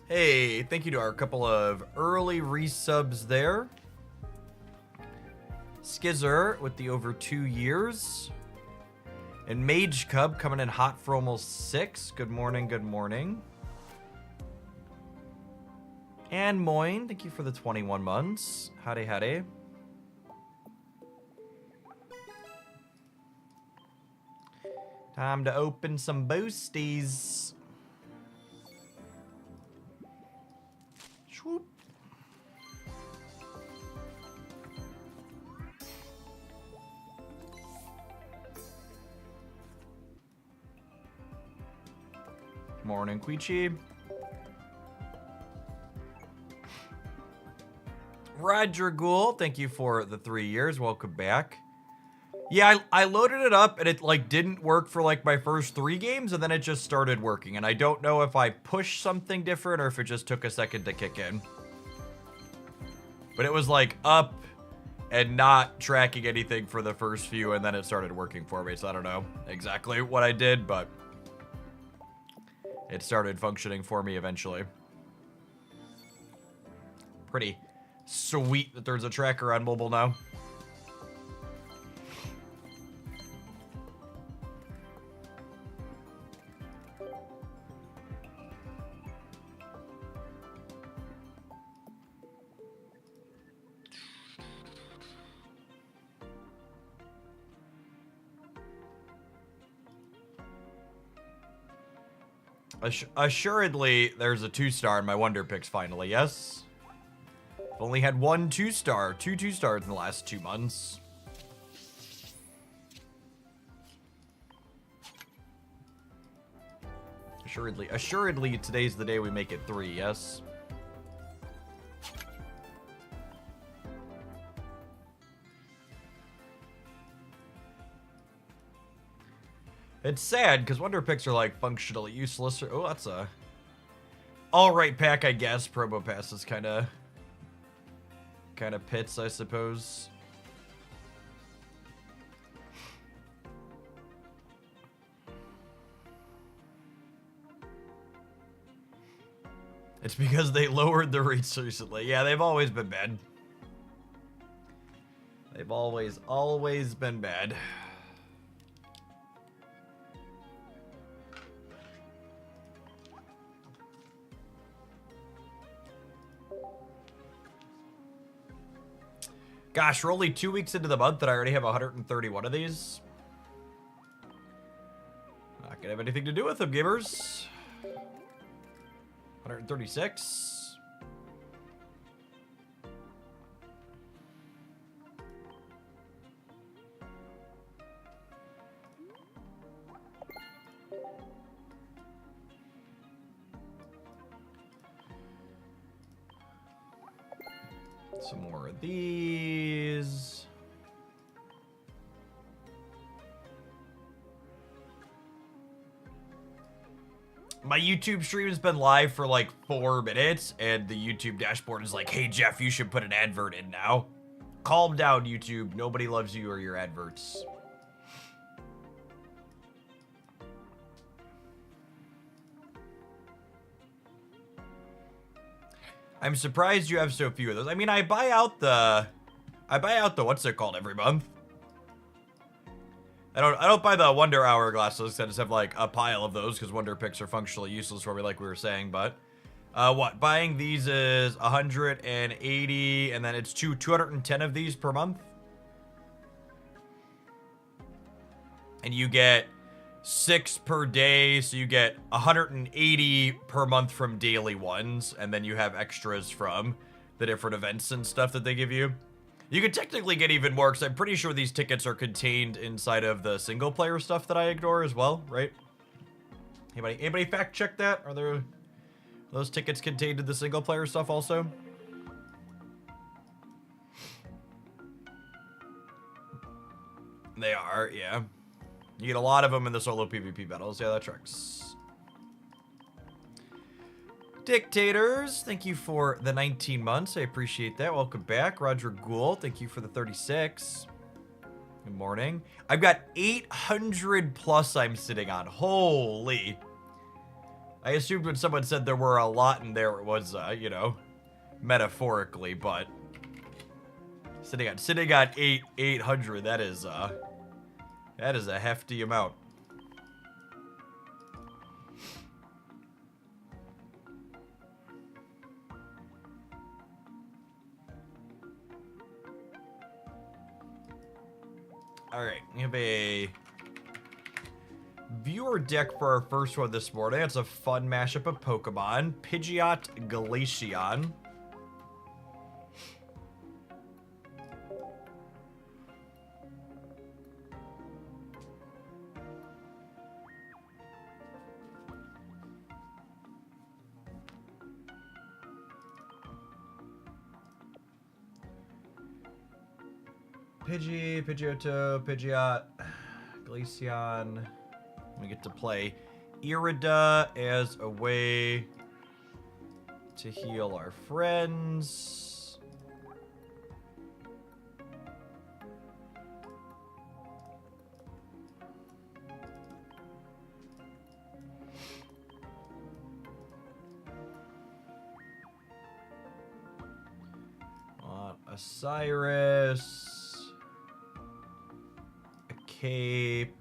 Hey, thank you to our couple of early resubs there. Skizzer with the over 2 years. And Mage Cub coming in hot for almost 6. Good morning, good morning. And Moyne, thank you for the 21 months. Howdy, howdy. Time to open some boosties. Swoop. Morning, Queechy. Roger Gould, thank you for the 3 years. Welcome back. Yeah, I loaded it up and it like didn't work for like my first 3 games and then it just started working. And I don't know if I pushed something different or if it just took a second to kick in. But it was like up and not tracking anything for the first few and then it started working for me. So I don't know exactly what I did, but it started functioning for me eventually. Pretty sweet that there's a tracker on mobile now. Assuredly, there's a 2-star in my Wonder Picks finally, yes? I've only had 1 2-star, 2 2-stars in the last 2 months. Assuredly, today's the day we make it 3, yes? It's sad, because Wonder Picks are, like, functionally useless. Oh, that's a alright pack, I guess. Promo Pass is kind of pits, I suppose. It's because they lowered the rates recently. Yeah, they've always been bad. They've always been bad. Gosh, we're only 2 weeks into the month and I already have 131 of these. Not gonna have anything to do with them, gamers. 136. Some more of these. My YouTube stream has been live for like 4 minutes, and the YouTube dashboard is like, hey, Jeff, you should put an advert in now. Calm down, YouTube. Nobody loves you or your adverts. I'm surprised you have so few of those. I mean, I buy out the what's it called every month. I don't buy the Wonder Hourglasses. I just have like a pile of those because Wonder Picks are functionally useless for me, like we were saying. But what buying these is 180, and then it's 210 of these per month, and you get 6 per day, so you get 180 per month from daily ones, and then you have extras from the different events and stuff that they give you. You could technically get even more, because I'm pretty sure these tickets are contained inside of the single player stuff that I ignore as well, right? Anybody fact check that? Are there those tickets contained in the single player stuff also? They are, yeah. You get a lot of them in the solo PvP battles. Yeah, that tracks. Dictators, thank you for the 19 months. I appreciate that. Welcome back. Roger Gould, thank you for the 36. Good morning. I've got 800 plus I'm sitting on. Holy. I assumed when someone said there were a lot in there, it was, you know, metaphorically, but sitting at 800, that is a hefty amount. Alright, we have a viewer deck for our first one this morning. It's a fun mashup of Pokemon. Pidgeot Glaceon. Pidgeotto, Pidgeot, Glaceon. We get to play Irida as a way to heal our friends. Osiris. Cape,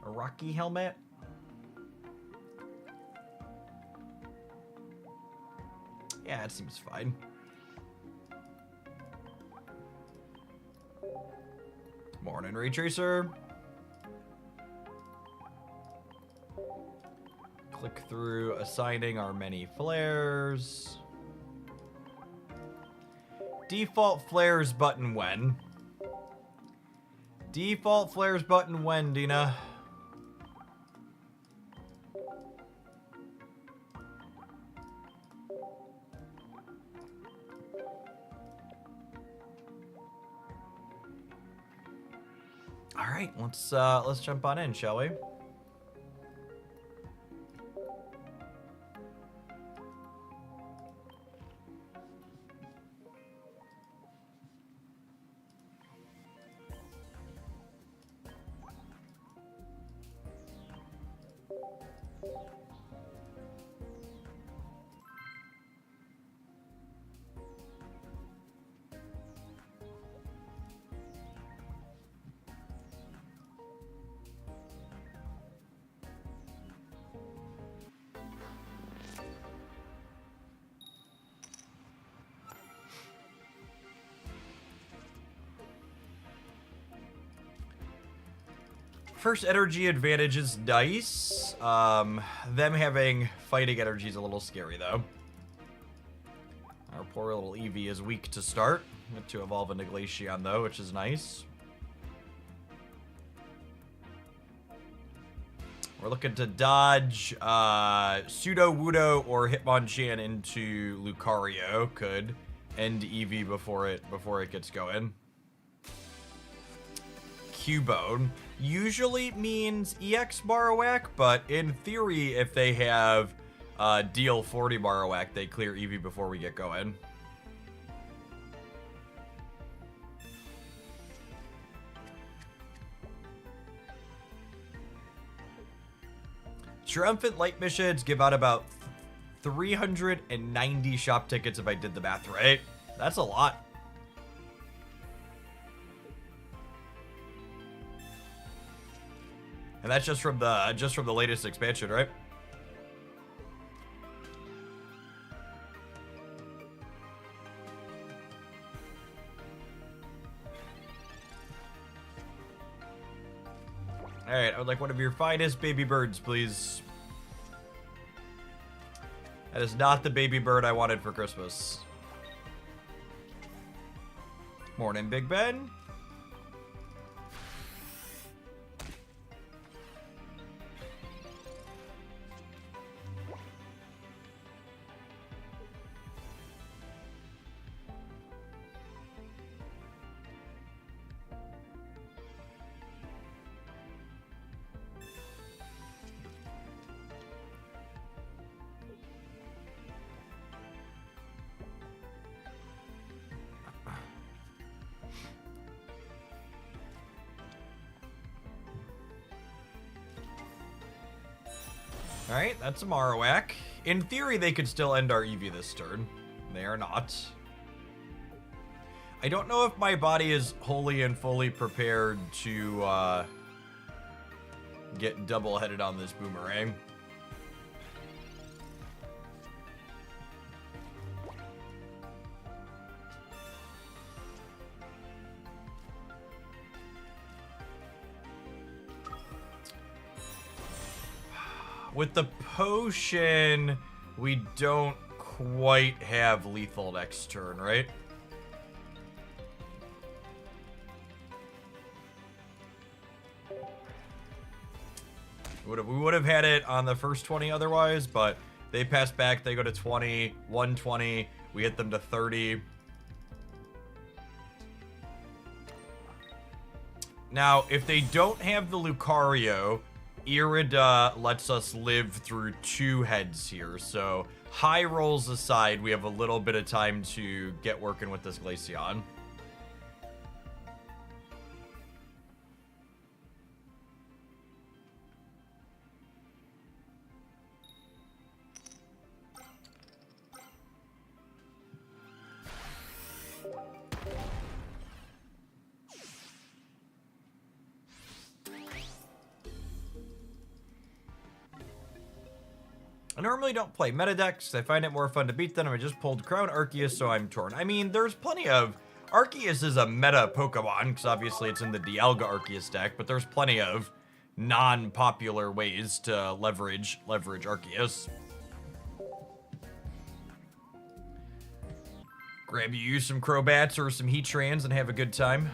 a Rocky helmet. Yeah, it seems fine. Morning, Retracer. Click through assigning our many flares. Default flares button when? Default flares button when, Dina? All right, let's jump on in, shall we? First energy advantage is nice. Them having fighting energy is a little scary, though. Our poor little Eevee is weak to start. Get to evolve into Glaceon, though, which is nice. We're looking to dodge Pseudo-Wudo or Hitmonchan into Lucario. Could end Eevee before it gets going. Cubone usually means EX Marowak, but in theory, if they have deal 40 Marowak, they clear Eevee before we get going. Triumphant Light missions give out about 390 shop tickets if I did the math right. That's a lot. And that's just from the latest expansion, right? Alright, I would like one of your finest baby birds, please. That is not the baby bird I wanted for Christmas. Morning, Big Ben. Alright, that's a Marowak. In theory, they could still end our Eevee this turn. They are not. I don't know if my body is wholly and fully prepared to get double-headed on this Boomerang. With the potion, we don't quite have lethal next turn, right? We would have had it on the first 20 otherwise, but they pass back, they go to 20, 120, we hit them to 30. Now, if they don't have the Lucario, Irida lets us live through 2 heads here, so high rolls aside, we have a little bit of time to get working with this Glaceon. I normally don't play meta decks. I find it more fun to beat them. I just pulled Crown Arceus, so I'm torn. I mean, there's plenty of... Arceus is a meta Pokemon, because obviously it's in the Dialga Arceus deck, but there's plenty of non-popular ways to leverage Arceus. Grab you some Crobats or some Heatrans and have a good time.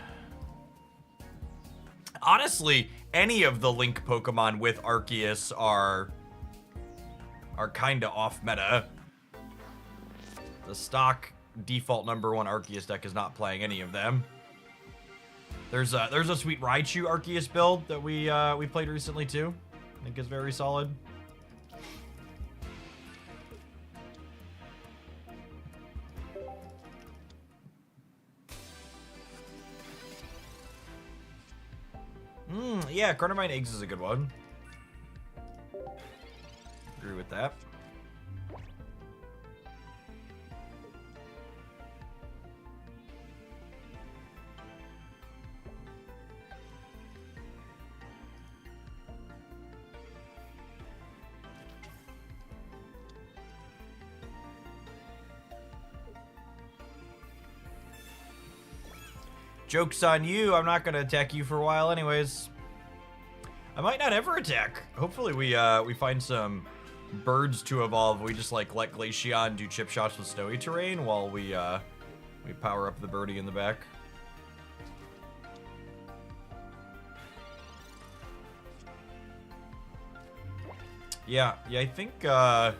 Honestly, any of the Link Pokemon with Arceus are kind of off meta. The stock default #1 Arceus deck is not playing any of them. There's a sweet Raichu Arceus build that we played recently too. I think is very solid. Yeah, Carnivine Eggs is a good one. Agree with that. Joke's on you, I'm not gonna attack you for a while anyways. I might not ever attack. Hopefully we find some birds to evolve. We just like let Glaceon do chip shots with snowy terrain while we power up the birdie in the back. Yeah, I think I'm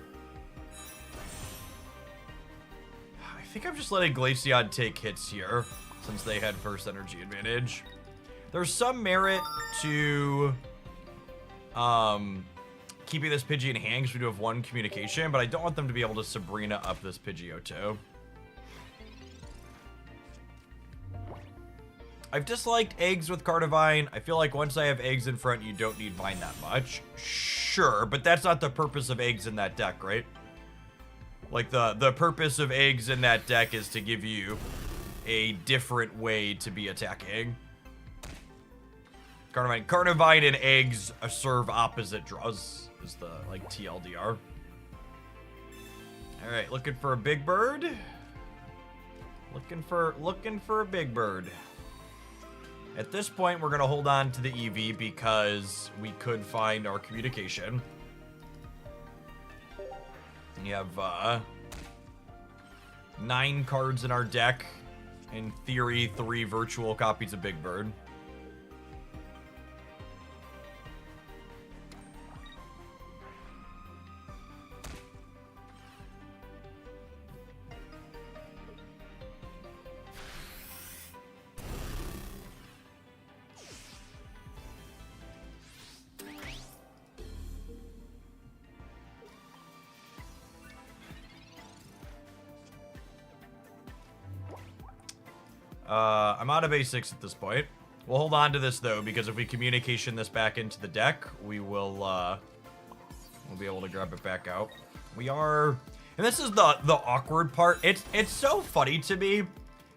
just letting Glaceon take hits here since they had first energy advantage. There's some merit to keeping this Pidgey in hand because we do have 1 communication, but I don't want them to be able to Sabrina up this Pidgeotto. I've disliked eggs with Carnivine. I feel like once I have eggs in front, you don't need Vine that much. Sure, but that's not the purpose of eggs in that deck, right? Like, the purpose of eggs in that deck is to give you a different way to be attacking. Carnivine and eggs serve opposite draws, is the, like, TLDR. Alright, looking for a big bird. Looking for a big bird. At this point, we're gonna hold on to the Eevee because we could find our communication. We have 9 cards in our deck. In theory, 3 virtual copies of Big Bird. I'm out of basics at this point. We'll hold on to this, though, because if we communication this back into the deck, we will We'll be able to grab it back out. We are... And this is the awkward part. It's so funny to me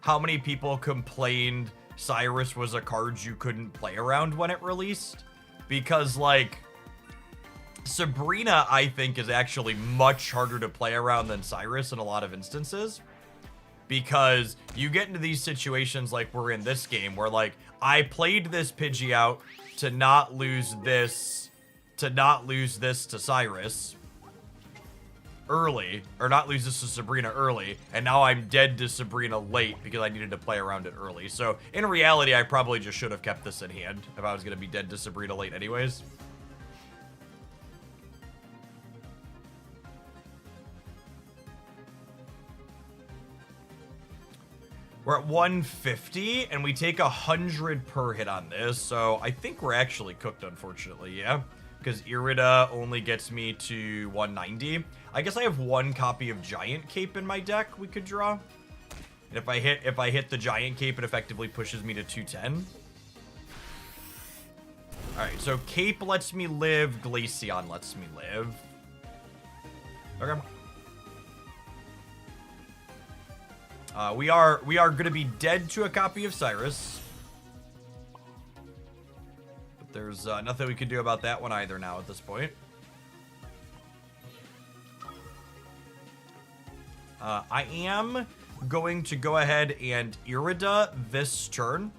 how many people complained Cyrus was a card you couldn't play around when it released. Because, like, Sabrina, I think, is actually much harder to play around than Cyrus in a lot of instances. Because you get into these situations like we're in this game where, like, I played this Pidgeot to not lose this to Cyrus early, or not lose this to Sabrina early, and now I'm dead to Sabrina late because I needed to play around it early. So in reality, I probably just should have kept this in hand if I was going to be dead to Sabrina late anyways. We're at 150, and we take 100 per hit on this, so I think we're actually cooked, unfortunately, yeah? Because Irida only gets me to 190. I guess I have one copy of Giant Cape in my deck we could draw. And if I hit the Giant Cape, it effectively pushes me to 210. Alright, so Cape lets me live, Glaceon lets me live. Okay. We are gonna be dead to a copy of Cyrus. But there's nothing we can do about that one either now at this point. I am going to go ahead and Irida this turn,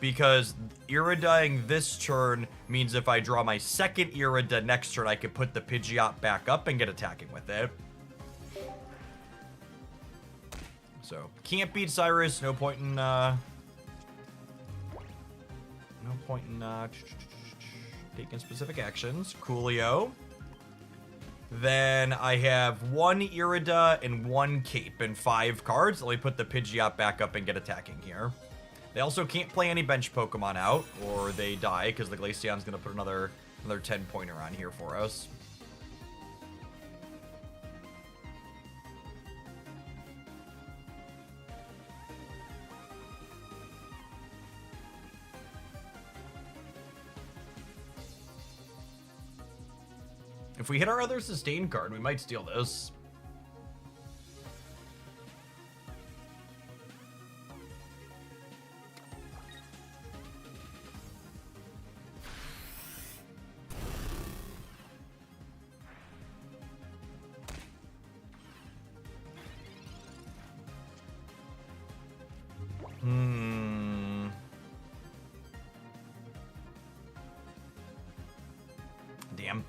because Iridaing this turn means if I draw my second Irida next turn, I can put the Pidgeot back up and get attacking with it. So, can't beat Cyrus, no point in taking specific actions. Coolio. Then I have one Irida and one Cape and 5 cards. Let me put the Pidgeot back up and get attacking here. They also can't play any bench Pokemon out, or they die, because the Glaceon's going to put another 10-pointer on here for us. If we hit our other sustain card, we might steal this. Damn.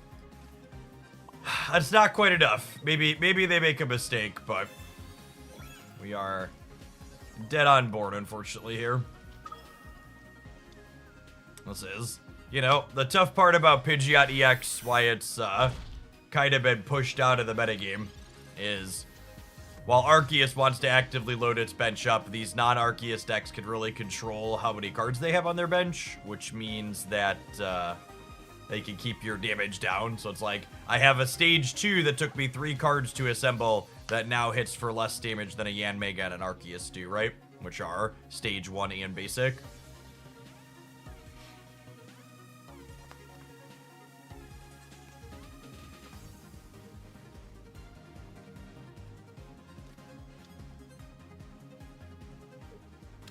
That's not quite enough. Maybe they make a mistake, but we are dead on board, unfortunately, here. This is, you know, the tough part about Pidgeot EX, why it's kind of been pushed out of the metagame, is while Arceus wants to actively load its bench up, these non-Arceus decks can really control how many cards they have on their bench, which means that they can keep your damage down. So it's like, I have a stage 2 that took me 3 cards to assemble that now hits for less damage than a Yanmega and an Arceus do, right? Which are stage 1 and basic.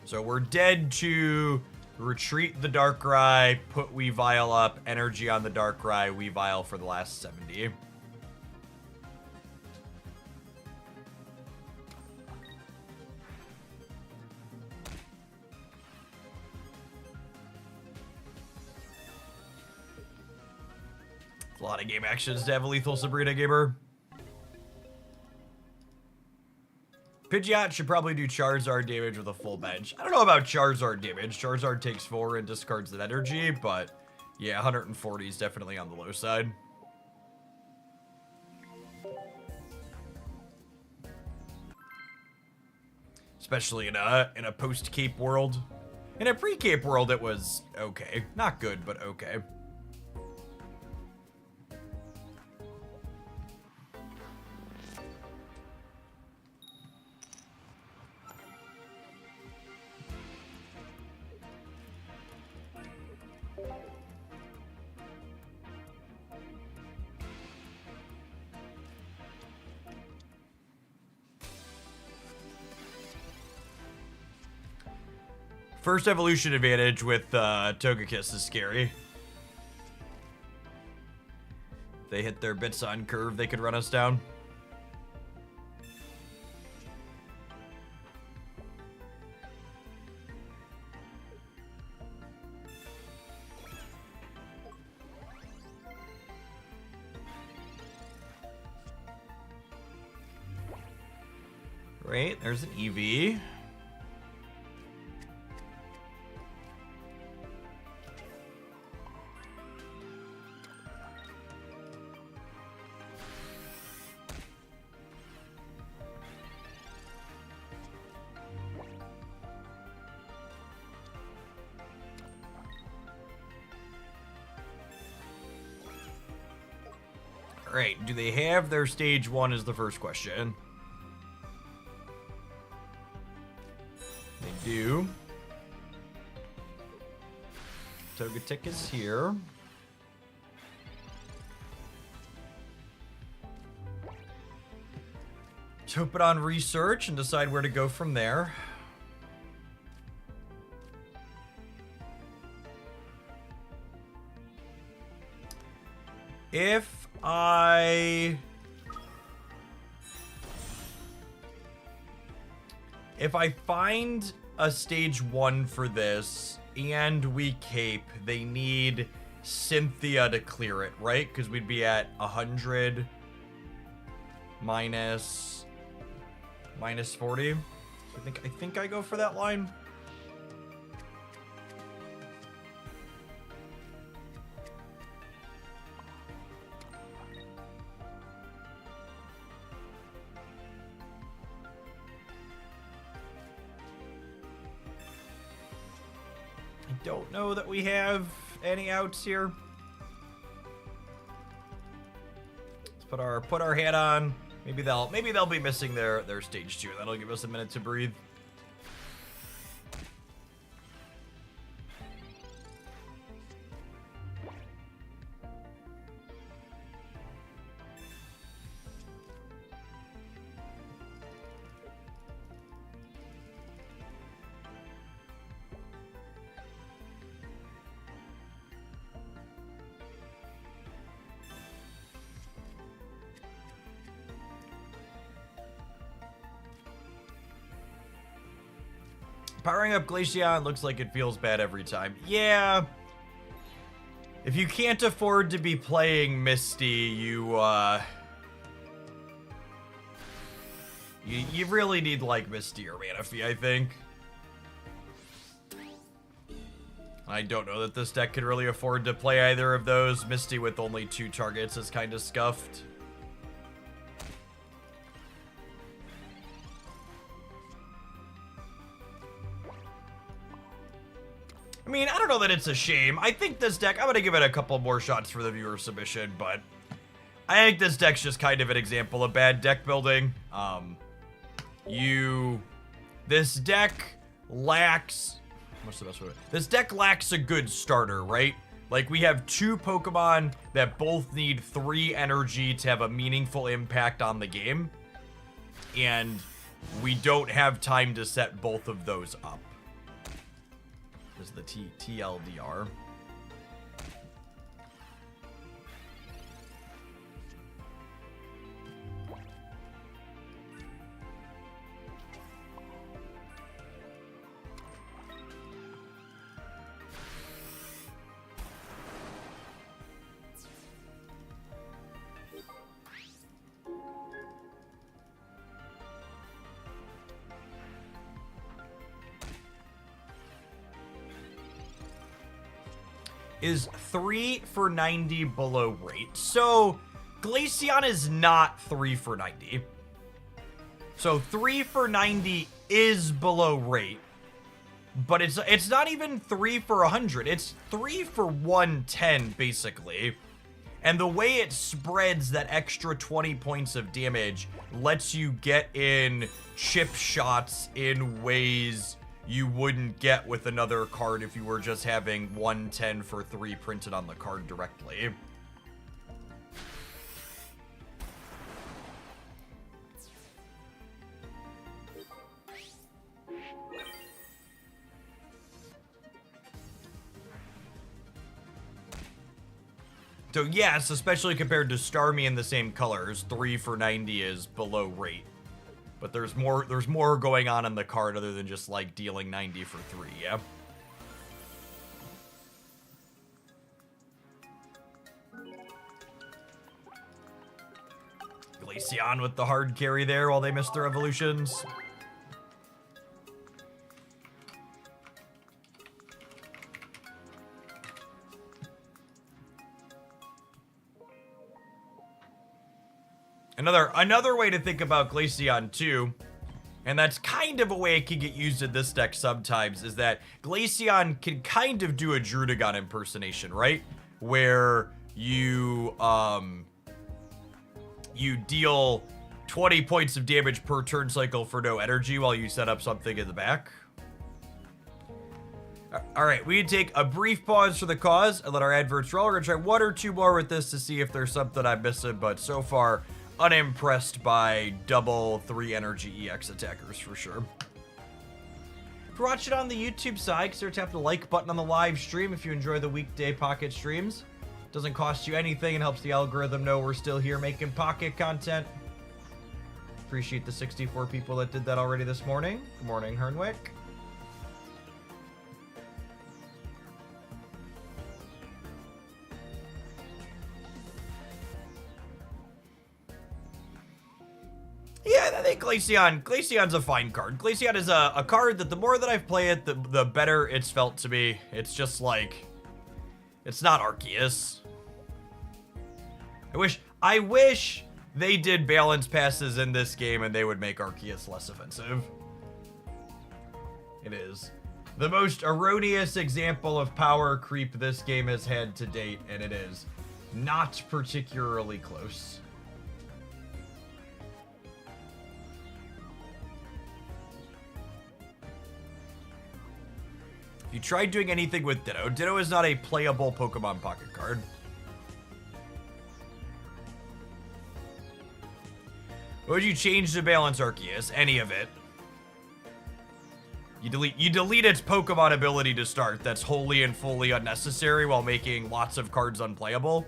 So we're dead to retreat the Darkrai, put Weavile up, energy on the Darkrai, Weavile for the last 70. It's a lot of game actions to have a lethal Sabrina gamer. Pidgeot should probably do Charizard damage with a full bench. I don't know about Charizard damage. Charizard takes 4 and discards that energy, but yeah, 140 is definitely on the low side. Especially in a post-Cape world. In a pre-Cape world, it was okay. Not good, but okay. First evolution advantage with Togekiss is scary. If they hit their bits on curve, they could run us down. Right, there's an EV. All right, do they have their stage 1 is the first question. They do. Togetic is here. Let's hope it on research and decide where to go from there. If I find a stage 1 for this and we cape, they need Cynthia to clear it, right? Because we'd be at 100 minus 40. So I think I go for that line. Don't know that we have any outs here. Let's put our hat on. Maybe they'll be missing their stage 2. That'll give us a minute to breathe. Powering up Glaceon looks like it feels bad every time. Yeah. If you can't afford to be playing Misty, you really need like Misty or Manaphy, I think. I don't know that this deck can really afford to play either of those. Misty with only 2 targets is kind of scuffed. I mean, I don't know that it's a shame. I think this deck, I'm going to give it a couple more shots for the viewer submission, but I think this deck's just kind of an example of bad deck building. This deck lacks, what's the best way? This deck lacks a good starter, right? Like, we have 2 Pokemon that both need 3 energy to have a meaningful impact on the game, and we don't have time to set both of those up. Is the TLDR. Is 3 for 90 below rate. So Glaceon is not 3 for 90. So 3 for 90 is below rate. But it's not even 3 for 100. It's 3 for 110, basically. And the way it spreads that extra 20 points of damage lets you get in chip shots in ways you wouldn't get with another card if you were just having 110 for 3 printed on the card directly. So yes, especially compared to Starmie in the same colors, 3 for 90 is below rate. But there's more going on in the card other than just like dealing 90 for 3, yeah? Glaceon with the hard carry there while they missed their evolutions. Another way to think about Glaceon too, and that's kind of a way it can get used in this deck sometimes, is that Glaceon can kind of do a Drudagon impersonation, right? Where you deal 20 points of damage per turn cycle for no energy while you set up something in the back. Alright, we take a brief pause for the cause and let our adverts roll. We're gonna try 1 or 2 more with this to see if there's something I'm missing, but so far, unimpressed by double 3 energy EX attackers for sure. If you're watching on the YouTube side, consider tapping the like button on the live stream if you enjoy the weekday pocket streams. Doesn't cost you anything and helps the algorithm know we're still here making pocket content. Appreciate the 64 people that did that already this morning. Good morning, Hernwick. Yeah, I think Glaceon's a fine card. Glaceon is a card that the more that I've played it, the better it's felt to me. It's just like, it's not Arceus. I wish they did balance passes in this game and they would make Arceus less offensive. It is the most erroneous example of power creep this game has had to date, and it is not particularly close. You tried doing anything with Ditto. Ditto is not a playable Pokemon pocket card. What would you change to balance Arceus? Any of it. You delete its Pokemon ability to start. That's wholly and fully unnecessary while making lots of cards unplayable.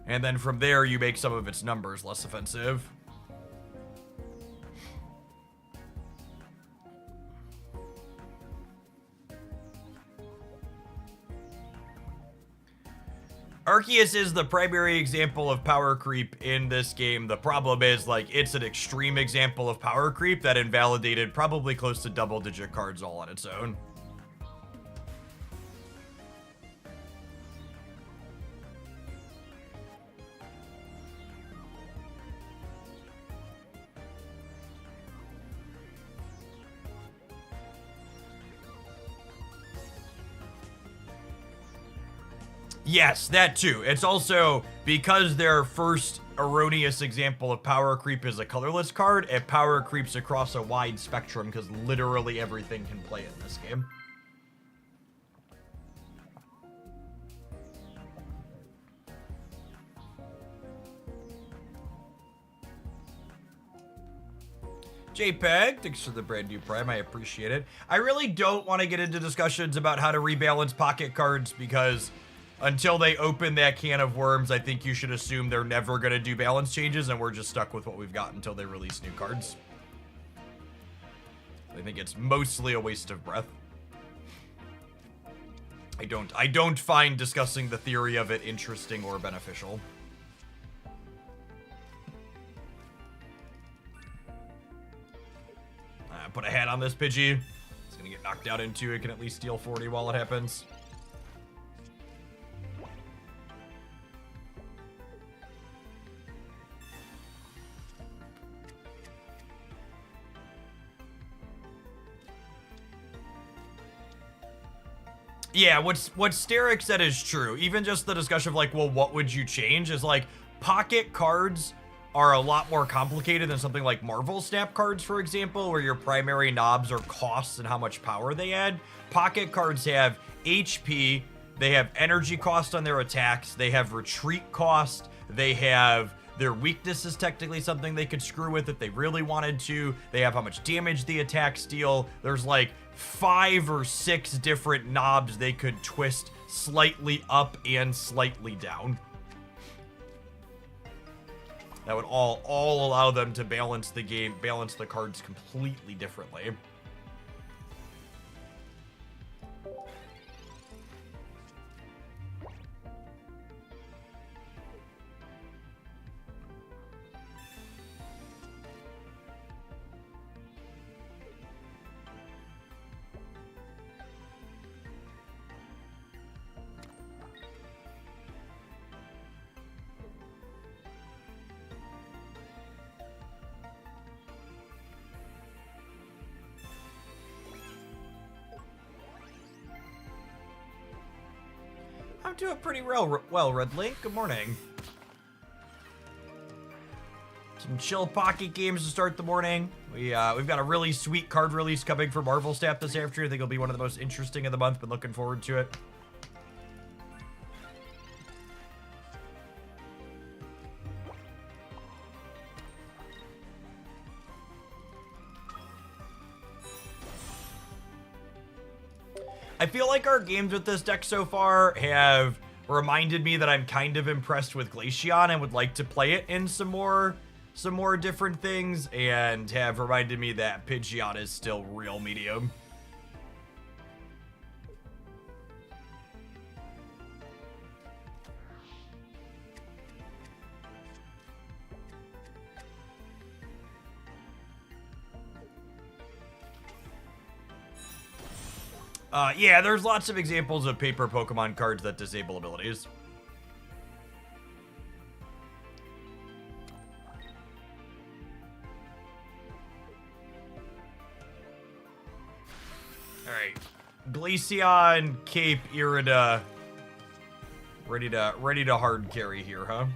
And then from there, you make some of its numbers less offensive. Arceus is the primary example of power creep in this game. The problem is, like, it's an extreme example of power creep that invalidated probably close to double-digit cards all on its own. Yes, that too. It's also because their first erroneous example of power creep is a colorless card, it power creeps across a wide spectrum because literally everything can play in this game. JPEG, thanks for the brand new Prime, I appreciate it. I really don't want to get into discussions about how to rebalance pocket cards because until they open that can of worms, I think you should assume they're never going to do balance changes and we're just stuck with what we've got until they release new cards. I think it's mostly a waste of breath. I don't find discussing the theory of it interesting or beneficial. Put a hat on this Pidgey. It's gonna get knocked out into it. Can at least steal 40 while it happens. Yeah, what Steric said is true. Even just the discussion of like, well, what would you change is like, pocket cards are a lot more complicated than something like Marvel Snap cards, for example, where your primary knobs are costs and how much power they add. Pocket cards have HP, they have energy cost on their attacks, they have retreat cost, they have their weakness is technically something they could screw with if they really wanted to. They have how much damage the attacks deal. There's like 5 or 6 different knobs they could twist slightly up and slightly down. That would all allow them to balance the game, balance the cards completely differently. I'm doing pretty well, Red Link. Good morning. Some chill pocket games to start the morning. We've got a really sweet card release coming for Marvel Snap this afternoon. I think it'll be one of the most interesting of the month. Been looking forward to it. I feel like our games with this deck so far have reminded me that I'm kind of impressed with Glaceon and would like to play it in some more different things, and have reminded me that Pidgeot is still real medium. Yeah, there's lots of examples of paper Pokemon cards that disable abilities. Alright. Glaceon, Cape, Irida. Ready to hard carry here, huh?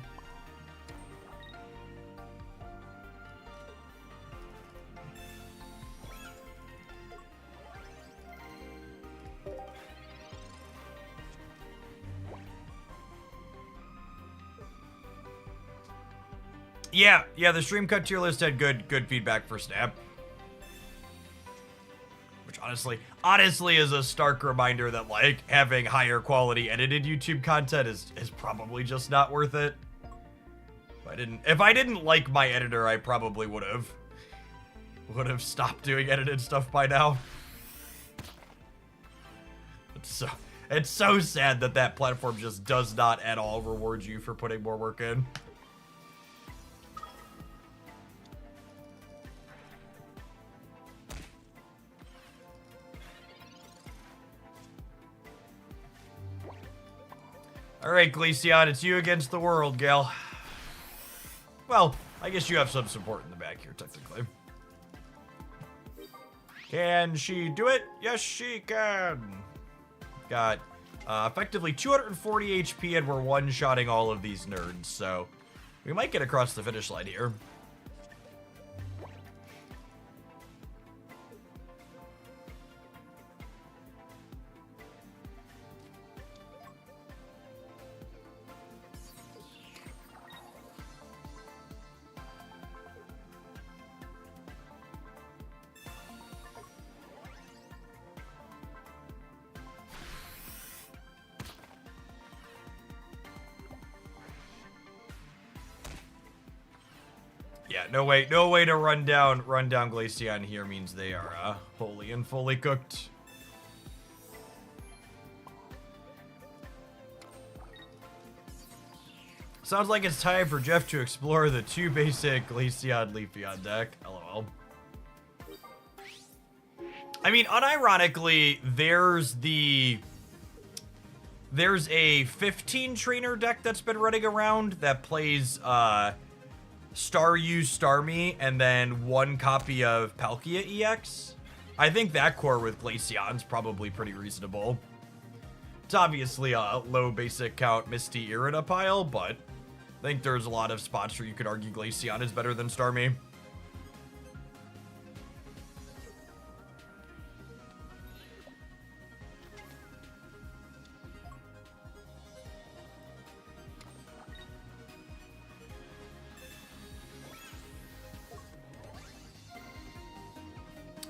Yeah, the stream cut tier list had good feedback for Snap. Which honestly is a stark reminder that, like, having higher quality edited YouTube content is probably just not worth it. If I didn't like my editor, I probably would have stopped doing edited stuff by now. It's so sad that platform just does not at all reward you for putting more work in. Alright, Glaceon, it's you against the world, gal. Well, I guess you have some support in the back here, technically. Can she do it? Yes, she can. Got effectively 240 HP, and we're one-shotting all of these nerds, so we might get across the finish line here. Yeah, no way to run down Glaceon here means they are wholly and fully cooked. Sounds like it's time for Jeff to explore the 2 basic Glaceon Leafeon deck. LOL. I mean, unironically, there's a 15 trainer deck that's been running around that plays Staryu, Starmie, and then 1 copy of Palkia EX. I think that core with Glaceon's probably pretty reasonable. It's obviously a low basic count Misty Irida pile, but I think there's a lot of spots where you could argue Glaceon is better than Starmie.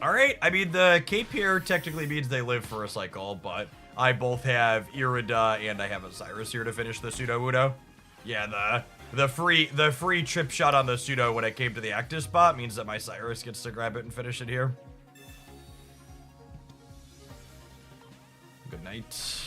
All right. I mean, the cape here technically means they live for a cycle, but I both have Irida and I have a Cyrus here to finish the Sudowoodo. Yeah, the free trip shot on the Pseudo when it came to the active spot means that my Cyrus gets to grab it and finish it here. Good night.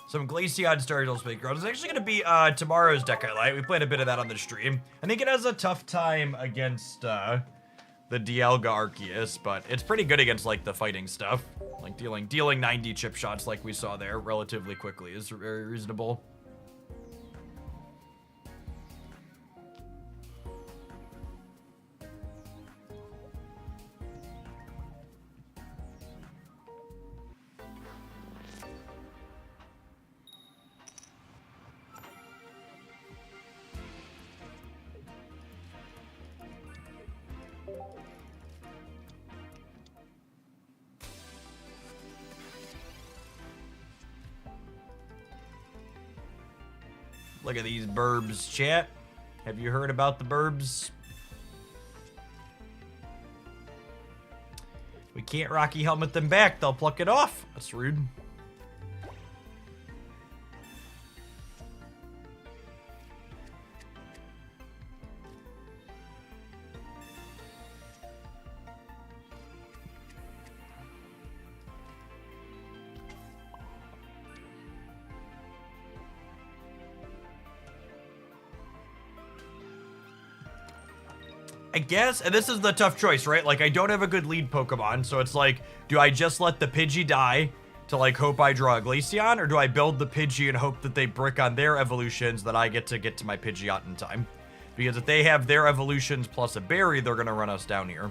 Some Glaceon Startle Spake Girls. It's actually going to be tomorrow's deck highlight. We played a bit of that on the stream. I think it has a tough time against the Dialga Arceus, but it's pretty good against like the fighting stuff. Like dealing 90 chip shots like we saw there relatively quickly is very reasonable. Look at these burbs, chat. Have you heard about the burbs? We can't Rocky Helmet them back. They'll pluck it off. That's rude. I guess, and this is the tough choice, right? Like, I don't have a good lead Pokemon, so it's like, do I just let the Pidgey die to, like, hope I draw a Glaceon, or do I build the Pidgey and hope that they brick on their evolutions that I get to my Pidgeot in time? Because if they have their evolutions plus a berry, they're gonna run us down here.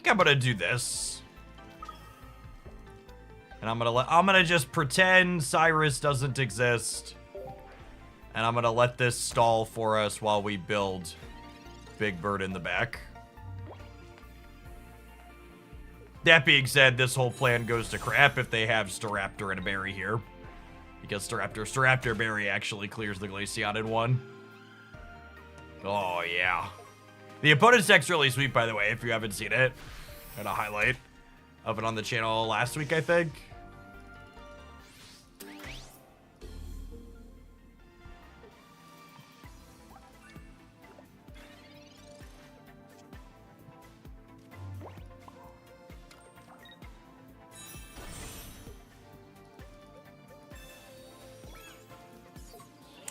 I'm gonna do this, and I'm gonna just pretend Cyrus doesn't exist, and I'm gonna let this stall for us while we build Big Bird in the back. That being said, this whole plan goes to crap if they have Staraptor and a berry here, because Staraptor berry actually clears the Glaceon in one. Oh yeah, the opponent's deck's really sweet, by the way, if you haven't seen it. And a highlight of it on the channel last week, I think.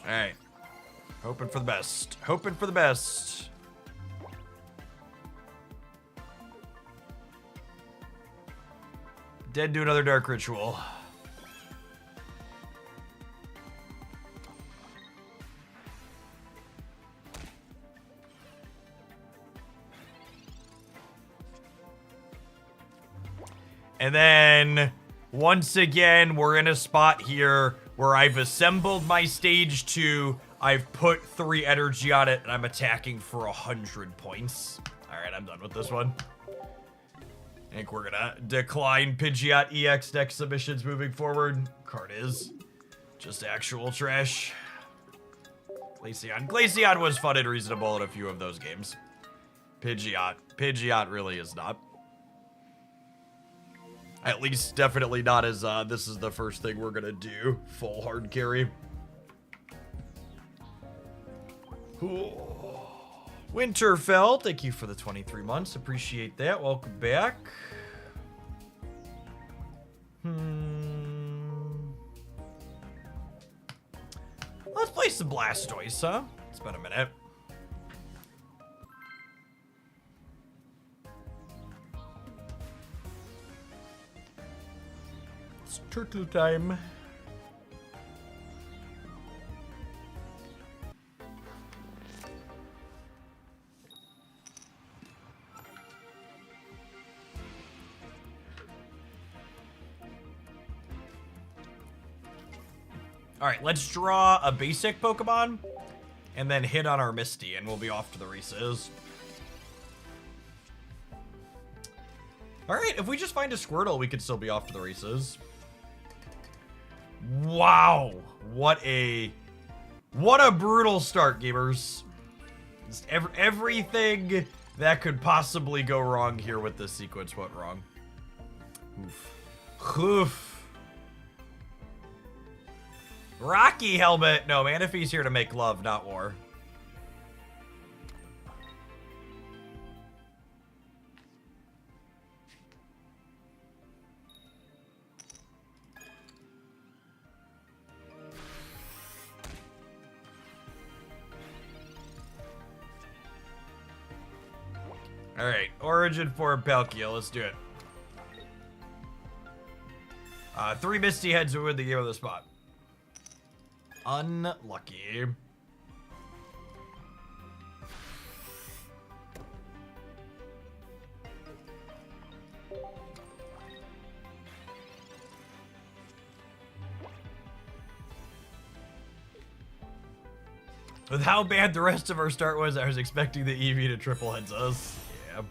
All right. Hoping for the best. Hoping for the best. Dead to another Dark Ritual. And then, once again, we're in a spot here where I've assembled my stage 2, I've put 3 energy on it, and I'm attacking for 100 points. Alright, I'm done with this one. I think we're gonna decline Pidgeot EX deck submissions moving forward. Card is just actual trash. Glaceon was fun and reasonable in a few of those games. Pidgeot really is not. At least definitely not as this is the first thing we're gonna do. Full hard carry. Winterfell, thank you for the 23 months. Appreciate that. Welcome back. Let's play some Blastoise, huh? It's been a minute. It's turtle time. All right, let's draw a basic Pokemon and then hit on our Misty, and we'll be off to the races. All right, if we just find a Squirtle, we could still be off to the races. Wow, what a brutal start, gamers. Just everything that could possibly go wrong here with this sequence went wrong. Oof. Oof. Rocky helmet. No, Manaphy's here to make love, not war. All right, origin form Palkia. Let's do it. 3 Misty Heads would win the game on the spot. Unlucky. With how bad the rest of our start was, I was expecting the Eevee to triple heads us. Yeah.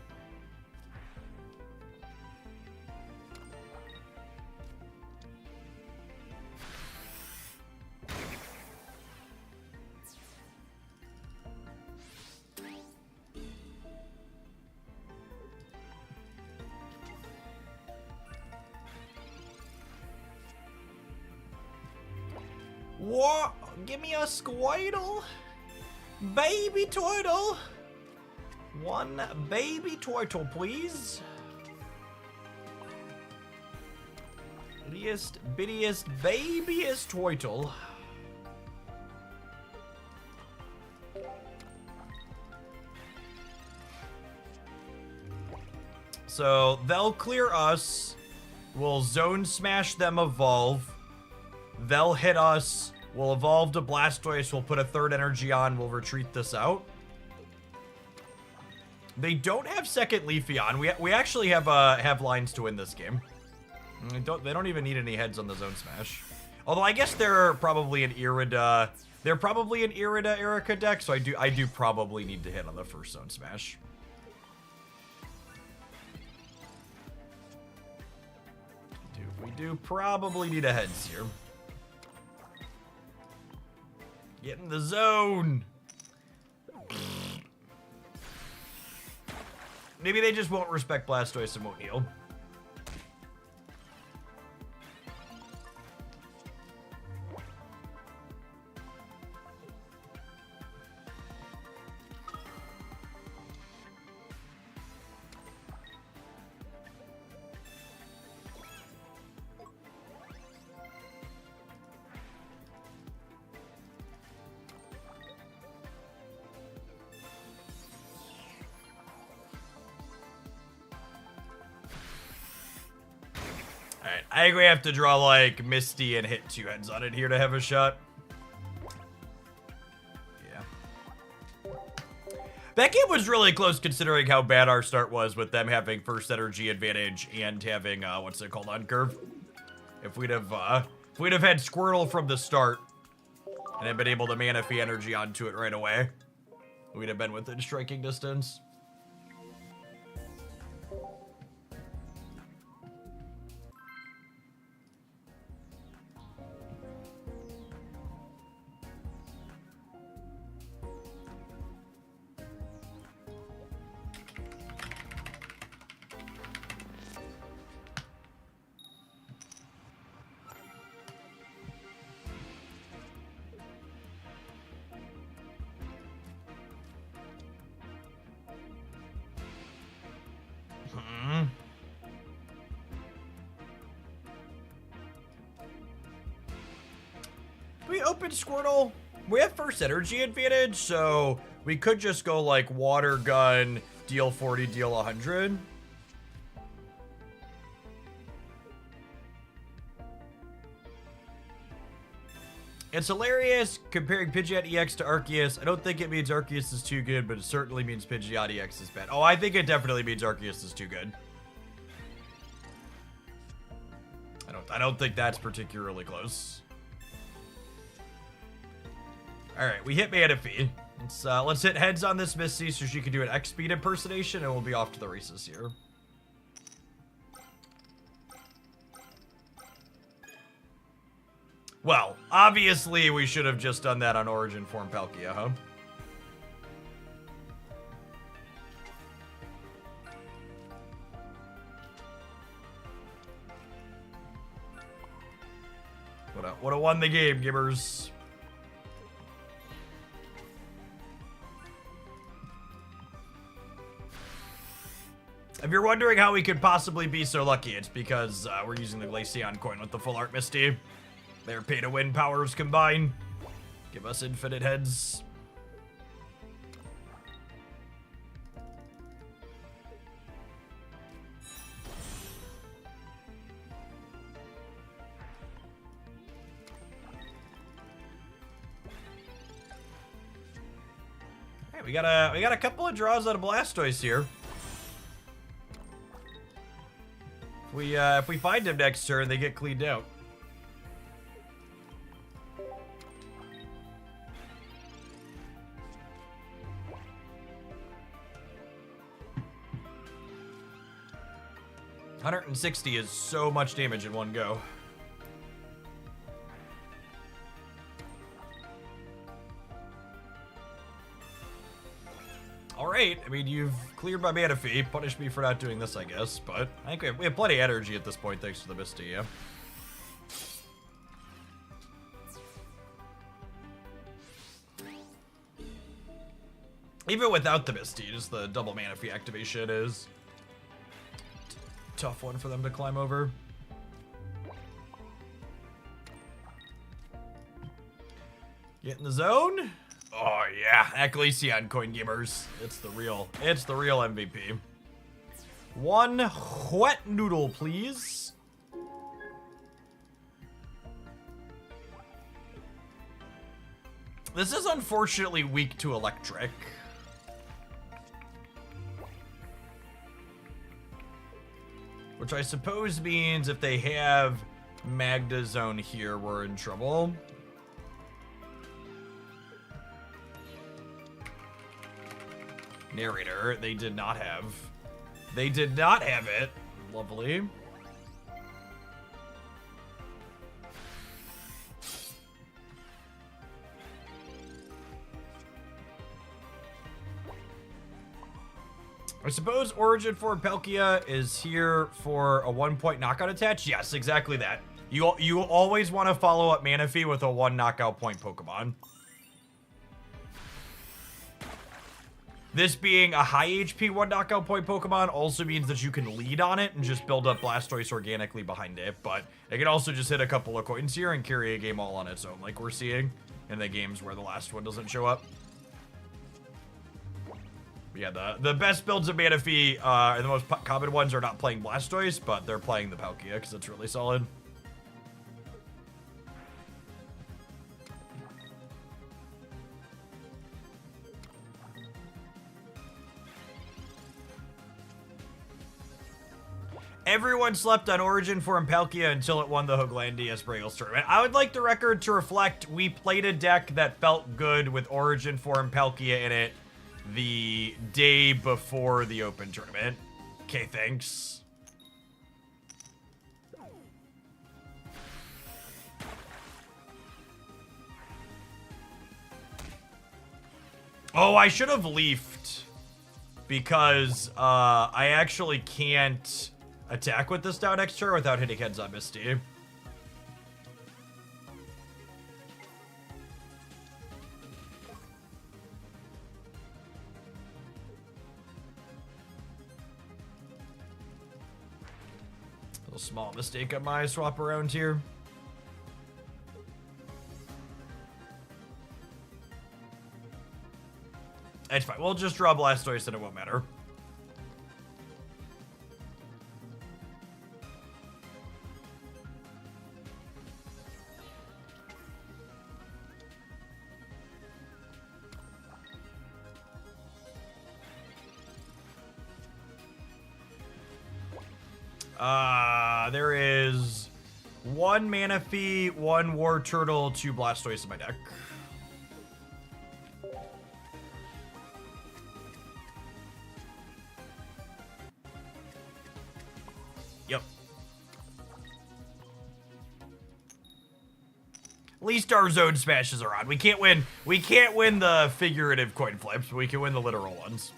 What? Give me a Squirtle. Baby turtle. One baby turtle, please. Bittiest, babyest turtle. So they'll clear us. We'll zone smash them, evolve. They'll hit us. We'll evolve to Blastoise. We'll put a third energy on. We'll retreat this out. They don't have second Leafeon. We actually have lines to win this game. They don't even need any heads on the zone smash. Although I guess they're probably an Irida. They're probably an Irida Erica deck, so I do probably need to hit on the first zone smash. We do probably need a heads here. Get in the zone. Maybe they just won't respect Blastoise and won't heal. I think we have to draw, like, Misty and hit 2 heads on it here to have a shot. Yeah. That game was really close considering how bad our start was with them having first energy advantage and having, what's it called, on curve. If we'd have had Squirtle from the start and had been able to Manaphy energy onto it right away, we'd have been within striking distance. We open Squirtle. We have first energy advantage, so we could just go like water gun, deal 40, deal 100. It's hilarious comparing Pidgeot EX to Arceus. I don't think it means Arceus is too good, but it certainly means Pidgeot EX is bad. Oh, I think it definitely means Arceus is too good. I don't think that's particularly close. All right, we hit Manaphy. Let's hit heads on this Misty so she can do an X speed impersonation, and we'll be off to the races here. Well, obviously we should have just done that on Origin Form Palkia, huh? Would have won the game, Gibbers. If you're wondering how we could possibly be so lucky, it's because we're using the Glaceon coin with the full art Misty. Their pay-to-win powers combine. Give us infinite heads. Hey, we got a couple of draws out of Blastoise here. If we find him next turn, they get cleaned out. $160 is so much damage in one go. Alright, I mean, you've cleared my mana fee. Punish me for not doing this, I guess. But I think we have plenty of energy at this point, thanks to the Misty, yeah. Even without the Misty, just the double mana fee activation is tough one for them to climb over. Get in the zone. Oh yeah, that Glaceon coin, gamers. It's the real MVP. One wet noodle, please. This is unfortunately weak to electric. Which I suppose means if they have Magda Zone here, we're in trouble. Narrator, they did not have. They did not have it. Lovely. I suppose Origin Form Palkia is here for a 1-point knockout attach? Yes, exactly that. You always want to follow up Manaphy with a 1 knockout point Pokemon. This being a high HP 1 knockout point Pokemon also means that you can lead on it and just build up Blastoise organically behind it, but it can also just hit a couple of coins here and carry a game all on its own, like we're seeing in the games where the last one doesn't show up. Yeah, the best builds of Manaphy, and the most common ones are not playing Blastoise, but they're playing the Palkia, because it's really solid. Everyone slept on Origin Form Palkia until it won the Hooglandia Spraggles tournament. I would like the record to reflect we played a deck that felt good with Origin Form Palkia in it the day before the Open tournament. Okay, thanks. Oh, I should have leafed because I actually can't attack with this down next turn without hitting heads on Misty. A small mistake on my swap around here. It's fine. We'll just draw Blastoise and it won't matter. There is 1 Manaphy, 1 War Turtle, 2 Blastoise in my deck. Yep. At least our zone smashes are on. We can't win the figurative coin flips, but we can win the literal ones.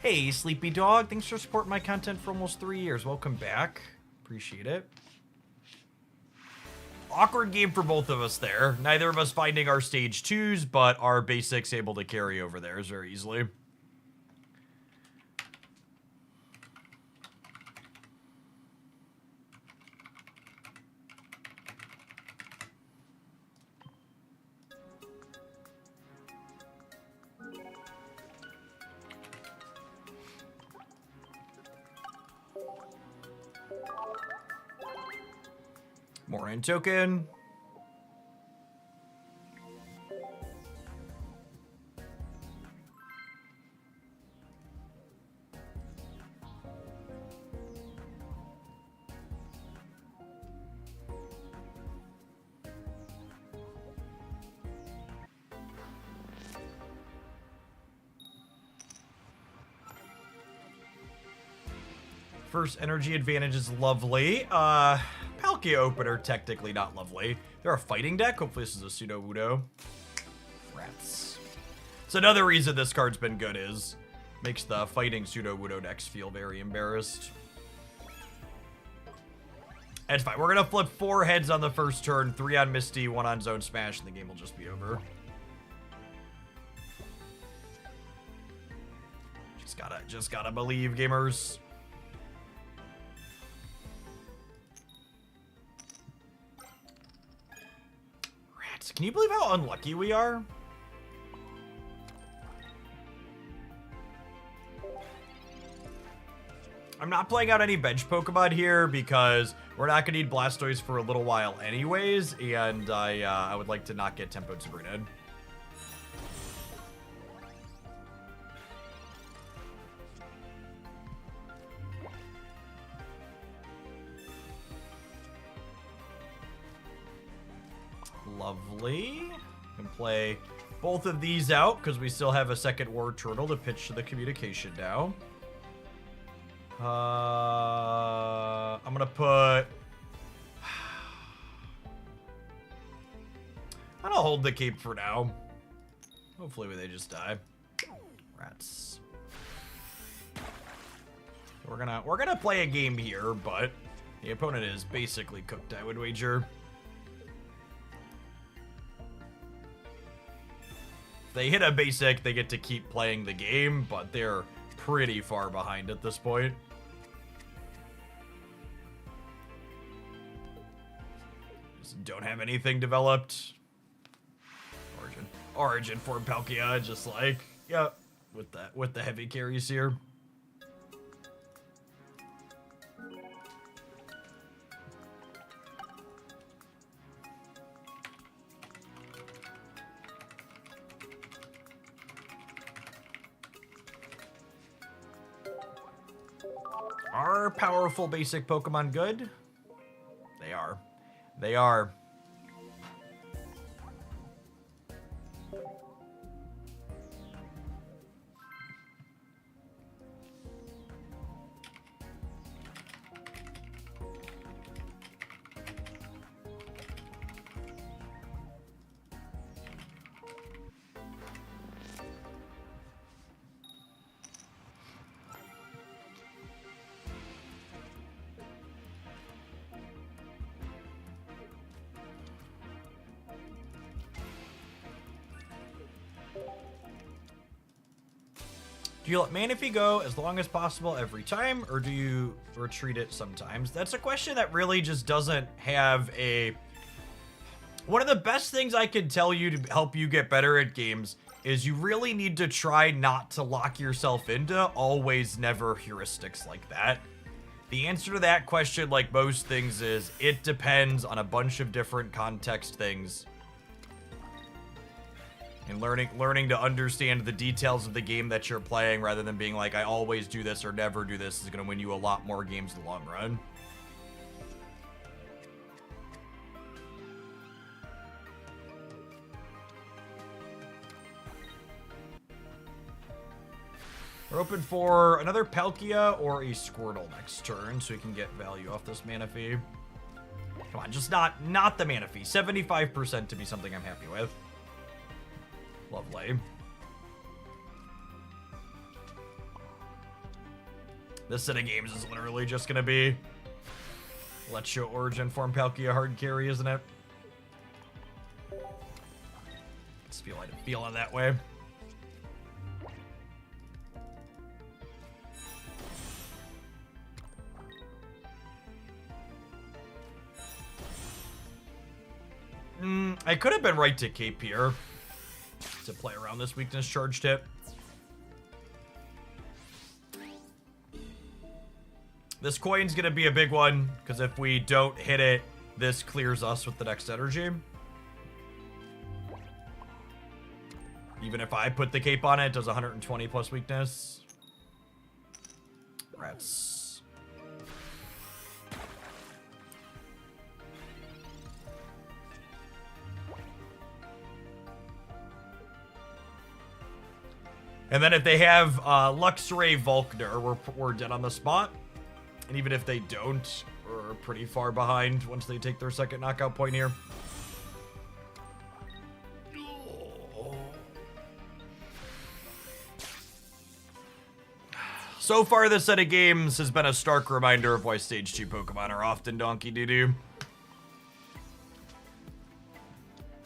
Hey, Sleepy Dog. Thanks for supporting my content for almost 3 years. Welcome back. Appreciate it. Awkward game for both of us there. Neither of us finding our stage 2s, but our basics able to carry over theirs very easily. More in token. First energy advantage is lovely. Palkia opener, technically not lovely. They're a fighting deck. Hopefully this is a pseudo-wudo. Rats. So another reason this card's been good is makes the fighting pseudo-wudo decks feel very embarrassed. It's fine. We're gonna flip 4 heads on the first turn, 3 on Misty, 1 on Zone Smash, and the game will just be over. Just gotta believe, gamers. Can you believe how unlucky we are? I'm not playing out any bench Pokemon here because we're not going to need Blastoise for a little while anyways, and I would like to not get Tempo Sabrina. Lovely. Can play both of these out because we still have a second War Turtle to pitch to the communication now. I'm gonna put... I'm gonna hold the cape for now. Hopefully they just die. Rats. We're gonna play a game here, but the opponent is basically cooked, I would wager. They hit a basic, they get to keep playing the game, but they're pretty far behind at this point. Just don't have anything developed. Origin for Palkia, just like, yeah, with the heavy carries here. Are powerful basic Pokemon good? They are. They are. Do you let Manaphy go as long as possible every time, or do you retreat it sometimes? That's a question that really just doesn't have a... One of the best things I can tell you to help you get better at games is you really need to try not to lock yourself into always never heuristics like that. The answer to that question, like most things, is it depends on a bunch of different context things. And learning to understand the details of the game that you're playing rather than being like, I always do this or never do this, is going to win you a lot more games in the long run. We're open for another Palkia or a Squirtle next turn, so we can get value off this mana fee. Come on, just not the mana fee. 75% to be something I'm happy with. Lovely. This set of games is literally just gonna be let's show Origin Form Palkia hard carry, isn't it? Just feel it that way. I could have been right to Cape here to play around this weakness charge tip. This coin's gonna be a big one, because if we don't hit it, this clears us with the next energy. Even if I put the cape on it, it does 120 plus weakness. Rats. And then if they have Luxray Volkner, we're dead on the spot. And even if they don't, we're pretty far behind once they take their second knockout point here. So far, this set of games has been a stark reminder of why Stage 2 Pokemon are often donkey doo-doo.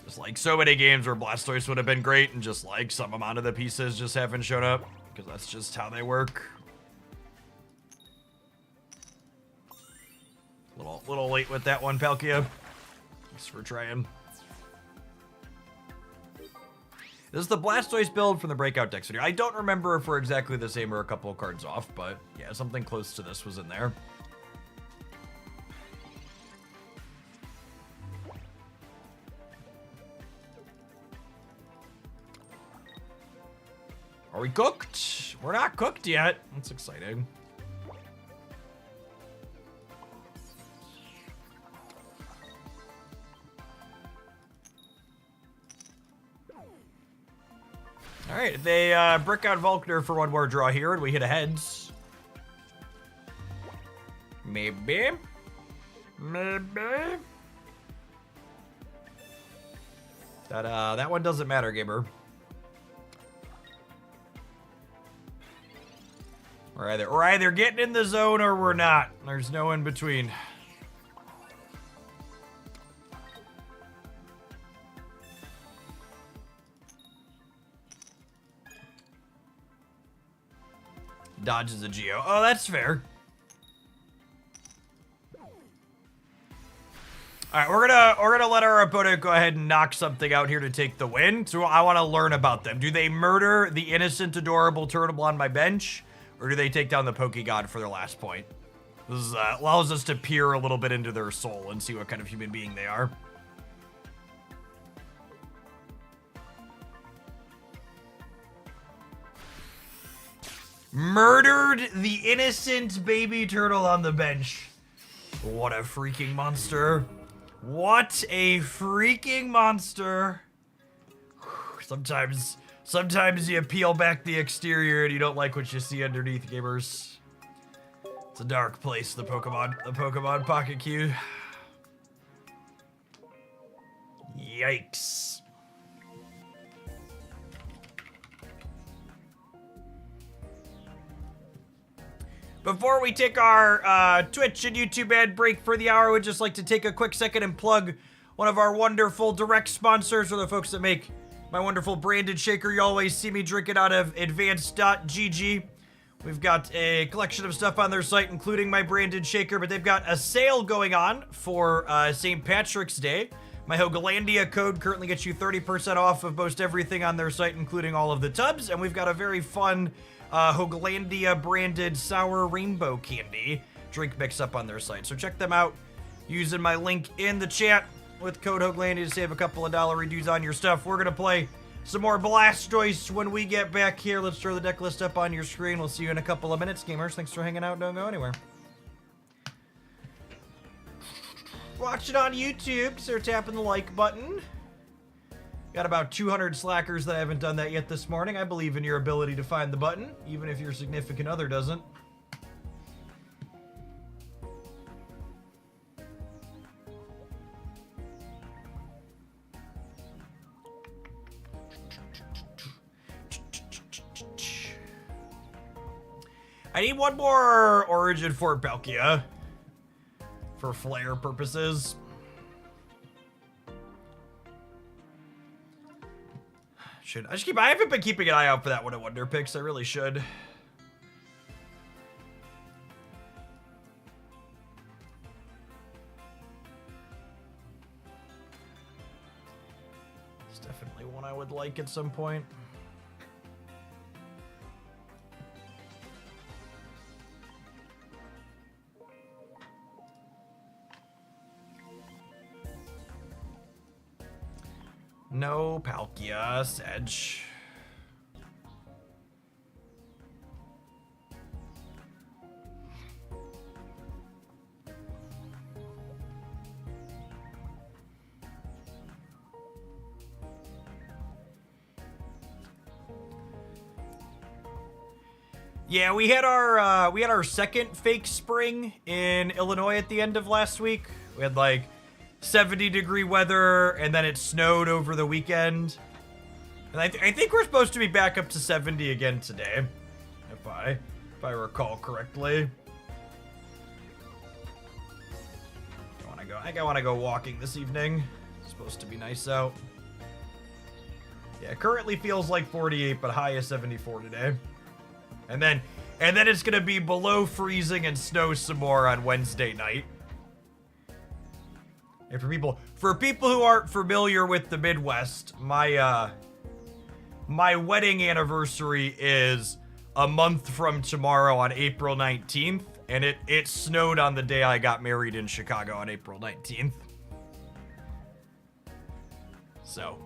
Just like so many games where Blastoise would have been great, and just like some amount of the pieces just haven't shown up, because that's just how they work. Little late with that one, Palkia. Thanks for trying. This is the Blastoise build from the Breakout decks video. I don't remember if we're exactly the same or a couple of cards off, but yeah, something close to this was in there. Are we cooked? We're not cooked yet. That's exciting. All right, they brick out Volkner for one more draw here, and we hit a heads. Maybe. That one doesn't matter, gamer. We're either getting in the zone or we're not. There's no in between. Dodges a Geo. Oh, that's fair. All right, we're gonna let our opponent go ahead and knock something out here to take the win. So I want to learn about them. Do they murder the innocent, adorable turtle on my bench? Or do they take down the Pokegod for their last point? This allows us to peer a little bit into their soul and see what kind of human being they are. Murdered the innocent baby turtle on the bench. What a freaking monster. What a freaking monster. Sometimes you peel back the exterior and you don't like what you see underneath, gamers. It's a dark place, the Pokemon Pocket Queue. Yikes. Before we take our Twitch and YouTube ad break for the hour, I would just like to take a quick second and plug one of our wonderful direct sponsors, or the folks that make my wonderful branded shaker you always see me drinking out of, advanced.gg. We've got a collection of stuff on their site, including my branded shaker, but they've got a sale going on for St. Patrick's Day. My Hogalandia code currently gets you 30% off of most everything on their site, including all of the tubs, and we've got a very fun Hogalandia branded sour rainbow candy drink mix up on their site. So check them out using my link in the chat with code HOGLANDY to save a couple of dollar reduce on your stuff. We're going to play some more Blastoise when we get back here. Let's throw the deck list up on your screen. We'll see you in a couple of minutes, gamers. Thanks for hanging out. Don't go anywhere. Watch it on YouTube, consider tapping the like button. Got about 200 slackers that haven't done that yet this morning. I believe in your ability to find the button, even if your significant other doesn't. I need one more Origin for Palkia for flare purposes. I haven't been keeping an eye out for that one at Wonder Picks. I really should. It's definitely one I would like at some point. No Palkia, Sedge. Yeah, we had our second fake spring in Illinois at the end of last week. We had like 70-degree weather, and then it snowed over the weekend. And I think we're supposed to be back up to 70 again today, if I recall correctly. I want to go walking this evening. It's supposed to be nice out. Yeah, currently feels like 48, but high is 74 today. And then it's gonna be below freezing and snow some more on Wednesday night. And for people who aren't familiar with the Midwest, my wedding anniversary is a month from tomorrow on April 19th, and it snowed on the day I got married in Chicago on April 19th. So,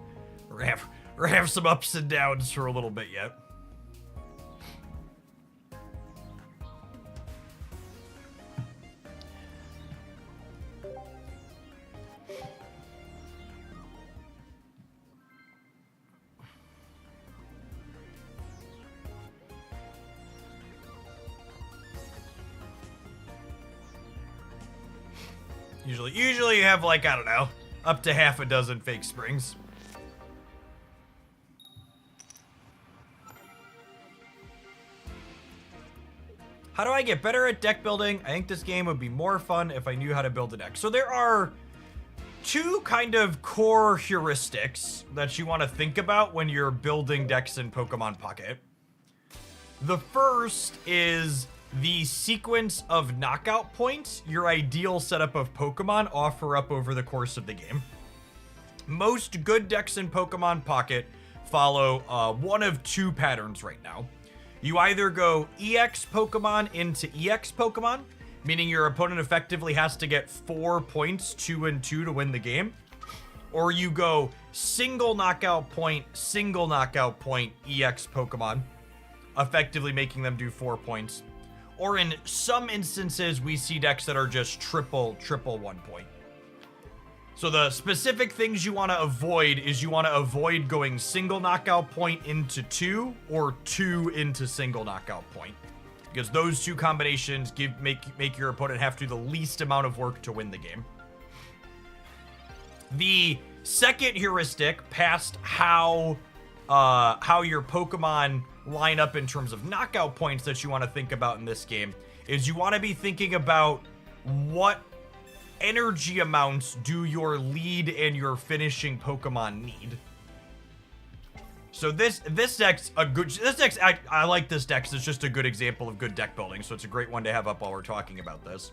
we're gonna have some ups and downs for a little bit yet. Usually you have, like, I don't know, up to half a dozen fake springs. How do I get better at deck building? I think this game would be more fun if I knew how to build a deck. So there are two kind of core heuristics that you want to think about when you're building decks in Pokemon Pocket. The first is the sequence of knockout points your ideal setup of Pokemon offer up over the course of the game. Most good decks in Pokemon Pocket follow one of two patterns right now. You either go EX Pokemon into EX Pokemon, meaning your opponent effectively has to get 4 points, 2 and 2 to win the game, or you go single knockout point, EX Pokemon, effectively making them do 4 points. Or in some instances, we see decks that are just triple 1 point. So the specific things you want to avoid is you want to avoid going single knockout point into 2 or 2 into single knockout point. Because those two combinations make your opponent have to do the least amount of work to win the game. The second heuristic, past how your Pokemon line up in terms of knockout points that you want to think about in this game, is you want to be thinking about what energy amounts do your lead and your finishing Pokemon need. So this deck's I like this deck. It's just a good example of good deck building, so it's a great one to have up while we're talking about this.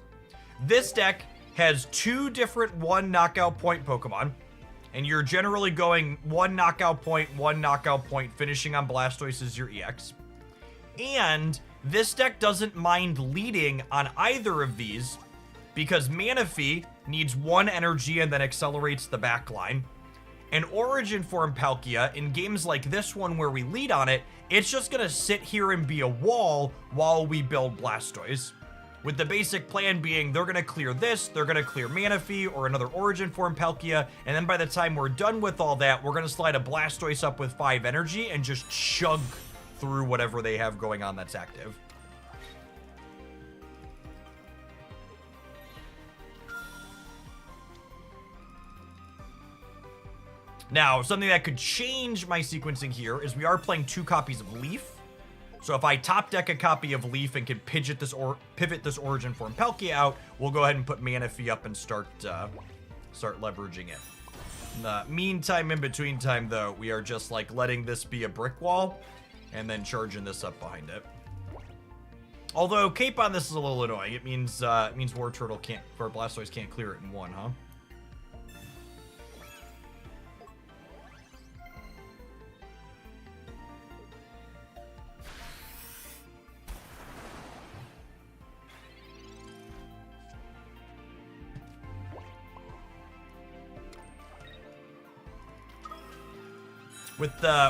This deck has 2 different 1 knockout point Pokemon, and you're generally going 1 knockout point, finishing on Blastoise is your EX. And This deck doesn't mind leading on either of these because Manaphy needs 1 energy and then accelerates the backline. And Origin Form Palkia, in games like this one where we lead on it, it's just gonna sit here and be a wall while we build Blastoise. With the basic plan being they're gonna clear this, they're gonna clear Manaphy or another Origin Form Palkia, and then by the time we're done with all that, we're gonna slide a Blastoise up with 5 energy and just chug through whatever they have going on that's active. Now, something that could change my sequencing here is we are playing 2 copies of Leaf. So if I top deck a copy of Leaf and can pivot this Origin Form Palkia out, we'll go ahead and put Manaphy up and start leveraging it. In the meantime, in between time though, we are just like letting this be a brick wall and then charging this up behind it. Although Cape on this is a little annoying. It means War Turtle can't, or Blastoise can't clear it in 1, huh?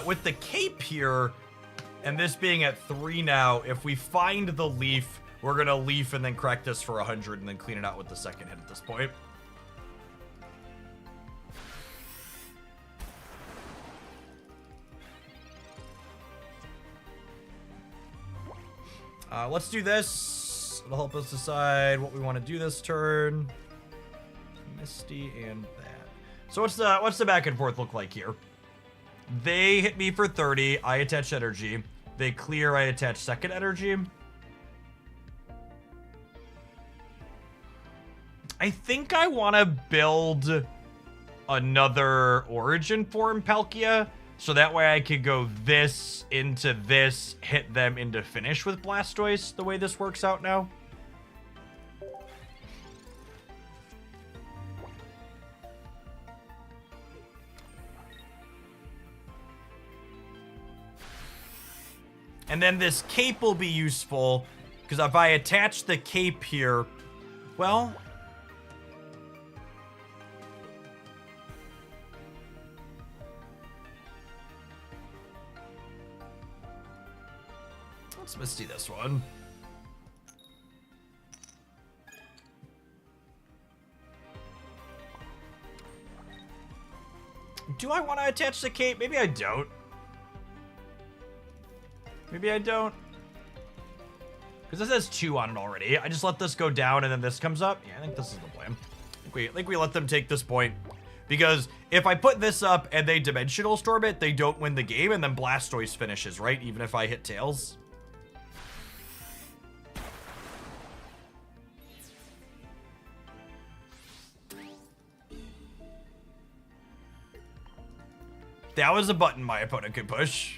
With the Cape here, and this being at 3 now, if we find the Leaf, we're gonna Leaf and then crack this for 100 and then clean it out with the second hit at this point. Let's do this. It'll help us decide what we want to do this turn. Misty and that. So what's the back and forth look like here? They hit me for 30. I attach energy. They clear. I attach second energy. I think I want to build another Origin Form Palkia, so that way I could go this into this, hit them into finish with Blastoise, the way this works out now. And then this Cape will be useful, because if I attach the Cape here, well... let's Misty this one. Do I want to attach the Cape? Maybe I don't. Maybe I don't. Because this has 2 on it already. I just let this go down and then this comes up. Yeah, I think this is the plan. I think we let them take this point. Because if I put this up and they Dimensional Storm it, they don't win the game and then Blastoise finishes, right? Even if I hit Tails. That was a button my opponent could push.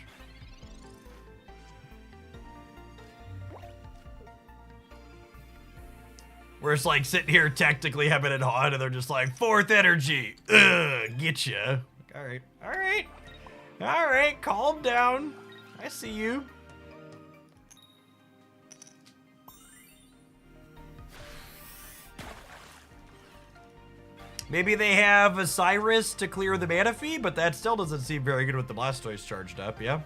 We're just like sitting here tactically having it on, and they're just like, 4th energy. Ugh, getcha. Alright, alright. Alright, calm down. I see you. Maybe they have a Cyrus to clear the Manaphy, but that still doesn't seem very good with the Blastoise charged up, yeah?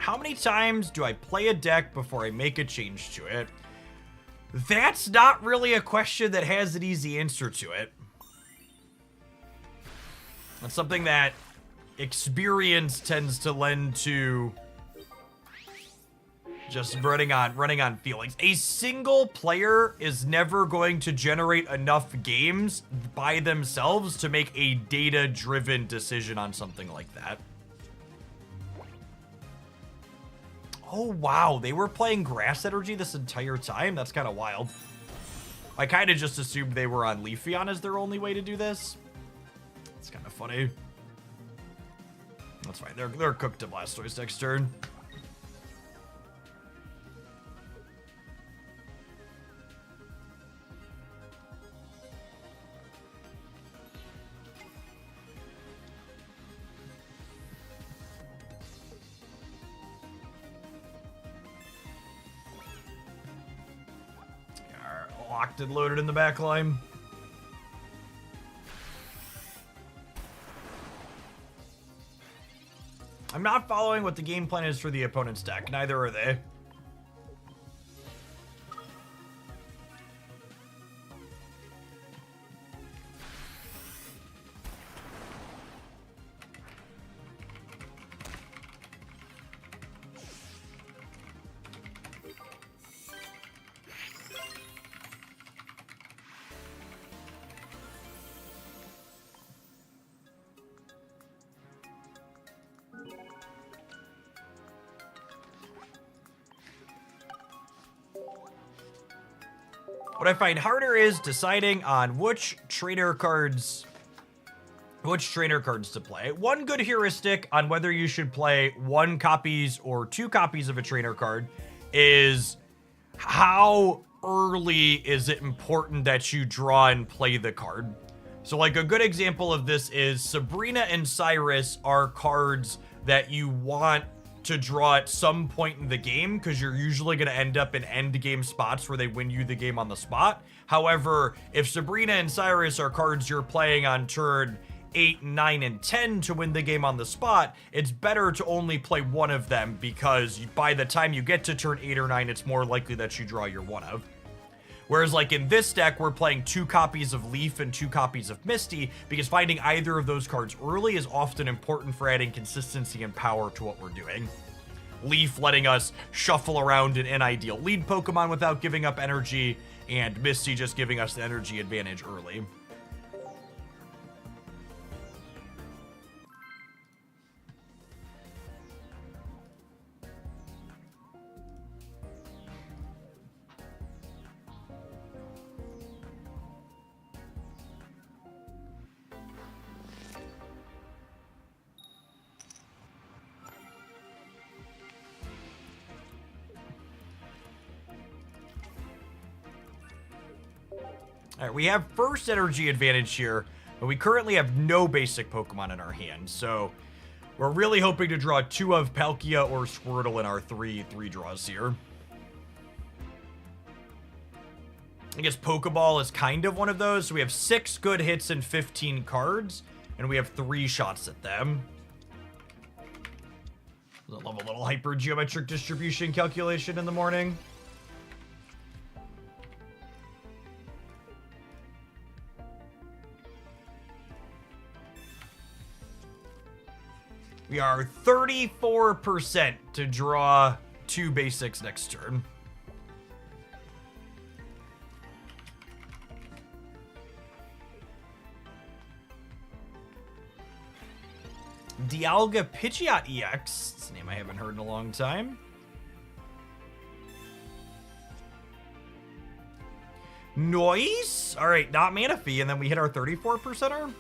How many times do I play a deck before I make a change to it? That's not really a question that has an easy answer to it. That's something that experience tends to lend to just running on feelings. A single player is never going to generate enough games by themselves to make a data-driven decision on something like that. Oh, wow. They were playing Grass Energy this entire time? That's kind of wild. I kind of just assumed they were on Leafeon as their only way to do this. It's kind of funny. That's fine. They're cooked to Blastoise next turn. Locked and loaded in the back line. I'm not following what the game plan is for the opponent's deck. Neither are they. What I find harder is deciding on which trainer cards to play. One good heuristic on whether you should play 1 copies or 2 copies of a trainer card is how early is it important that you draw and play the card. So like a good example of this is Sabrina and Cyrus are cards that you want to draw at some point in the game because you're usually going to end up in end game spots where they win you the game on the spot. However, if Sabrina and Cyrus are cards you're playing on turn 8, 9, and 10 to win the game on the spot, it's better to only play one of them because by the time you get to turn 8 or 9, it's more likely that you draw your one of. Whereas like in this deck, we're playing 2 copies of Leaf and 2 copies of Misty because finding either of those cards early is often important for adding consistency and power to what we're doing. Leaf letting us shuffle around an ideal lead Pokemon without giving up energy, and Misty just giving us the energy advantage early. All right, we have first energy advantage here, but we currently have no basic Pokemon in our hand, so we're really hoping to draw 2 of Palkia or Squirtle in our three draws here. I guess Pokeball is kind of one of those, so we have 6 good hits and 15 cards, and we have 3 shots at them. I love a little hypergeometric distribution calculation in the morning. We are 34% to draw 2 basics next turn. Dialga Pidgeot EX. It's a name I haven't heard in a long time. Noise. All right, not Manaphy, and then we hit our 34%er.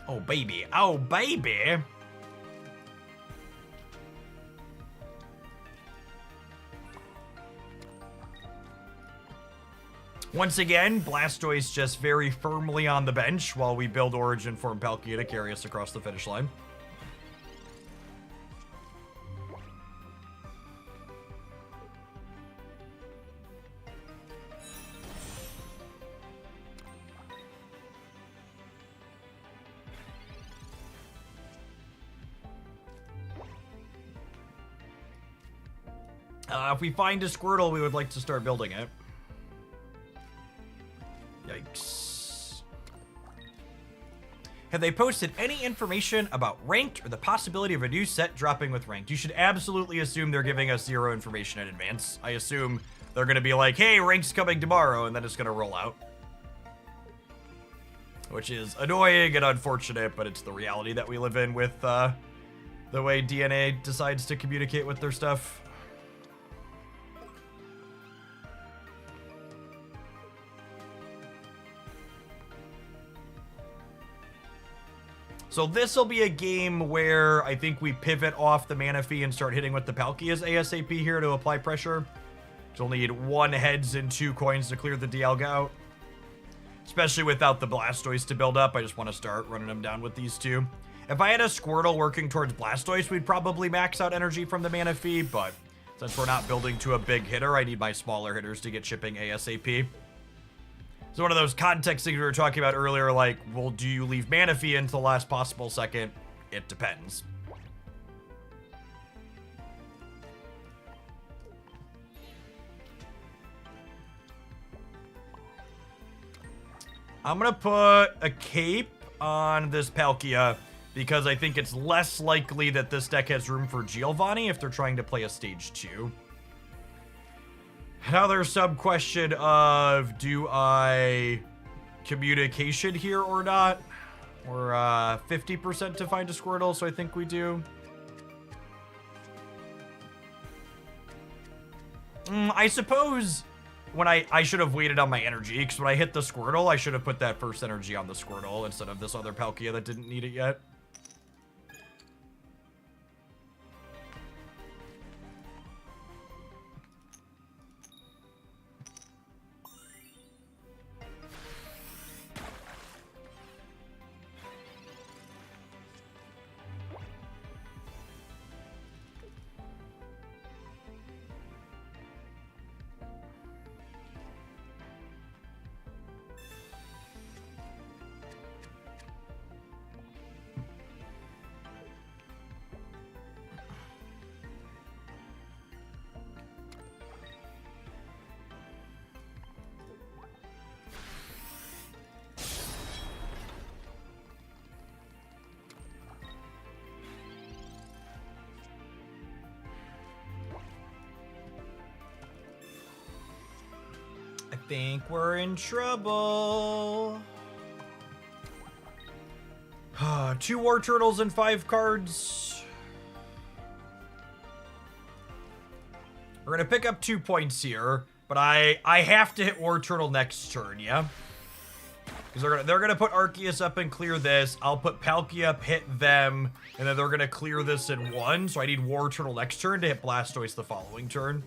Oh, baby. Oh, baby. Once again, Blastoise just very firmly on the bench while we build Origin Form Palkia to carry us across the finish line. If we find a Squirtle, we would like to start building it. Yikes. Have they posted any information about Ranked or the possibility of a new set dropping with Ranked? You should absolutely assume they're giving us 0 information in advance. I assume they're going to be like, hey, Ranked's coming tomorrow, and then it's going to roll out. Which is annoying and unfortunate, but it's the reality that we live in with the way DNA decides to communicate with their stuff. So this will be a game where I think we pivot off the Manaphy and start hitting with the Palkias ASAP here to apply pressure. So we'll need 1 heads and 2 coins to clear the Dialga out. Especially without the Blastoise to build up, I just want to start running them down with these 2. If I had a Squirtle working towards Blastoise, we'd probably max out energy from the Manaphy, but since we're not building to a big hitter, I need my smaller hitters to get shipping ASAP. So one of those context things we were talking about earlier, like, well, do you leave Manaphy into the last possible second? It depends. I'm gonna put a cape on this Palkia because I think it's less likely that this deck has room for Giovanni if they're trying to play a stage 2. Another sub-question of, do I communication here or not? We're 50% to find a Squirtle, so I think we do. I suppose when I should have waited on my energy, because when I hit the Squirtle, I should have put that first energy on the Squirtle instead of this other Palkia that didn't need it yet. I think we're in trouble. 2 War Turtles and 5 cards. We're gonna pick up 2 points here, but I have to hit War Turtle next turn, yeah? Because they're gonna put Arceus up and clear this. I'll put Palkia up, hit them, and then they're gonna clear this in 1. So I need War Turtle next turn to hit Blastoise the following turn.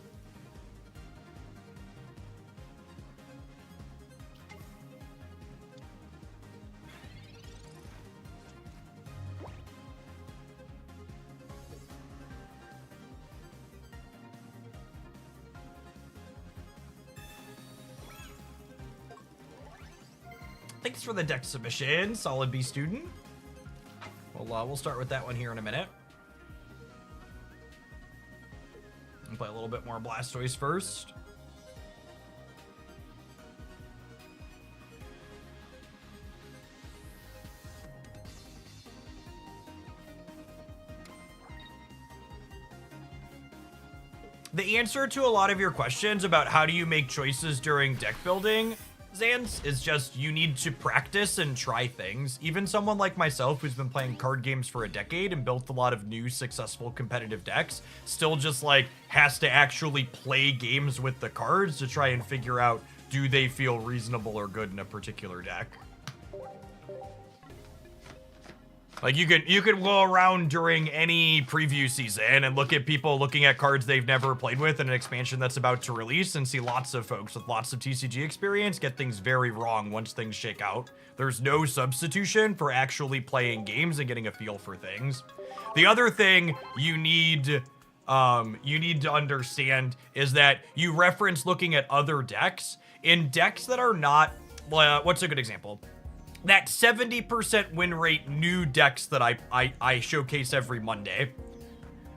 Thanks for the deck submission, Solid B student. Well, we'll start with that one here in a minute. And play a little bit more Blastoise first. The answer to a lot of your questions about how do you make choices during deck building, Zans, is just you need to practice and try things. Even someone like myself who's been playing card games for a decade and built a lot of new successful competitive decks still just like has to actually play games with the cards to try and figure out do they feel reasonable or good in a particular deck. Like you can go around during any preview season and look at people looking at cards they've never played with in an expansion that's about to release and see lots of folks with lots of TCG experience get things very wrong once things shake out. There's no substitution for actually playing games and getting a feel for things. The other thing you need to understand is that you reference looking at other decks. In decks that are not, what's a good example? That 70% win rate new decks that I showcase every Monday.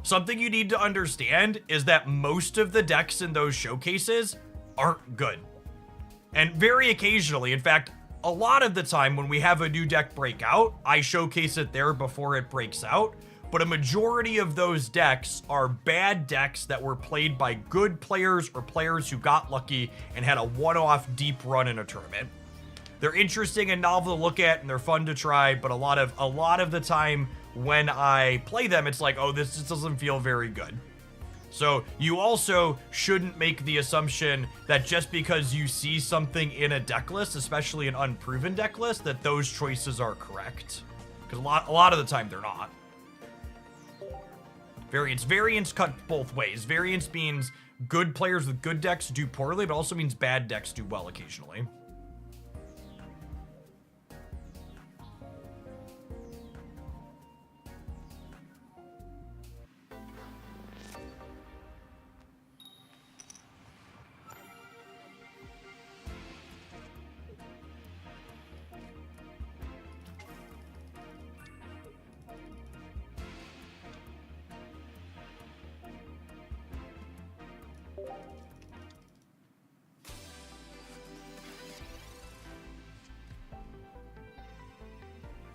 Something you need to understand is that most of the decks in those showcases aren't good. And very occasionally, in fact, a lot of the time when we have a new deck break out, I showcase it there before it breaks out. But a majority of those decks are bad decks that were played by good players or players who got lucky and had a one-off deep run in a tournament. They're interesting and novel to look at, and they're fun to try, but a lot of the time when I play them, it's like, oh, this just doesn't feel very good. So you also shouldn't make the assumption that just because you see something in a deck list, especially an unproven deck list, that those choices are correct. Because a lot of the time they're not. Variance cut both ways. Variance means good players with good decks do poorly, but also means bad decks do well occasionally.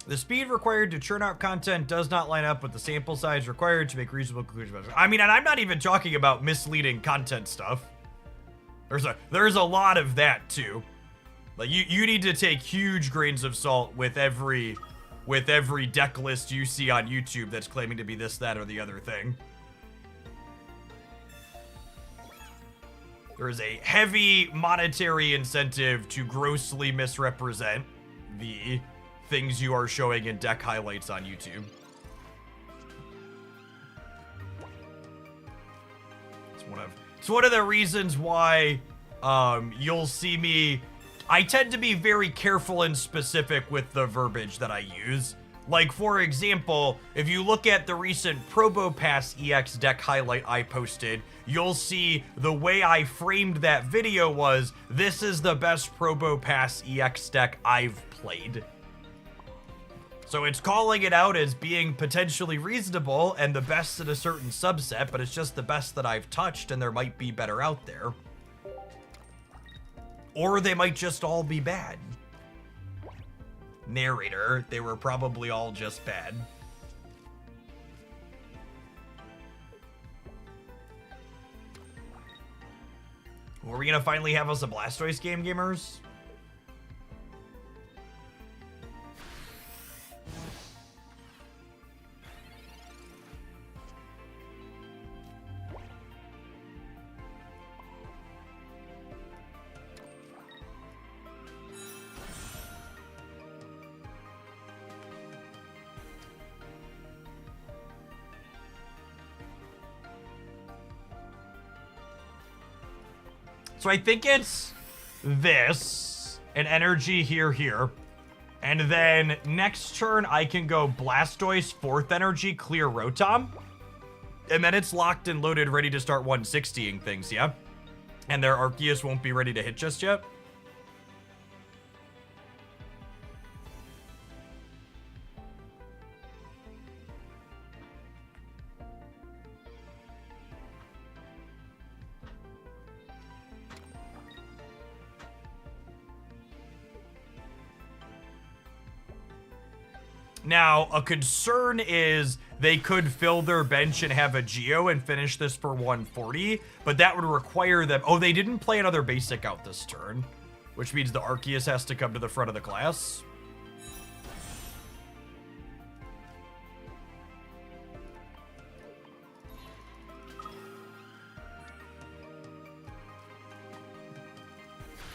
The speed required to churn out content does not line up with the sample size required to make reasonable conclusions. I mean, and I'm not even talking about misleading content stuff. There's a lot of that too. Like you need to take huge grains of salt with every deck list you see on YouTube that's claiming to be this, that, or the other thing. There is a heavy monetary incentive to grossly misrepresent the things you are showing in deck highlights on YouTube. It's one of the reasons why you'll see me. I tend to be very careful and specific with the verbiage that I use. Like, for example, if you look at the recent Probo Pass EX deck highlight I posted, you'll see the way I framed that video was, this is the best Probo Pass EX deck I've played. So it's calling it out as being potentially reasonable and the best in a certain subset, but it's just the best that I've touched, and there might be better out there. Or they might just all be bad. Narrator, they were probably all just bad. Are we gonna finally have us a Blastoise game, gamers? So I think it's this, an energy here. And then next turn, I can go Blastoise, 4th energy, clear Rotom. And then it's locked and loaded, ready to start 160ing things, yeah? And their Arceus won't be ready to hit just yet. Now, a concern is they could fill their bench and have a Geo and finish this for 140, but that would require them... Oh, they didn't play another basic out this turn, which means the Arceus has to come to the front of the class.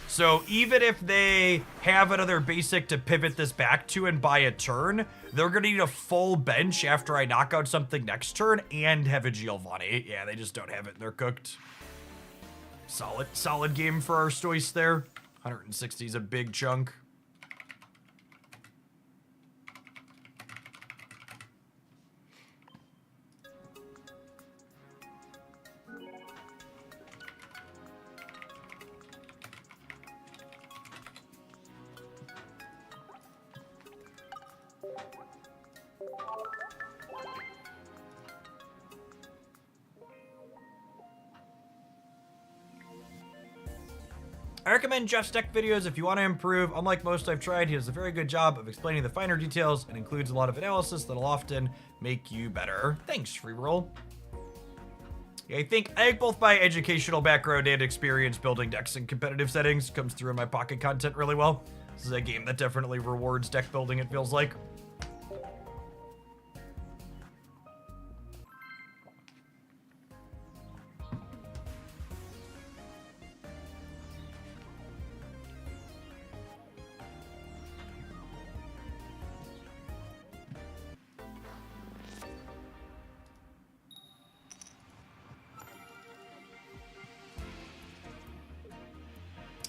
So even if they have another basic to pivot this back to and buy a turn, they're going to need a full bench after I knock out something next turn and have a Giovanni. Yeah, they just don't have it. They're cooked. Solid game for our Stoice there. 160 is a big chunk. I recommend Jeff's deck videos if you want to improve. Unlike most I've tried, he does a very good job of explaining the finer details and includes a lot of analysis that'll often make you better. Thanks, Free Roll. Yeah, I think both my educational background and experience building decks in competitive settings comes through in my pocket content really well. This is a game that definitely rewards deck building, it feels like.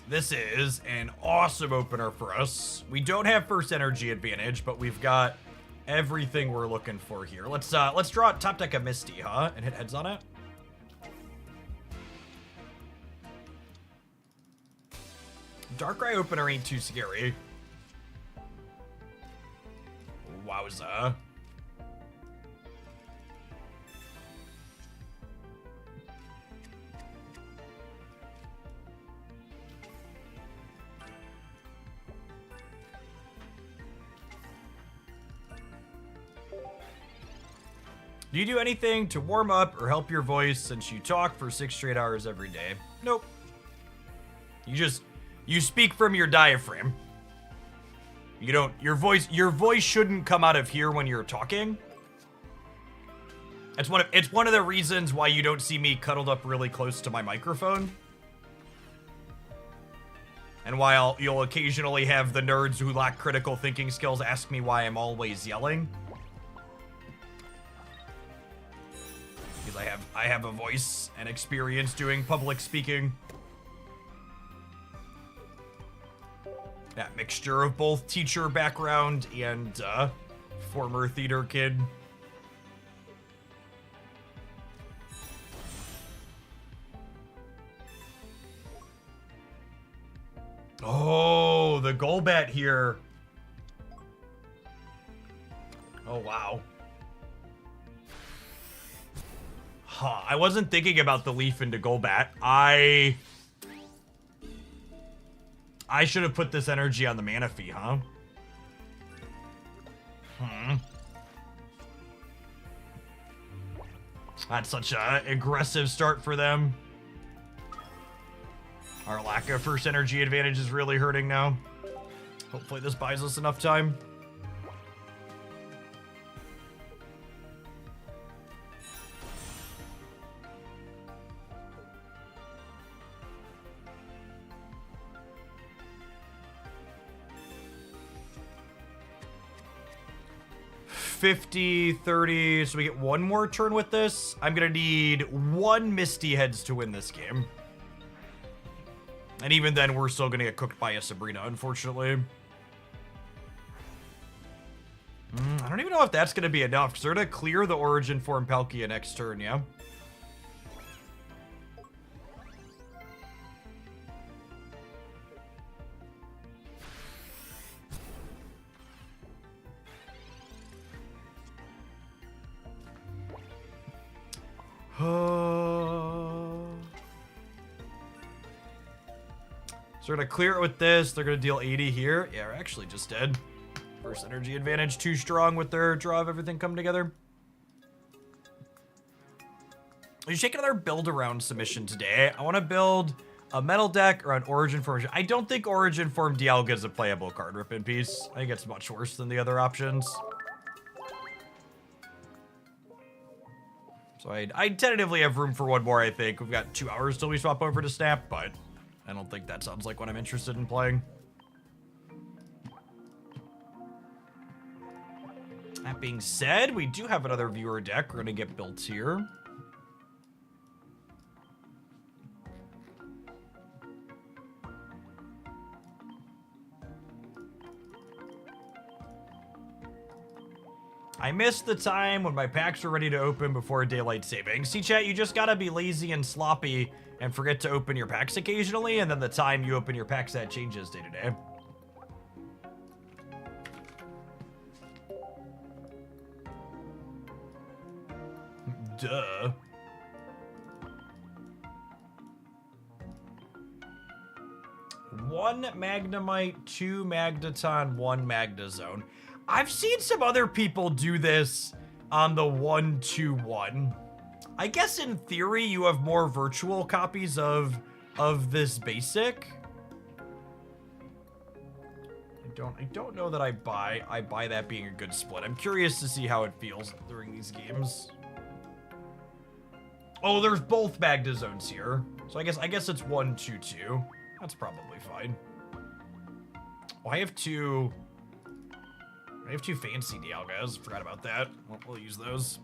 This is an awesome opener for us. We don't have first energy advantage, but we've got everything we're looking for here. Let's draw top deck a Misty, huh? And hit heads on it. Darkrai opener ain't too scary. Wowza. Do you do anything to warm up or help your voice since you talk for 6 straight hours every day? Nope. You speak from your diaphragm. You don't, your voice shouldn't come out of here when you're talking. It's one of the reasons why you don't see me cuddled up really close to my microphone. And why you'll occasionally have the nerds who lack critical thinking skills ask me why I'm always yelling. Because I have a voice and experience doing public speaking. That mixture of both teacher background and former theater kid. Oh, the Golbat here. Oh, wow. Huh, I wasn't thinking about the leaf into Golbat. I should have put this energy on the Manaphy, huh? That's such an aggressive start for them. Our lack of first energy advantage is really hurting now. Hopefully this buys us enough time. $50, $30, so we get one more turn with this. I'm gonna need 1 Misty Heads to win this game. And even then, we're still gonna get cooked by a Sabrina, unfortunately. I don't even know if that's gonna be enough, because they're gonna clear the Origin Form Palkia next turn, yeah? So we're gonna clear it with this. They're gonna deal 80 here. Yeah, we're actually just dead. First energy advantage too strong with their draw of everything come together. You take another build around submission today. I want to build a metal deck around Origin Form. I don't think Origin Form Dialga is a playable card, rip in peace. I think it's much worse than the other options. So I tentatively have room for one more, I think. We've got 2 hours till we swap over to Snap, but I don't think that sounds like what I'm interested in playing. That being said, we do have another viewer deck we're going to get built here. I missed the time when my packs were ready to open before daylight savings. See, chat, you just gotta be lazy and sloppy and forget to open your packs occasionally, and then the time you open your packs, that changes day to day. Duh. One Magnemite, 2 Magneton, 1 Magnezone. I've seen some other people do this on the 1-2-1. I guess in theory you have more virtual copies of this basic. I don't know that I buy that being a good split. I'm curious to see how it feels during these games. Oh, there's both Magnezones here. So I guess it's 1-2-2. That's probably fine. Oh, I have two fancy Dialgas. Forgot about that. We'll use those.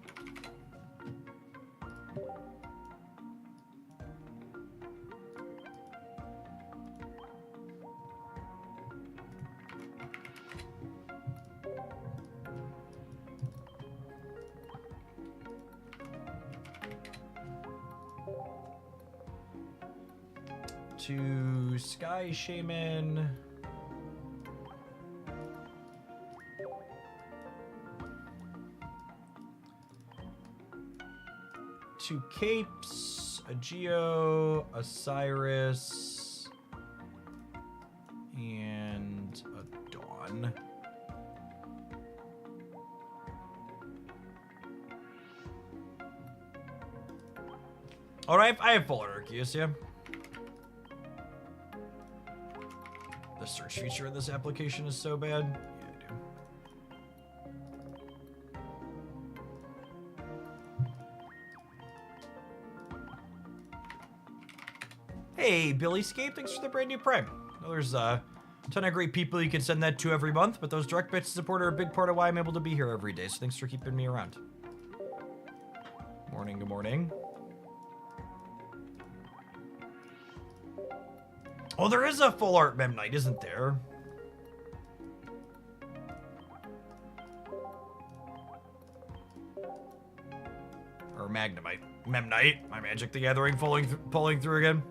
to Sky Shaman. Two Capes, a Geo, a Cyrus, and a Dawn. All right, I have full Arceus, yeah. The search feature in this application is so bad. Yeah, I do. Hey, Billy Scape, thanks for the brand new Prime. I know there's a ton of great people you can send that to every month, but those direct bits of support are a big part of why I'm able to be here every day, so thanks for keeping me around. Morning, good morning. Oh, there is a full art Memnite, isn't there? Or Magnemite. Memnite. My Magic the Gathering pulling through again.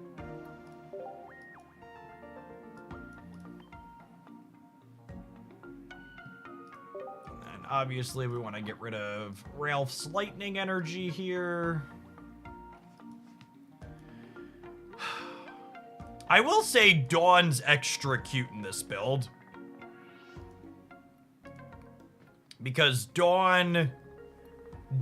And obviously we want to get rid of Ralph's Lightning Energy here. I will say Dawn's extra cute in this build. Because Dawn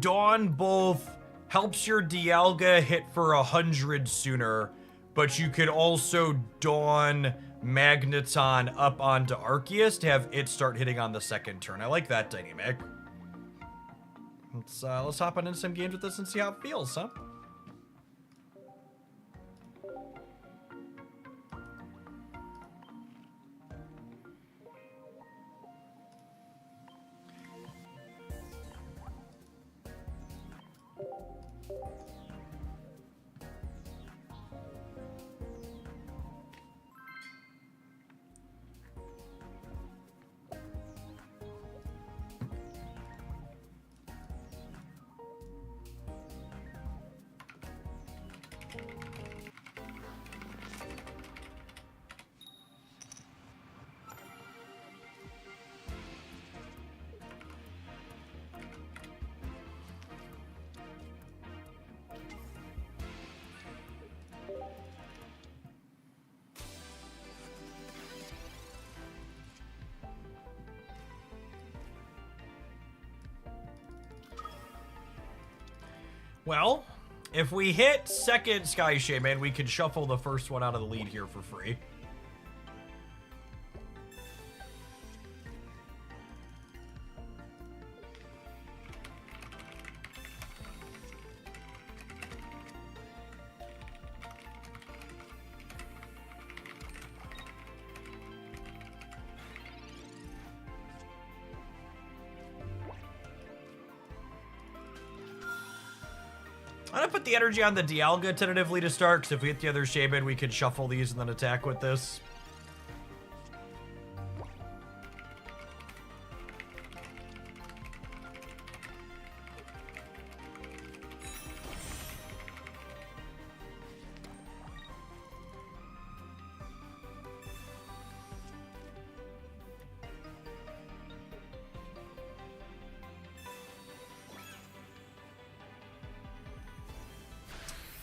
both helps your Dialga hit for 100 sooner, but you could also Dawn Magneton up onto Arceus to have it start hitting on the second turn. I like that dynamic. Let's hop on into some games with this and see how it feels, huh? Well, if we hit second Sky Shaman, we can shuffle the first one out of the lead here for free. I'm gonna put the energy on the Dialga tentatively to start, because if we hit the other Shaman, we can shuffle these and then attack with this.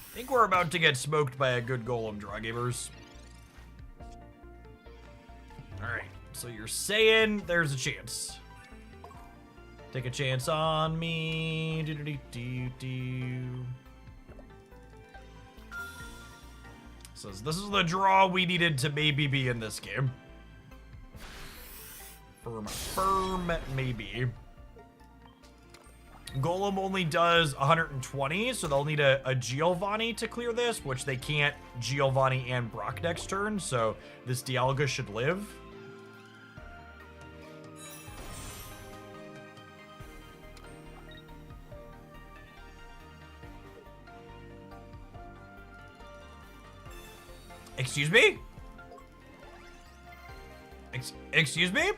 I think we're about to get smoked by a good Golem, draw gamers. Alright, so you're saying there's a chance. Take a chance on me. So this is the draw we needed to maybe be in this game. Firm maybe. Golem only does 120, so they'll need a Giovanni to clear this, which they can't Giovanni and Brock next turn, so this Dialga should live. Excuse me? Excuse me?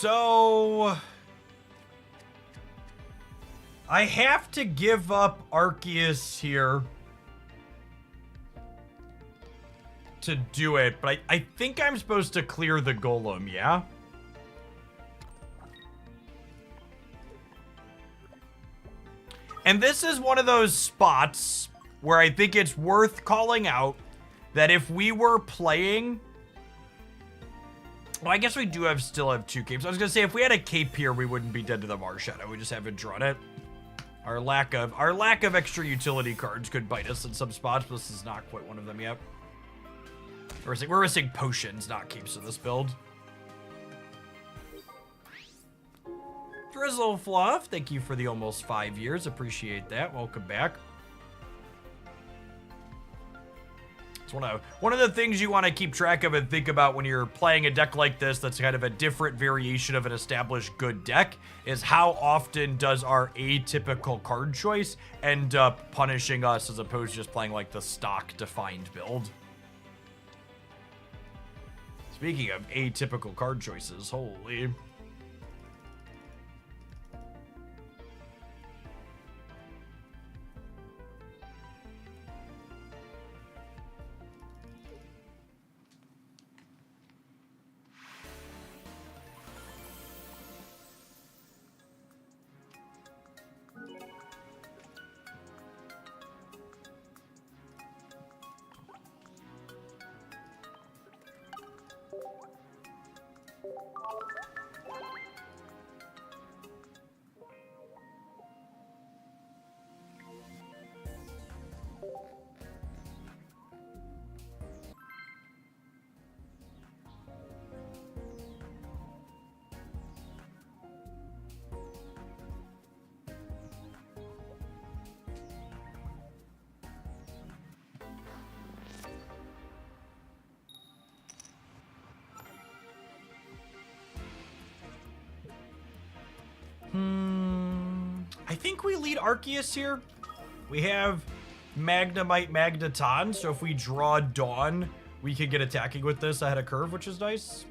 So I have to give up Arceus here to do it, but I think I'm supposed to clear the Golem, yeah? And this is one of those spots where I think it's worth calling out that if we were playing... Well, I guess we do still have 2 capes. I was going to say, if we had a cape here, we wouldn't be dead to the Marshadow. We just haven't drawn it. Our lack of extra utility cards could bite us in some spots, but this is not quite one of them yet. We're missing potions, not capes in this build. Drizzle Fluff, thank you for the almost 5 years. Appreciate that. Welcome back. It's one of the things you want to keep track of and think about when you're playing a deck like this that's kind of a different variation of an established good deck is how often does our atypical card choice end up punishing us as opposed to just playing like the stock defined build. Speaking of atypical card choices, holy... I think we lead Arceus here. We have Magnemite, Magneton, so if we draw Dawn, we can get attacking with this ahead of curve, which is nice.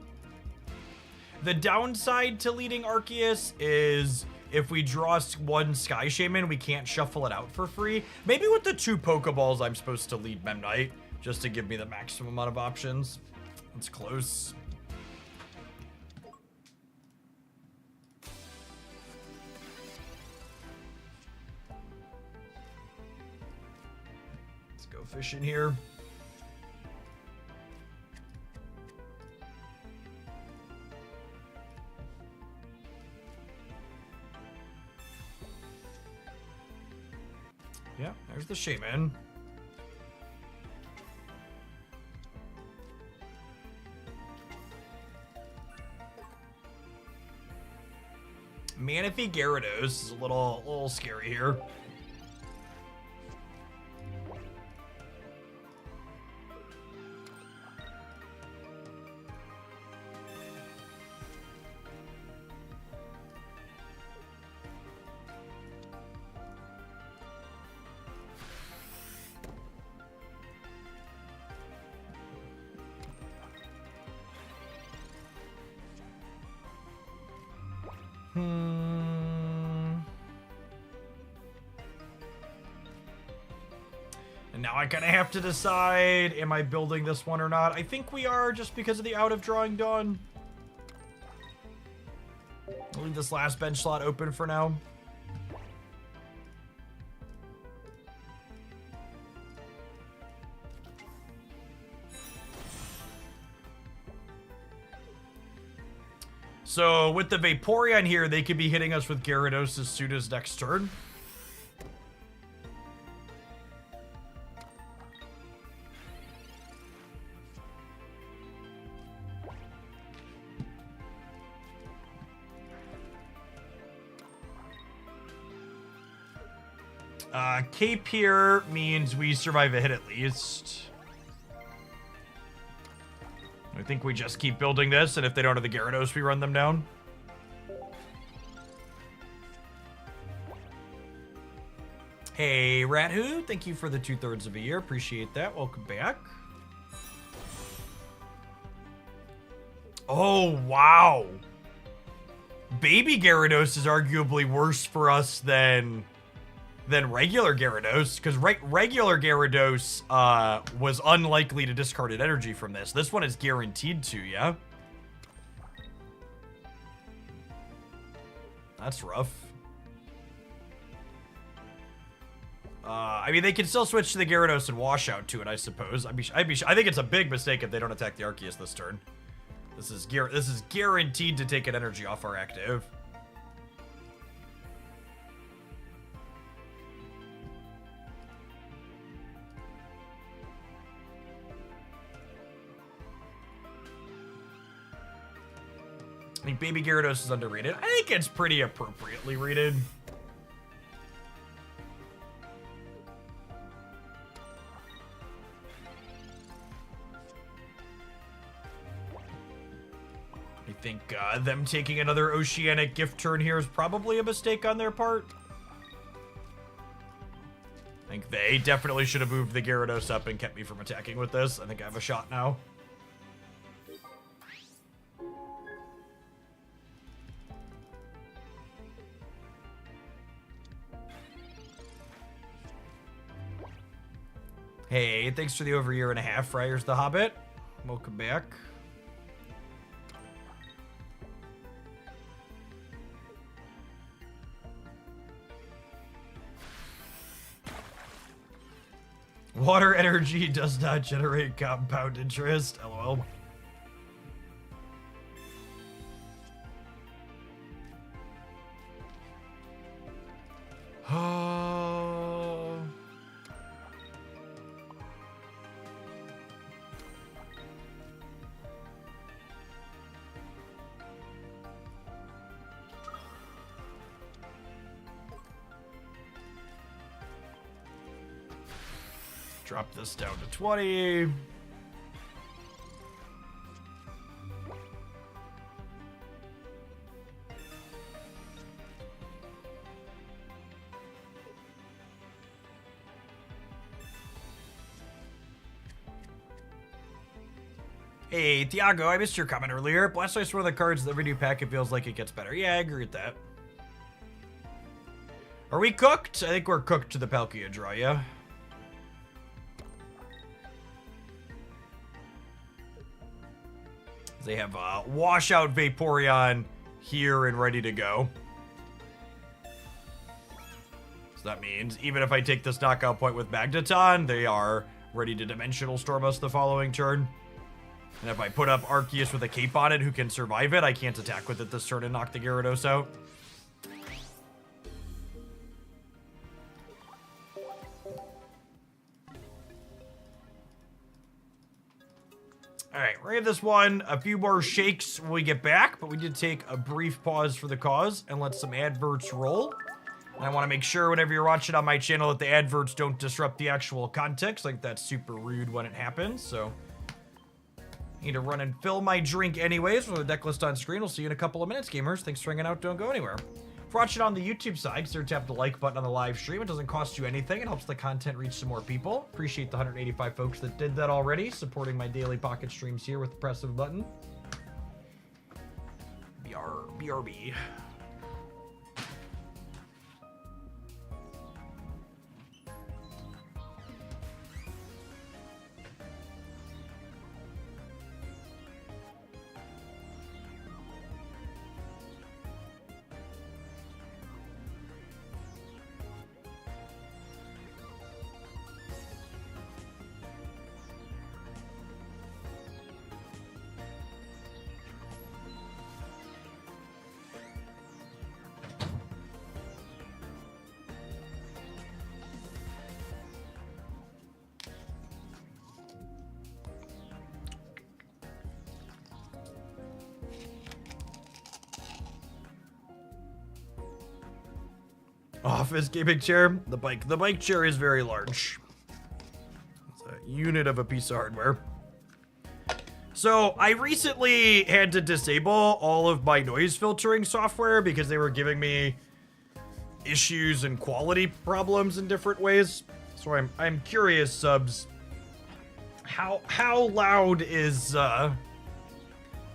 The downside to leading Arceus is if we draw 1 Sky Shaman, we can't shuffle it out for free. Maybe with the 2 Pokeballs, I'm supposed to lead Memnite, just to give me the maximum amount of options. It's close. Fishing here. Yeah, there's the Shaman. Manaphy Gyarados is a little scary here. And now I kind of have to decide, am I building this one or not? I think we are, just because of the out of drawing Dawn. I'll leave this last bench slot open for now. So with the Vaporeon here, they could be hitting us with Gyarados as soon as next turn. Cape here means we survive a hit at least. I think we just keep building this, and if they don't have the Gyarados, we run them down. Hey, Rathu, thank you for the 2/3 of a year. Appreciate that. Welcome back. Oh, wow. baby Gyarados is arguably worse for us than regular Gyarados, because regular Gyarados was unlikely to discard an energy from this. This one is guaranteed to, yeah? That's rough. I mean, they can still switch to the Gyarados and wash out to it, I suppose. I think it's a big mistake if they don't attack the Arceus this turn. This is guaranteed to take an energy off our active. I mean, Baby Gyarados is underrated. I think it's pretty appropriately rated. I think them taking another Oceanic gift turn here is probably a mistake on their part. I think they definitely should have moved the Gyarados up and kept me from attacking with this. I think I have a shot now. Hey, thanks for the over year and a half, Friars the Hobbit. Welcome back. Water energy does not generate compound interest. LOL. Drop this down to 20. Hey, Dialga, I missed your comment earlier. Blastoise is one of the cards in every new pack, it feels like it gets better. Yeah, I agree with that. Are we cooked? I think we're cooked to the Palkia draw, yeah? They have Washout Vaporeon here and ready to go. So that means even if I take this knockout point with Magneton, they are ready to Dimensional Storm us the following turn. And if I put up Arceus with a cape on it who can survive it, I can't attack with it this turn and knock the Gyarados out. Alright, we're gonna give this one a few more shakes when we get back, but we did take a brief pause for the cause and let some adverts roll. And I want to make sure whenever you're watching on my channel that the adverts don't disrupt the actual context, like that's super rude when it happens, so... I need to run and fill my drink anyways with the deck list on screen. We'll see you in a couple of minutes, gamers. Thanks for hanging out, don't go anywhere. If you're watching on the YouTube side, consider tap the like button on the live stream. It doesn't cost you anything. It helps the content reach some more people. Appreciate the 185 folks that did that already, supporting my daily pocket streams here with the press of a button. BRB. Office gaming chair. The bike chair is very large. It's a unit of a piece of hardware. So I recently had to disable all of my noise filtering software because they were giving me issues and quality problems in different ways. So I'm curious, subs. How loud is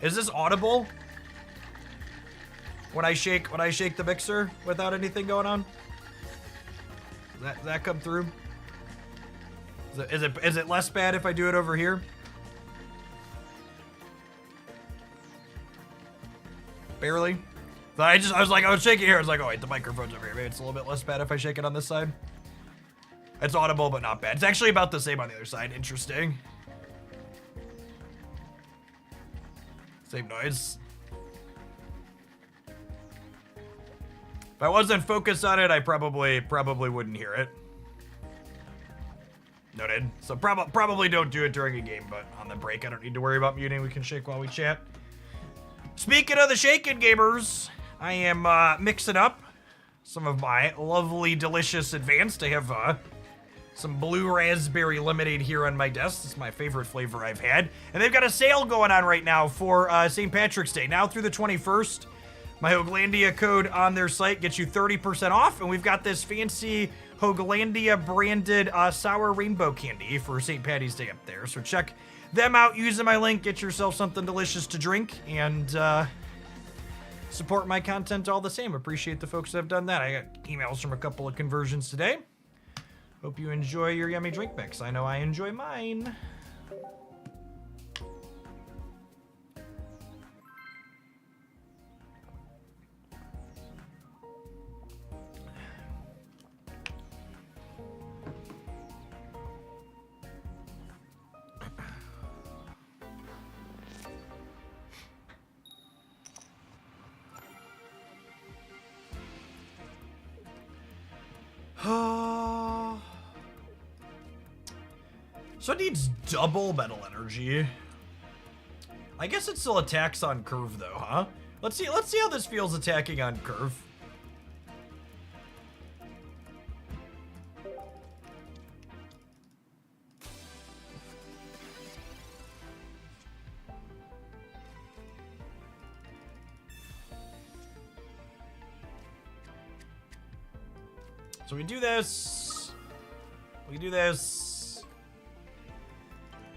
this audible? when I shake the mixer without anything going on? Does that come through? Is it less bad if I do it over here? Barely. So I was shaking here. I was like, oh wait, the microphone's over here. Maybe it's a little bit less bad if I shake it on this side. It's audible, but not bad. It's actually about the same on the other side. Interesting. Same noise. If I wasn't focused on it, I probably wouldn't hear it. Noted. So probably don't do it during a game, but on the break, I don't need to worry about muting. We can shake while we chat. Speaking of the shaken gamers, I am mixing up some of my lovely, delicious advanced. I have some blue raspberry lemonade here on my desk. It's my favorite flavor I've had. And they've got a sale going on right now for St. Patrick's Day. Now through the 21st. My Hoaglandia code on their site gets you 30% off. And we've got this fancy Hoaglandia branded sour rainbow candy for St. Patty's Day up there. So check them out using my link. Get yourself something delicious to drink. And support my content all the same. Appreciate the folks that have done that. I got emails from a couple of conversions today. Hope you enjoy your yummy drink mix. I know I enjoy mine. So it needs double metal energy. I guess it still attacks on curve though, huh? Let's see how this feels attacking on curve. So we do this. We do this.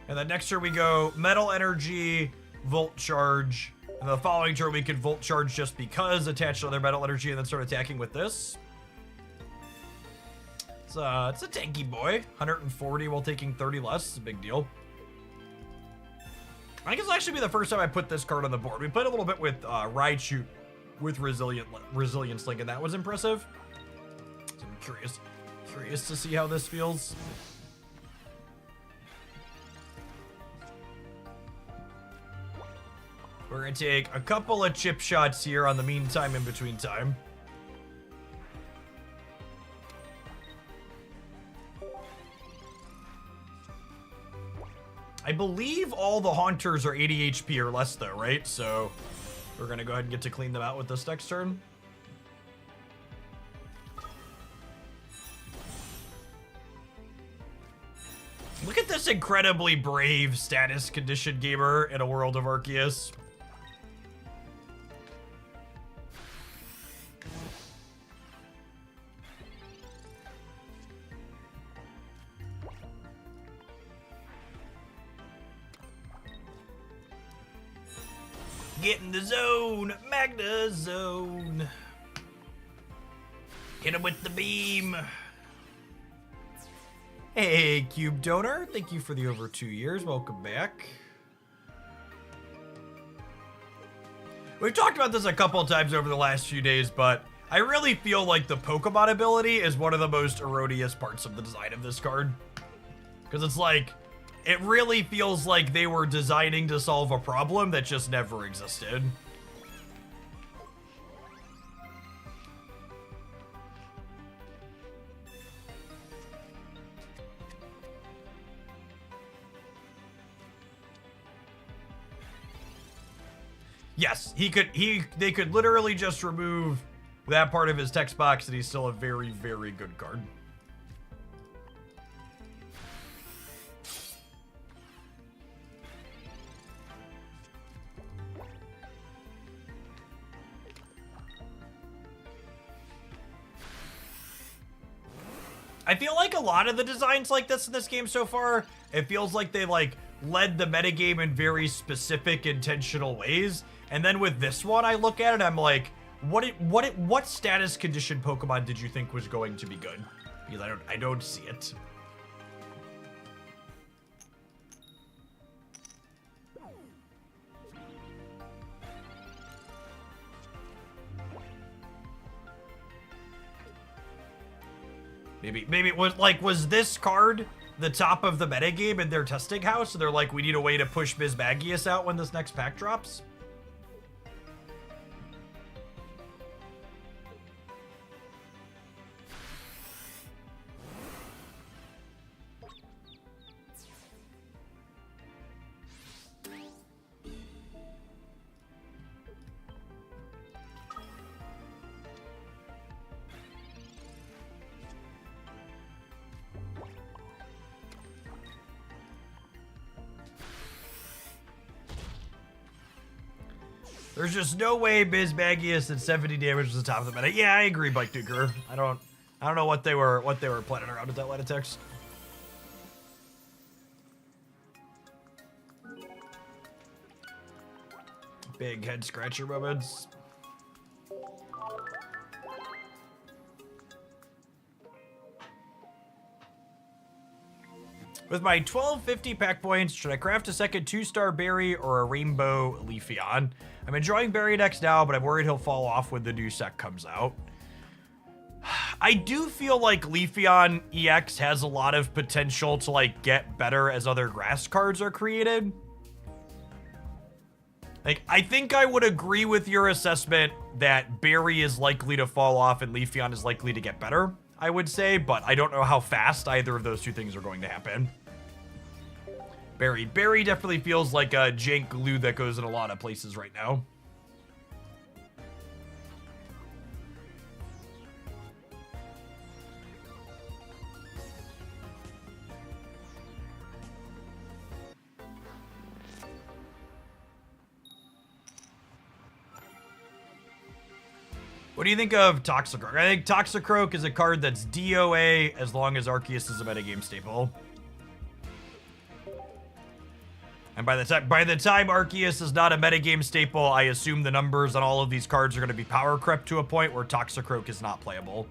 And then next turn we go metal energy, volt charge. And the following turn we can volt charge just because, attach to other metal energy, and then start attacking with this. It's a tanky boy. 140 while taking 30 less. It's a big deal. I think it's actually be the first time I put this card on the board. We played a little bit with Raichu with Resilience Link, and that was impressive. So I'm curious to see how this feels. We're gonna take a couple of chip shots here on the meantime in between time. I believe all the Haunters are 80 HP or less though, right? So we're gonna go ahead and get to clean them out with this next turn. Look at this incredibly brave status condition gamer in a world of Arceus. Get in the zone, Magna zone. Hit him with the beam. Hey, Cube Donor, thank you for the over 2 years. Welcome back. We've talked about this a couple of times over the last few days, but I really feel like the Pokemon ability is one of the most erroneous parts of the design of this card. Because it's like, it really feels like they were designing to solve a problem that just never existed. Yes, they could literally just remove that part of his text box and he's still a very, very good card. I feel like a lot of the designs like this in this game so far, it feels like they like led the metagame in very specific, intentional ways. And then with this one, I look at it, I'm like, what status condition Pokemon did you think was going to be good? Because I don't see it. Maybe it was like, was this card the top of the metagame in their testing house? So they're like, we need a way to push Bismagius out when this next pack drops? There's just no way Bismagius at 70 damage was the top of the meta. Yeah, I agree, Bike Duker. I don't know what they were planning around with that line of text. Big head scratcher moments. With my 1250 pack points, should I craft a second 2-star berry or a rainbow Leafeon? I'm enjoying berry decks now, but I'm worried he'll fall off when the new set comes out. I do feel like Leafeon EX has a lot of potential to like get better as other grass cards are created. Like, I think I would agree with your assessment that berry is likely to fall off and Leafeon is likely to get better, I would say, but I don't know how fast either of those two things are going to happen. Berry definitely feels like a jank glue that goes in a lot of places right now. What do you think of Toxicroak? I think Toxicroak is a card that's DOA as long as Arceus is a metagame staple. And by the time Arceus is not a metagame staple, I assume the numbers on all of these cards are going to be power crept to a point where Toxicroak is not playable.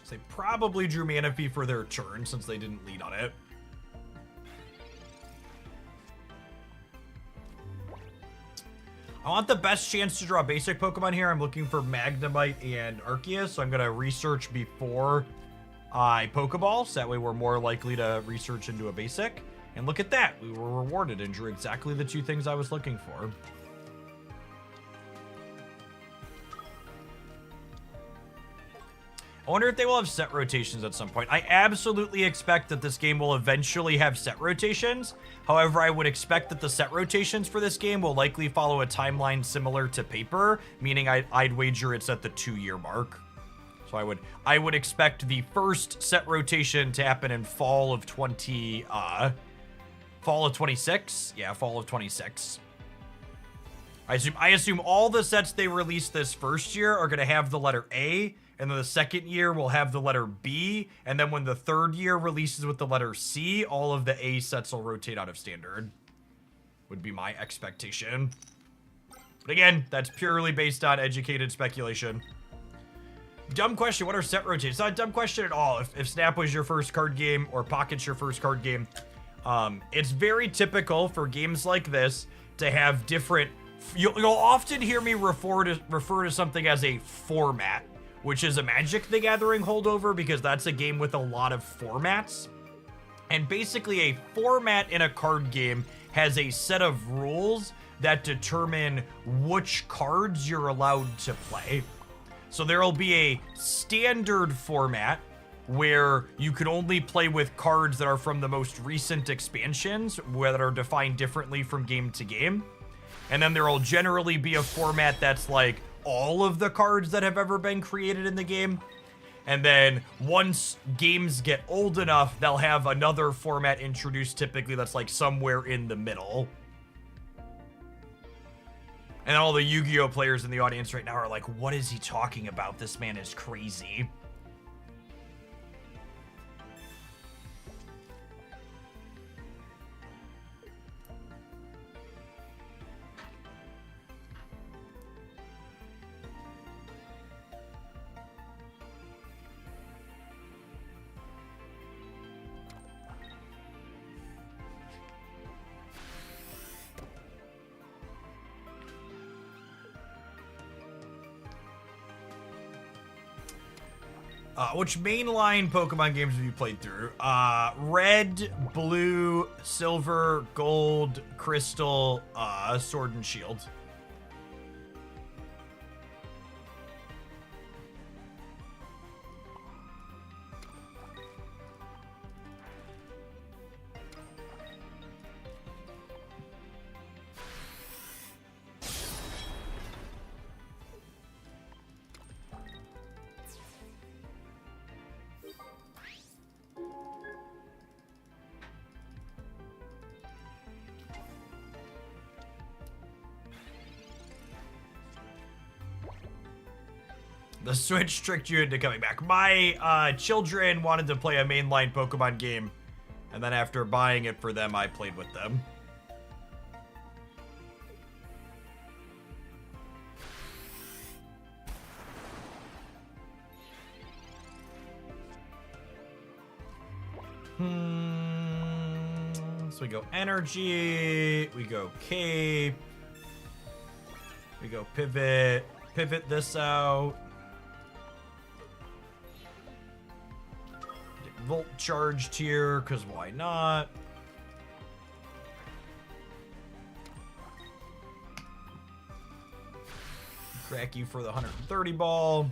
So they probably drew Manaphy for their turn since they didn't lead on it. I want the best chance to draw basic Pokemon here. I'm looking for Magnemite and Arceus, so I'm going to research before I Pokeball, so that way we're more likely to research into a basic. And look at that, we were rewarded and drew exactly the two things I was looking for. I wonder if they will have set rotations at some point. I absolutely expect that this game will eventually have set rotations. However, I would expect that the set rotations for this game will likely follow a timeline similar to Paper, meaning I'd wager it's at the 2-year mark. So I would expect the first set rotation to happen in fall of 26. Yeah, fall of 26. I assume all the sets they release this first year are going to have the letter A, and then the second year will have the letter B, and then when the third year releases with the letter C, all of the A sets will rotate out of standard. Would be my expectation. But again, that's purely based on educated speculation. Dumb question, what are set rotations? It's not a dumb question at all. If Snap was your first card game, or Pocket's your first card game, it's very typical for games like this to have different... You'll often hear me refer to something as a format, which is a Magic the Gathering holdover, because that's a game with a lot of formats. And basically a format in a card game has a set of rules that determine which cards you're allowed to play. So there'll be a standard format where you can only play with cards that are from the most recent expansions, that are defined differently from game to game. And then there'll generally be a format that's like all of the cards that have ever been created in the game. And then once games get old enough, they'll have another format introduced typically that's like somewhere in the middle. And all the Yu-Gi-Oh players in the audience right now are like, what is he talking about? This man is crazy. Which mainline Pokemon games have you played through? Red, Blue, Silver, Gold, Crystal, Sword and Shield. The Switch tricked you into coming back. My children wanted to play a mainline Pokemon game, and then after buying it for them, I played with them. So we go Energy, we go Cape, we go Pivot this out. Volt charged here, because why not? Crack you for the 130 ball.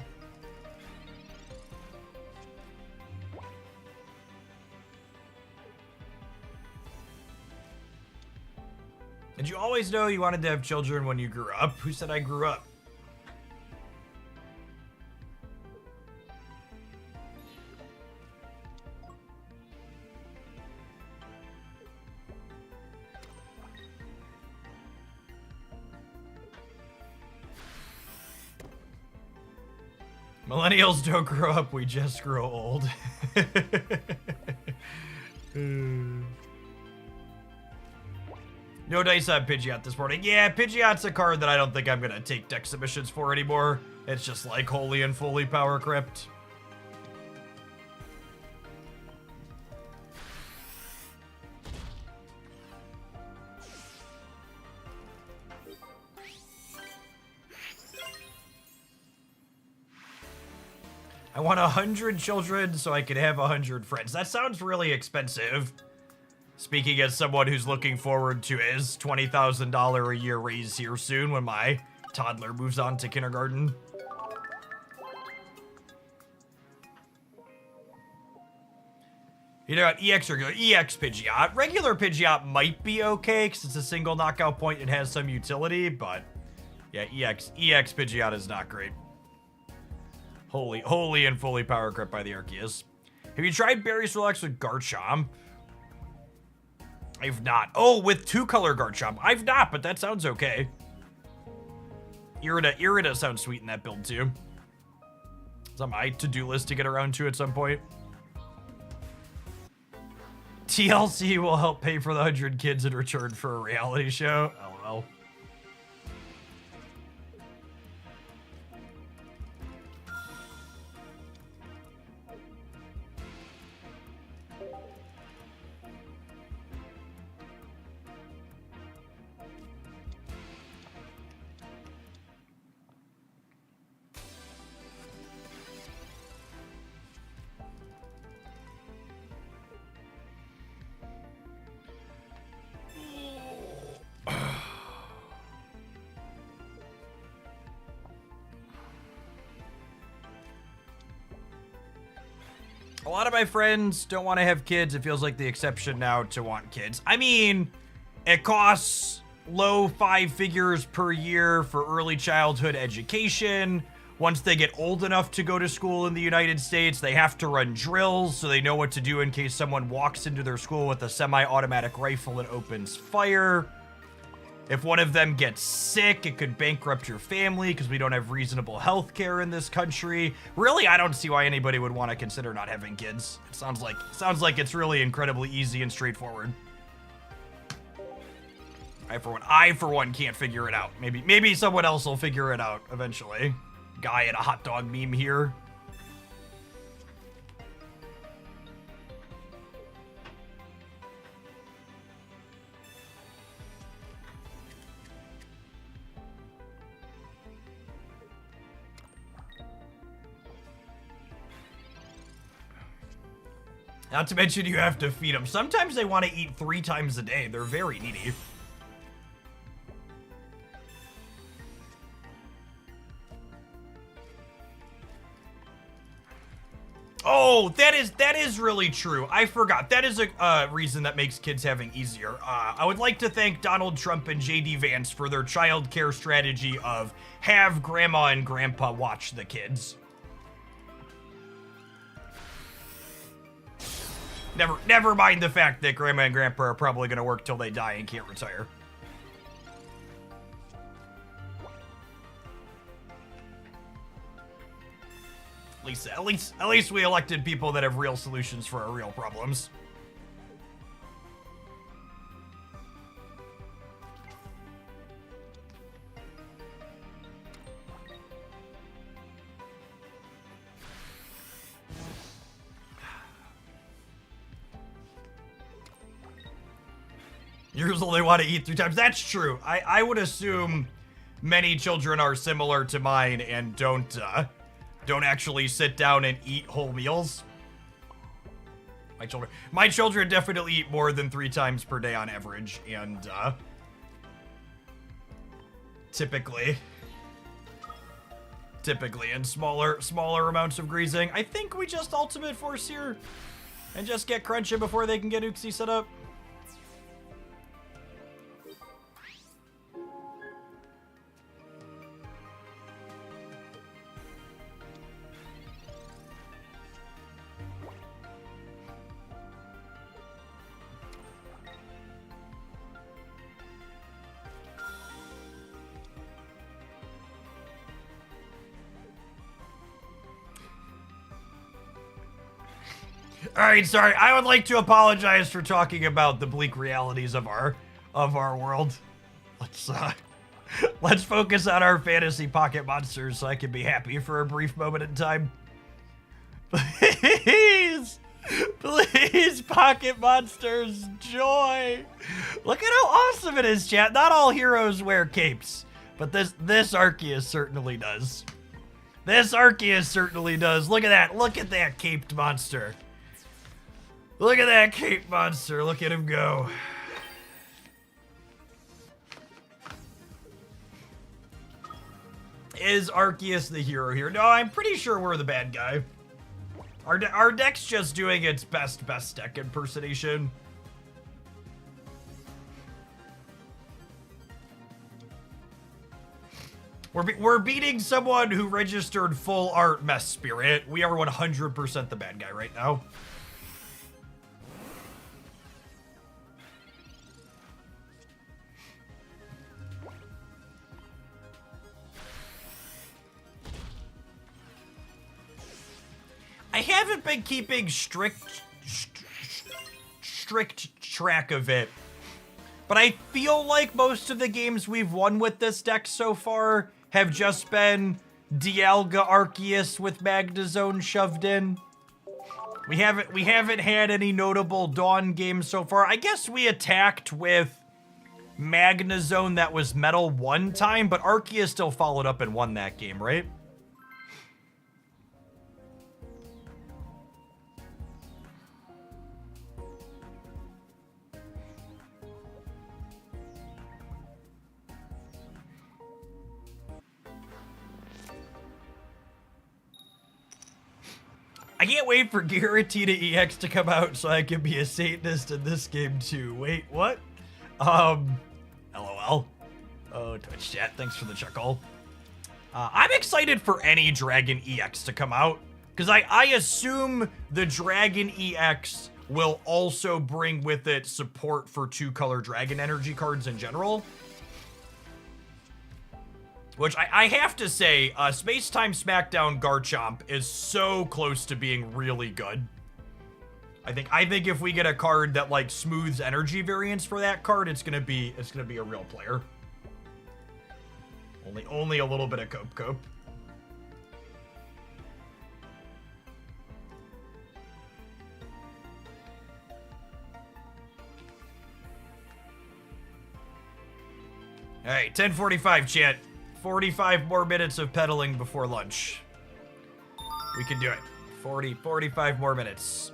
Did you always know you wanted to have children when you grew up? Who said I grew up? Millennials don't grow up, we just grow old. No dice on Pidgeot this morning. Yeah, Pidgeot's a card that I don't think I'm gonna take deck submissions for anymore. It's just like wholly and fully power crypt. I want 100 children so I can have 100 friends. That sounds really expensive. Speaking as someone who's looking forward to his $20,000 a year raise here soon when my toddler moves on to kindergarten. You know what, EX or EX Pidgeot. Regular Pidgeot might be okay because it's a single knockout point and has some utility, but yeah, EX Pidgeot is not great. Wholly and fully power crept by the Arceus. Have you tried Berry's Relax with Garchomp? I've not. Oh, with two-color Garchomp. I've not, but that sounds okay. Irida sounds sweet in that build, too. It's on my to-do list to get around to at some point. TLC will help pay for the 100 kids in return for a reality show. LOL. A lot of my friends don't want to have kids. It feels like the exception now to want kids. I mean, it costs low 5 figures per year for early childhood education, Once they get old enough to go to school in the United States, they have to run drills so they know what to do in case someone walks into their school with a semi-automatic rifle and opens fire. If one of them gets sick, it could bankrupt your family because we don't have reasonable health care in this country. Really, I don't see why anybody would want to consider not having kids. It sounds like it's really incredibly easy and straightforward. I for one can't figure it out. Maybe someone else will figure it out eventually. Guy in a hot dog meme here. Not to mention you have to feed them. Sometimes they want to eat 3 times a day. They're very needy. Oh, that is really true. I forgot. That is a reason that makes kids having easier. I would like to thank Donald Trump and JD Vance for their child care strategy of have grandma and grandpa watch the kids. Never mind the fact that grandma and grandpa are probably going to work till they die and can't retire. At least we elected people that have real solutions for our real problems. Yours only want to eat 3 times. That's true. I would assume many children are similar to mine and don't actually sit down and eat whole meals. My children definitely eat more than 3 times per day on average, and typically in smaller amounts of greasing. I think we just ultimate force here and just get Crunchy before they can get Uxie set up. Alright, sorry. I would like to apologize for talking about the bleak realities of our world. Let's focus on our fantasy pocket monsters so I can be happy for a brief moment in time. Please! Please, pocket monsters, joy! Look at how awesome it is, chat. Not all heroes wear capes, but this Arceus certainly does. This Arceus certainly does. Look at that. Look at that caped monster. Look at that cape monster. Look at him go. Is Arceus the hero here? No, I'm pretty sure we're the bad guy. Our deck's just doing its best deck impersonation. We're beating someone who registered full art mess spirit. We are 100% the bad guy right now. I haven't been keeping strict track of it, but I feel like most of the games we've won with this deck so far have just been Dialga Arceus with Magnezone shoved in. We haven't had any notable Dawn games so far. I guess we attacked with Magnezone that was metal one time, but Arceus still followed up and won that game, right? I can't wait for Giratina EX to come out so I can be a Satanist in this game too. Wait, what? LOL. Oh, Twitch chat, thanks for the chuckle. I'm excited for any Dragon EX to come out, because I assume the Dragon EX will also bring with it support for 2-color Dragon Energy cards in general. Which I have to say, Space Time Smackdown Garchomp is so close to being really good. I think if we get a card that like smooths energy variants for that card, it's gonna be a real player. Only a little bit of cope. All right, 10:45, chat. 45 more minutes of pedaling before lunch. We can do it. 45 more minutes.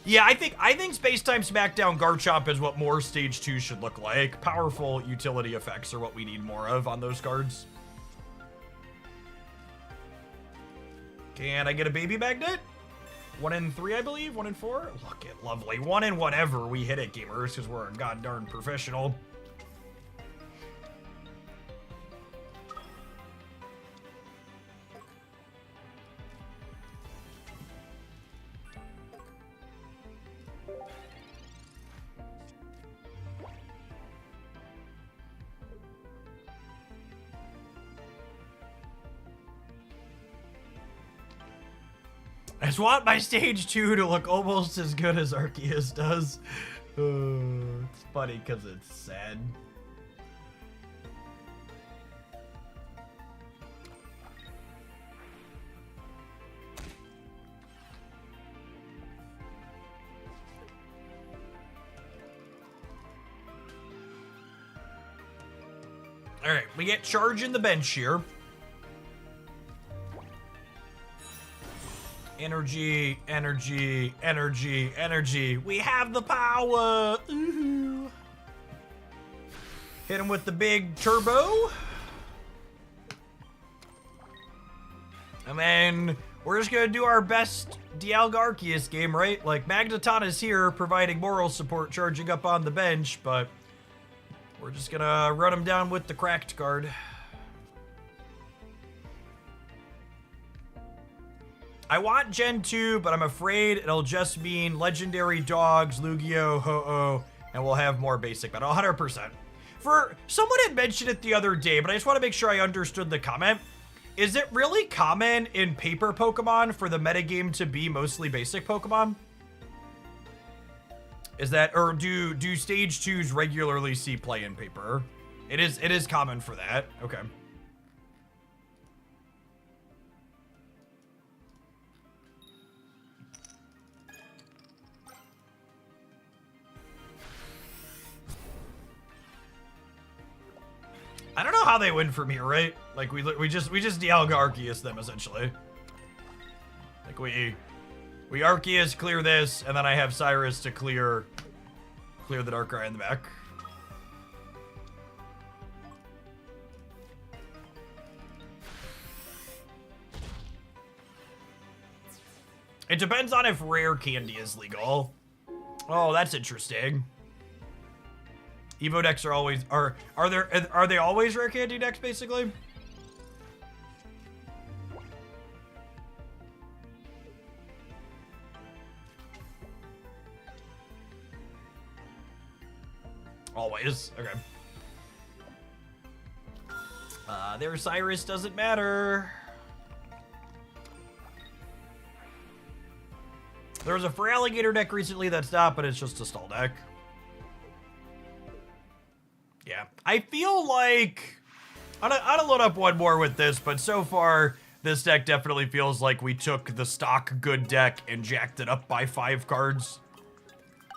Yeah, I think Space Time Smackdown Garchomp is what more Stage 2 should look like. Powerful utility effects are what we need more of on those cards. Can I get a baby magnet? 1 in 3, I believe. 1 in 4. Look it, lovely. 1 in whatever we hit it, gamers, because we're a god darn professional. I just want my Stage 2 to look almost as good as Arceus does. It's funny because it's sad. Alright, we get charge in the bench here. Energy. We have the power. Ooh. Hit him with the big turbo. And then we're just going to do our best Dialga Arceus game, right? Like, Magneton here providing moral support, charging up on the bench, but we're just going to run him down with the cracked card. I want Gen 2, but I'm afraid it'll just mean Legendary Dogs, Lugia, Ho-Oh, and we'll have more basic battle. 100%. Someone had mentioned it the other day, but I just want to make sure I understood the comment. Is it really common in paper Pokemon for the metagame to be mostly basic Pokemon? Is that, or do Stage 2s regularly see play in paper? It is common for that. Okay. I don't know how they win from here, right? Like we just Dialga Arceus them essentially. Like we Arceus clear this, and then I have Cyrus to clear the Darkrai in the back. It depends on if rare candy is legal. Oh, that's interesting. Evo decks are always are they always rare candy decks basically? Always. Okay. Their Cyrus doesn't matter. There was a for alligator deck recently that stopped, but it's just a stall deck. Yeah, I feel like I'm gonna load up one more with this, but so far this deck definitely feels like we took the stock good deck and jacked it up by 5 cards.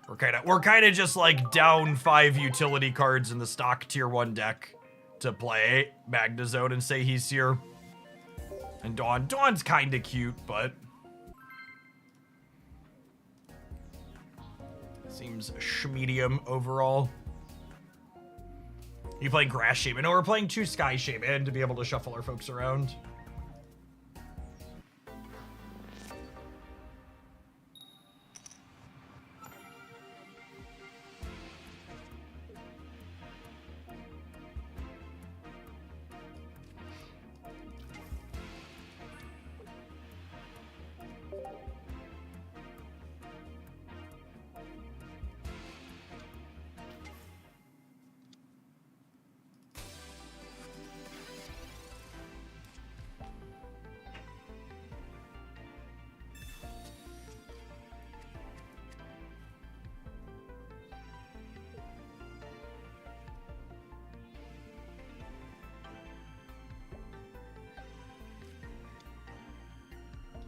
We're kind of just like down 5 utility cards in the stock tier 1 deck to play Magnezone and say he's here. And Dawn's kind of cute, but seems medium overall. You playing Grass Shaman? No, we're playing 2 Sky Shaman to be able to shuffle our folks around.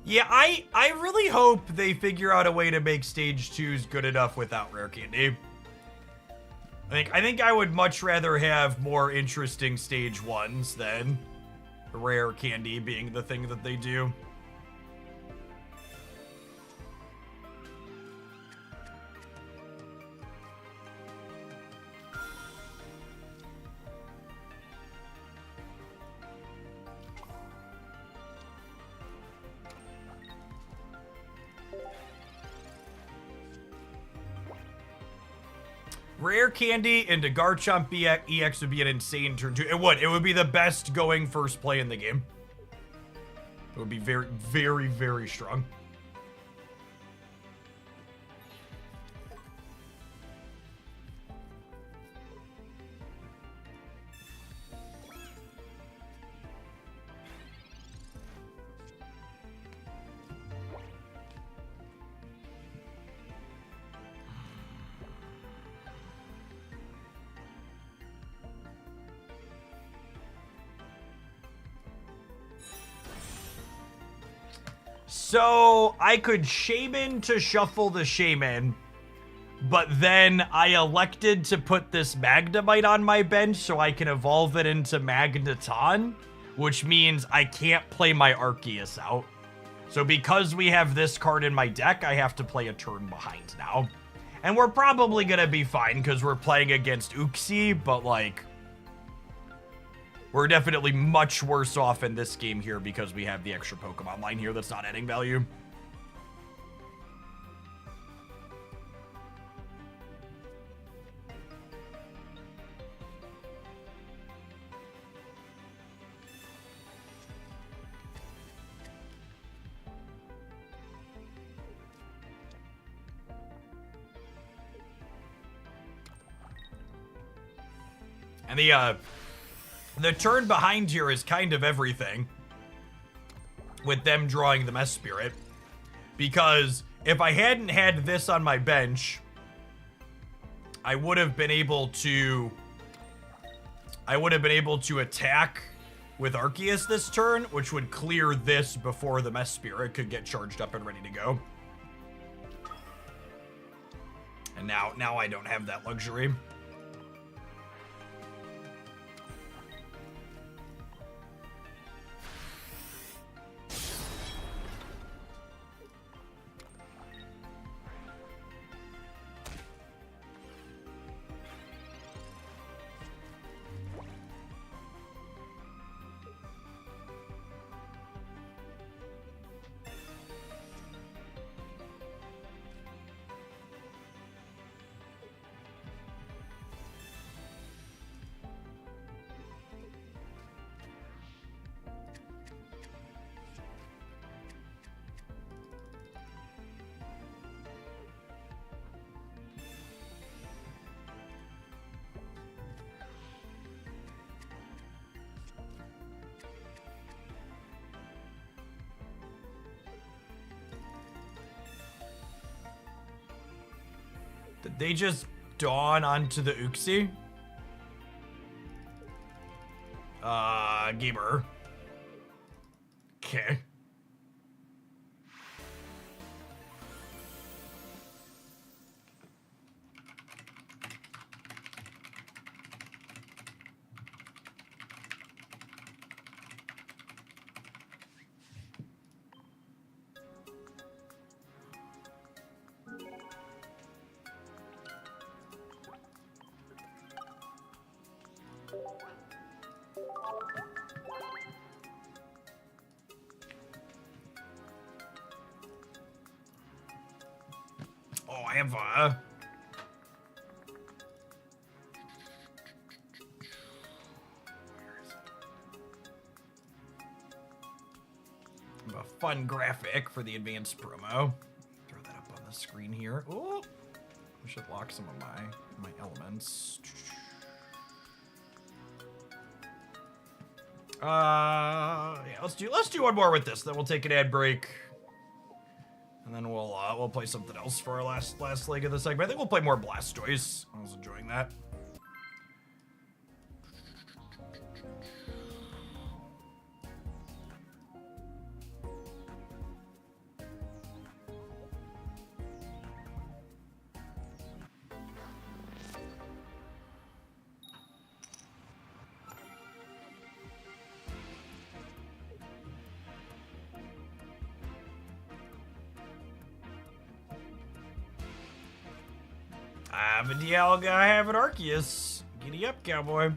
Yeah, I really hope they figure out a way to make stage 2s good enough without rare candy. I think I would much rather have more interesting stage 1s than rare candy being the thing that they do. Rare candy into Garchomp EX would be an insane turn 2. It would. It would be the best going first play in the game. It would be very, very, very strong. So, I could Shaman to shuffle the Shaman, but then I elected to put this Magnemite on my bench so I can evolve it into Magneton, which means I can't play my Arceus out. So because we have this card in my deck, I have to play a turn behind now. And we're probably gonna be fine because we're playing against Uxie, but like, we're definitely much worse off in this game here because we have the extra Pokemon line here that's not adding value. And the turn behind here is kind of everything with them drawing the Mess Spirit. Because if I hadn't had this on my bench, I would have been able to attack with Arceus this turn, which would clear this before the Mess Spirit could get charged up and ready to go. And now I don't have that luxury. Did they just dawn onto the Uxie? Gamer. Okay. Oh, I have I have a fun graphic for the advanced promo. Throw that up on the screen here. Oh, I should lock some of my elements. Yeah, let's do one more with this. Then we'll take an ad break, and then we'll play something else for our last leg of the segment. I think we'll play more Blastoise. I was enjoying that. I have a Dialga, I have an Arceus. Giddy up, cowboy.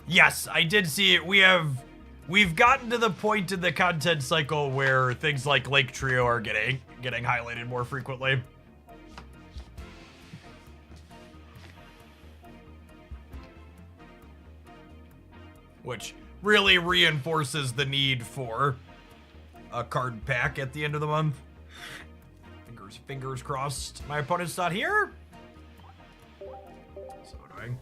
Yes, I did see it. We've gotten to the point in the content cycle where things like Lake Trio are getting highlighted more frequently. Which really reinforces the need for a card pack at the end of the month. Fingers crossed. My opponent's not here. So annoying.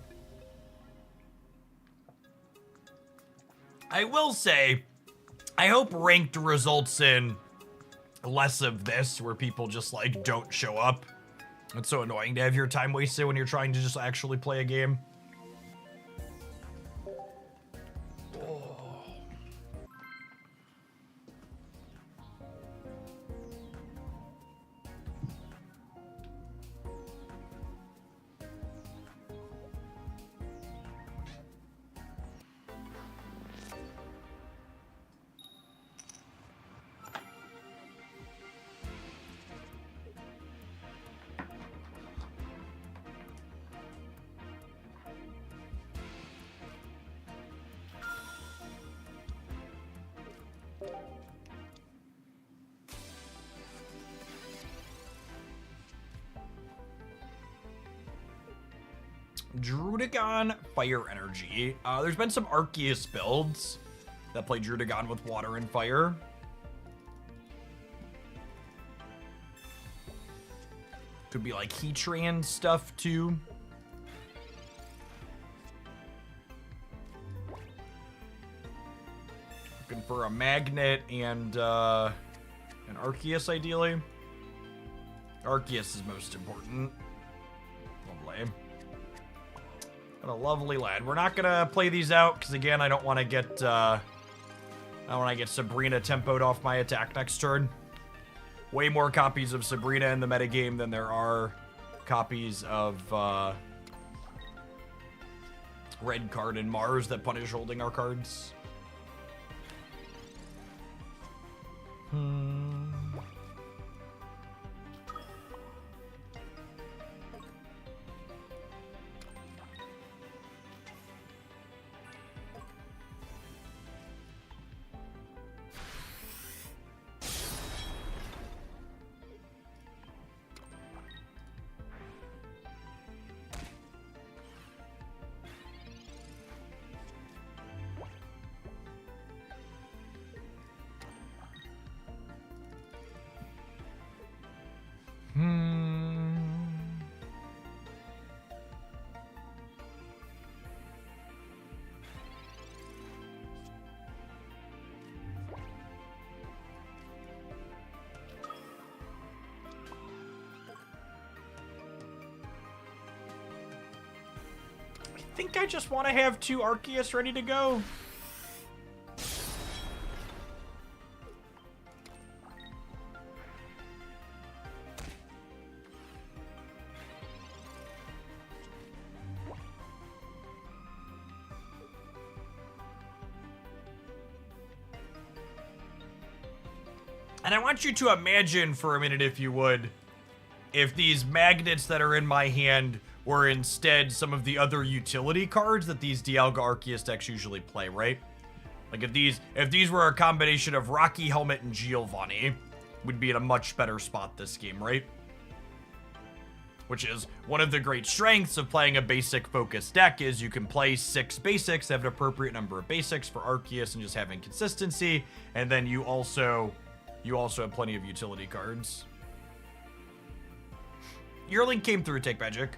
I will say, I hope ranked results in less of this, where people just like don't show up. It's so annoying to have your time wasted when you're trying to just actually play a game. Drudigon Fire Energy. There's been some Arceus builds that play Drudigon with water and fire. Could be like Heatran stuff too. Looking for a Magnet and an Arceus ideally. Arceus is most important. Lovely. What a lovely lad. We're not gonna play these out because again, I don't want to get Sabrina tempoed off my attack next turn. Way more copies of Sabrina in the metagame than there are copies of Red Card and Mars that punish holding our cards. I think I just want to have 2 Arceus ready to go. And I want you to imagine for a minute, if you would, if these magnets that are in my hand were instead some of the other utility cards that these Dialga Arceus decks usually play, right? Like if these were a combination of Rocky Helmet and Giovanni, we'd be in a much better spot this game, right? Which is one of the great strengths of playing a basic focused deck is you can play 6 basics, have an appropriate number of basics for Arceus and just having consistency, and then you also have plenty of utility cards. Your link came through, Take Magic.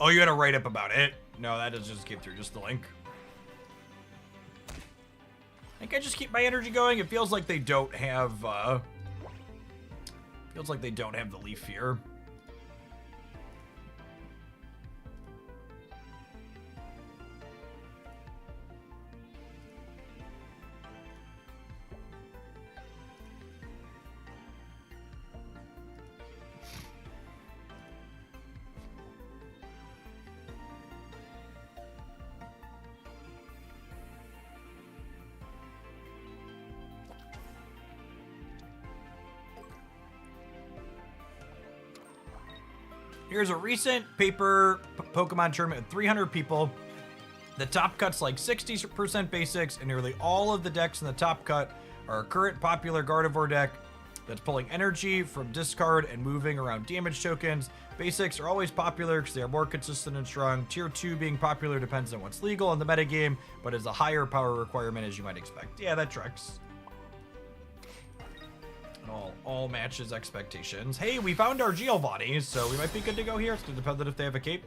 Oh, you had a write-up about it? No, that does just skip through, just the link. I think I just keep my energy going. It feels like they don't have, feels like they don't have the leaf here. Here's a recent paper Pokemon tournament with 300 people. The top cut's like 60% basics, and nearly all of the decks in the top cut are a current popular Gardevoir deck that's pulling energy from discard and moving around damage tokens. Basics are always popular because they are more consistent and strong. Tier 2 being popular depends on what's legal in the metagame, but is a higher power requirement as you might expect. Yeah, that tracks. All matches expectations. Hey, we found our Giovanni, so we might be good to go here. It's dependent if they have a cape.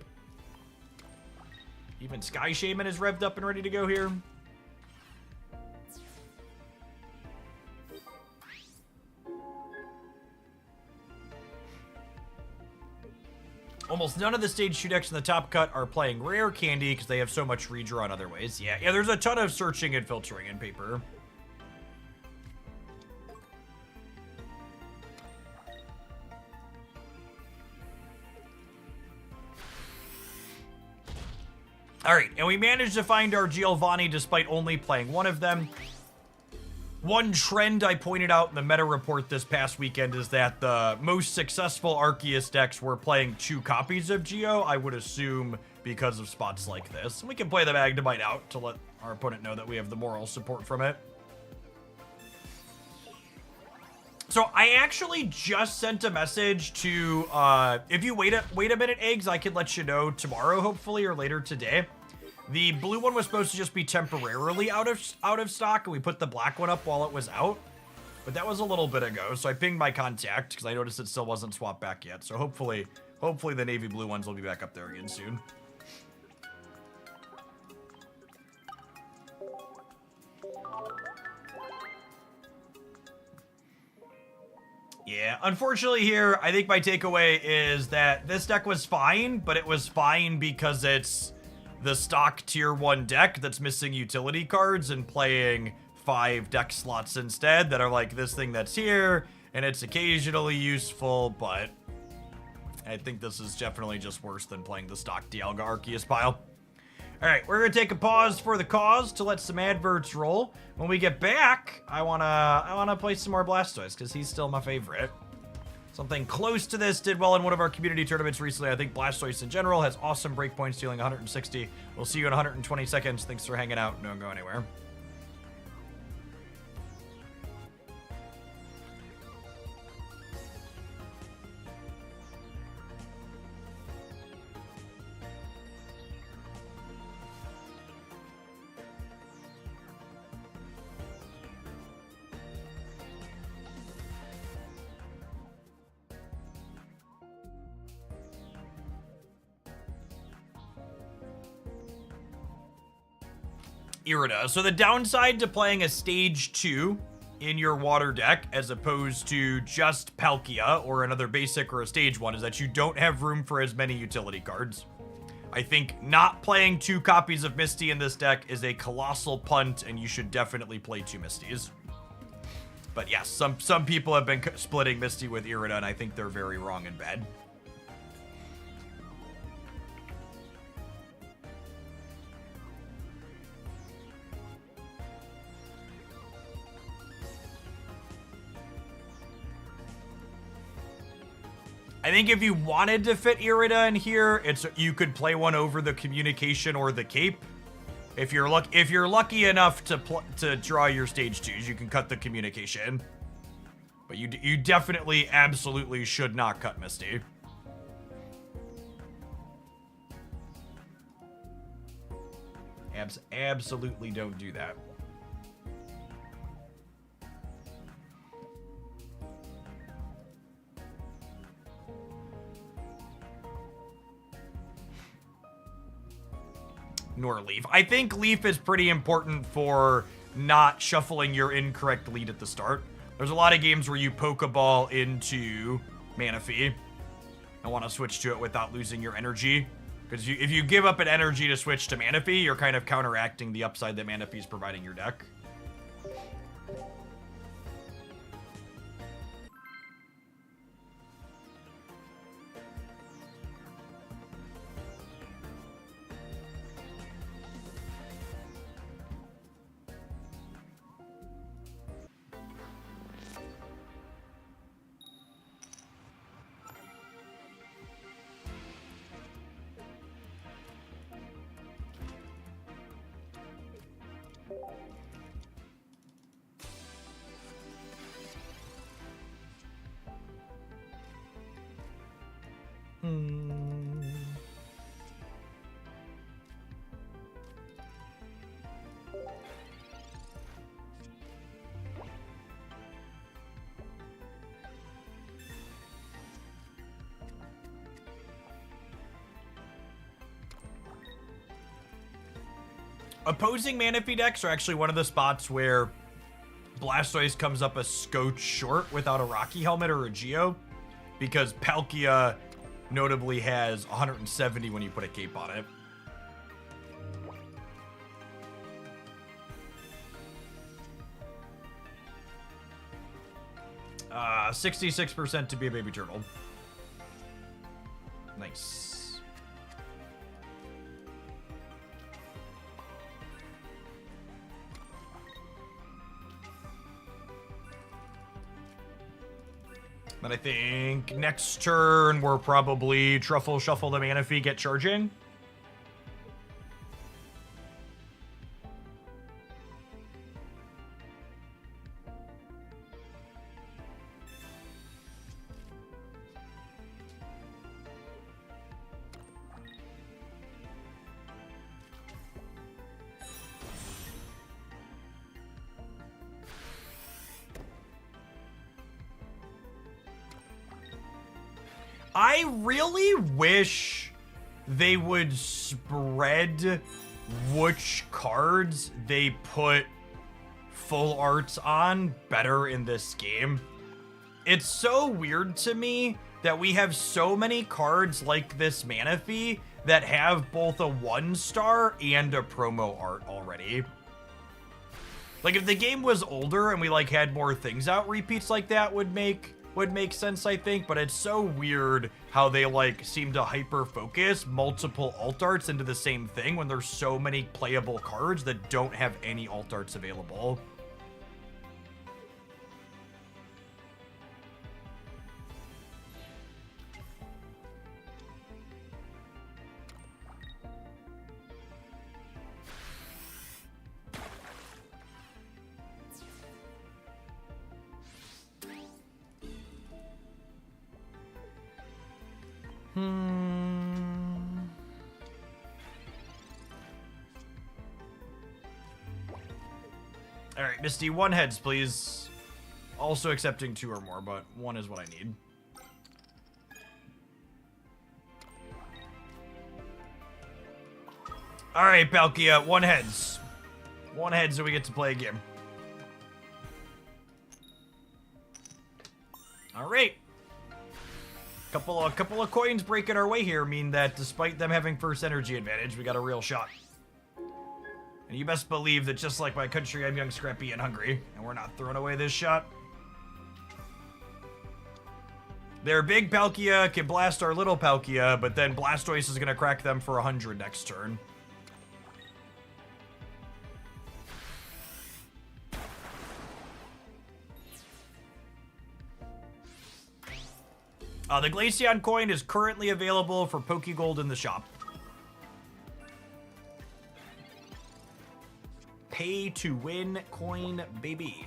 Even Sky Shaman is revved up and ready to go here. Almost none of the stage 2 decks in the top cut are playing rare candy because they have so much redraw in other ways. Yeah, there's a ton of searching and filtering in paper. All right, and we managed to find our Giovanni despite only playing one of them. One trend I pointed out in the meta report this past weekend is that the most successful Arceus decks were playing 2 copies of Geo, I would assume because of spots like this. And we can play the Magnemite out to let our opponent know that we have the moral support from it. So I actually just sent a message to, if you wait a minute, Eggs, I can let you know tomorrow, hopefully, or later today. The blue one was supposed to just be temporarily out of stock, and we put the black one up while it was out. But that was a little bit ago, so I pinged my contact, because I noticed it still wasn't swapped back yet. So hopefully the navy blue ones will be back up there again soon. Yeah, unfortunately here, I think my takeaway is that this deck was fine, but it was fine because it's the stock tier 1 deck that's missing utility cards and playing 5 deck slots instead that are like this thing that's here, and it's occasionally useful, but I think this is definitely just worse than playing the stock Dialga Arceus pile. Alright, we're gonna take a pause for the cause to let some adverts roll. When we get back, I wanna play some more Blastoise, because he's still my favorite. Something close to this did well in one of our community tournaments recently. I think Blastoise in general has awesome breakpoints, dealing 160. We'll see you in 120 seconds. Thanks for hanging out. Don't go anywhere. Irida. So the downside to playing a stage 2 in your water deck as opposed to just Palkia or another basic or a stage 1 is that you don't have room for as many utility cards. I think not playing 2 copies of Misty in this deck is a colossal punt, and you should definitely play 2 Misties. But yes, some people have been splitting Misty with Irida, and I think they're very wrong and bad. I think if you wanted to fit Irida in here, you could play one over the communication or the cape. If you're lucky enough to draw your stage 2s, you can cut the communication. But you definitely, absolutely should not cut Misty. Absolutely don't do that. nor Leaf. I think Leaf is pretty important for not shuffling your incorrect lead at the start. There's a lot of games where you Pokeball into Manaphy and want to switch to it without losing your energy. Because if you give up an energy to switch to Manaphy, you're kind of counteracting the upside that Manaphy is providing your deck. Opposing Manaphy decks are actually one of the spots where Blastoise comes up a scotch short without a Rocky Helmet or a Geo, because Palkia notably has 170 when you put a cape on it. 66% to be a baby turtle. Nice. Then I think next turn we're probably Truffle Shuffle the Manaphy, get charging. I really wish they would spread which cards they put full arts on better in this game. It's so weird to me that we have so many cards like this Manaphy that have both a 1-star and a promo art already. Like, if the game was older and we like had more things out, repeats like that would make sense, I think, but it's so weird how they like seem to hyper focus multiple alt arts into the same thing when there's so many playable cards that don't have any alt arts available. All right, Misty, 1 heads, please. Also accepting 2 or more, but 1 is what I need. All right, Palkia, 1 heads. 1 heads, so we get to play a game. All right. Couple of coins breaking our way here mean that despite them having first energy advantage, we got a real shot. And you best believe that just like my country, I'm young, scrappy, and hungry, and we're not throwing away this shot. Their big Palkia can blast our little Palkia, but then Blastoise is gonna crack them for 100 next turn. The Glaceon coin is currently available for Pokegold in the shop. Pay to win coin, baby.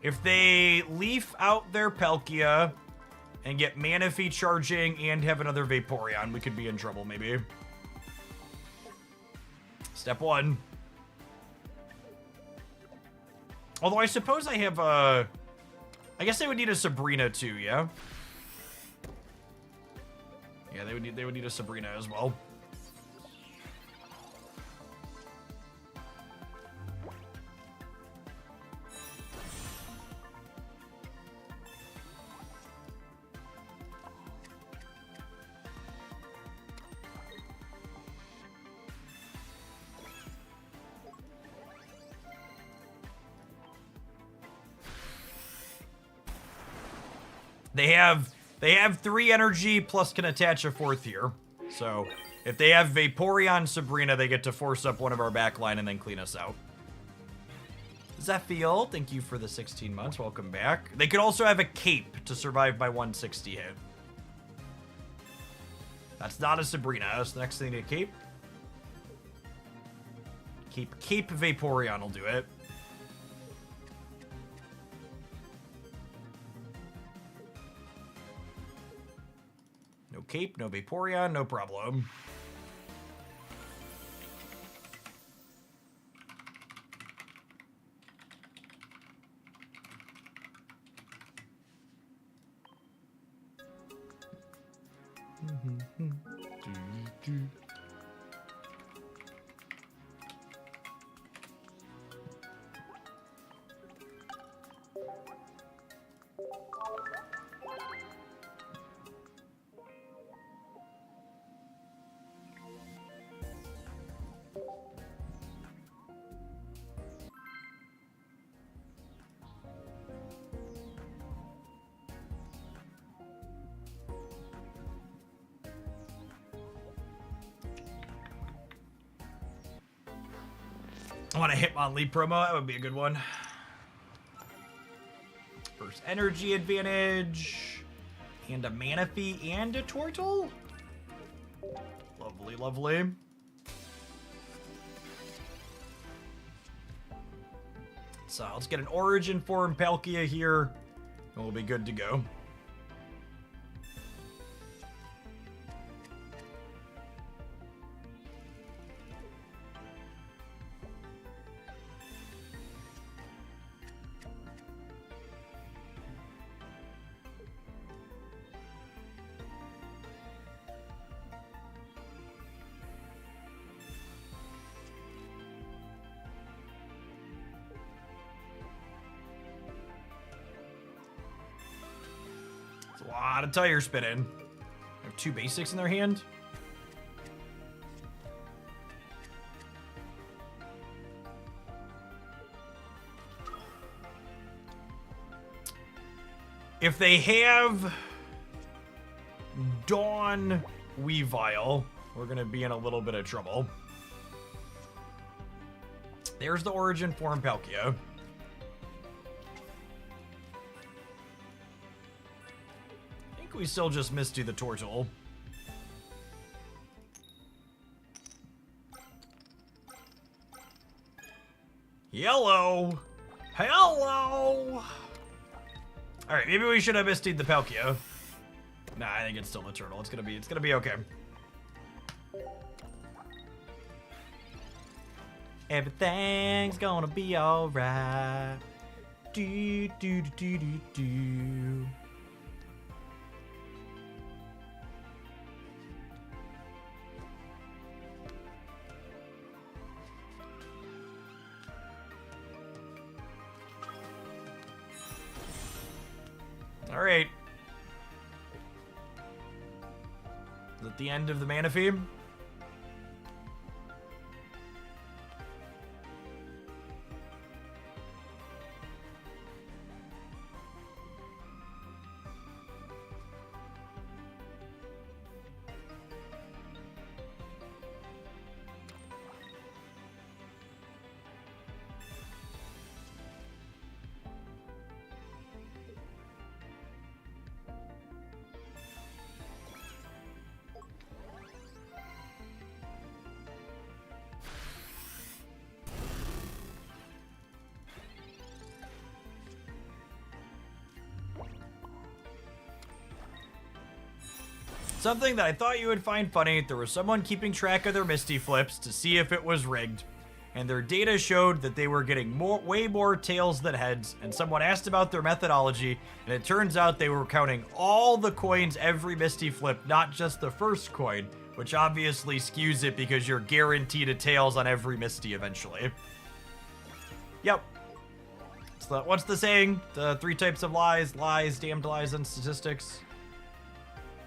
If they leaf out their Palkia and get Manaphy charging and have another Vaporeon, we could be in trouble, maybe. Step 1. Although I suppose I have a... I guess they would need a Sabrina too, yeah? Yeah, they would need a Sabrina as well. They have 3 energy plus can attach a 4th here. So if they have Vaporeon Sabrina, they get to force up one of our backline and then clean us out. Zephiel, thank you for the 16 months. Welcome back. They could also have a cape to survive my 160 hit. That's not a Sabrina. That's the next thing to cape. Cape Vaporeon will do it. No cape, no Vaporeon, no problem. I want a Hitmonlee promo. That would be a good one. First energy advantage. And a Manaphy and a Tortle. Lovely, lovely. So let's get an Origin form Palkia here. And we'll be good to go. A lot of tire spinning. They have 2 basics in their hand. If they have Dawn Weavile, we're gonna be in a little bit of trouble. There's the Origin form Palkia. We still just Misty the Tortle. Yellow! Hello! Alright, maybe we should have Misty'd the Palkia. Nah, I think it's still the turtle. It's gonna be okay. Everything's gonna be alright. Do do do do do do. All right. Is it the end of the Manaphy? Something that I thought you would find funny, there was someone keeping track of their Misty flips to see if it was rigged. and their data showed that they were getting way more tails than heads, and someone asked about their methodology, and it turns out they were counting all the coins every Misty flip, not just the first coin, which obviously skews it because you're guaranteed a tails on every Misty eventually. Yep. What's the saying? The 3 types of lies: lies, damned lies, and statistics.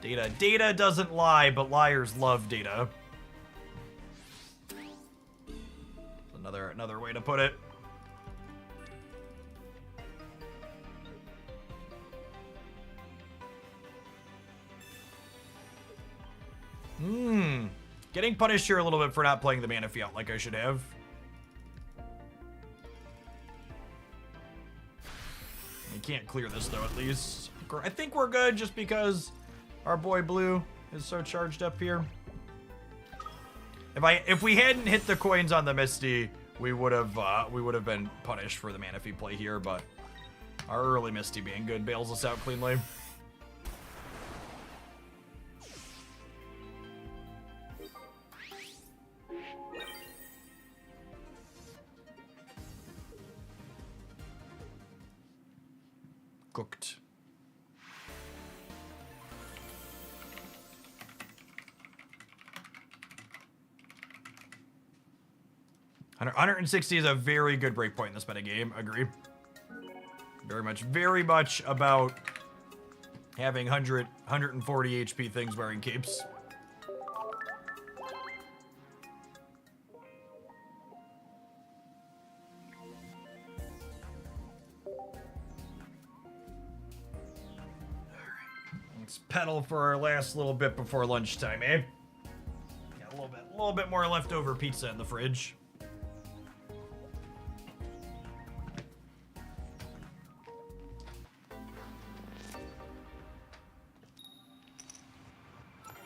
Data. Data doesn't lie, but liars love data. Another way to put it. Getting punished here a little bit for not playing the Manaphy out like I should have. I can't clear this though, at least. I think we're good just because our boy Blue is so charged up here. If we hadn't hit the coins on the Misty, we would have been punished for the Manaphy play here, but our early Misty being good bails us out cleanly. Cooked. 160 is a very good breakpoint in this metagame. Agree. Very much about having 140 HP things wearing capes. Let's pedal for our last little bit before lunchtime, eh? Got a little bit more leftover pizza in the fridge.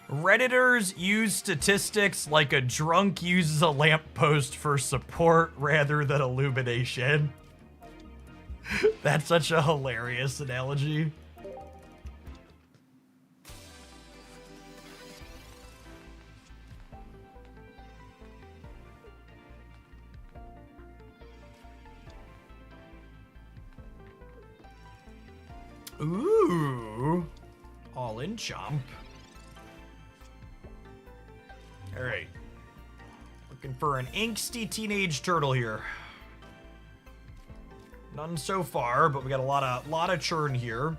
Redditors use statistics like a drunk uses a lamppost for support rather than illumination. That's such a hilarious analogy. Ooh. All in chomp. Alright. Looking for an angsty teenage turtle here. None so far, but we got a lot of churn here.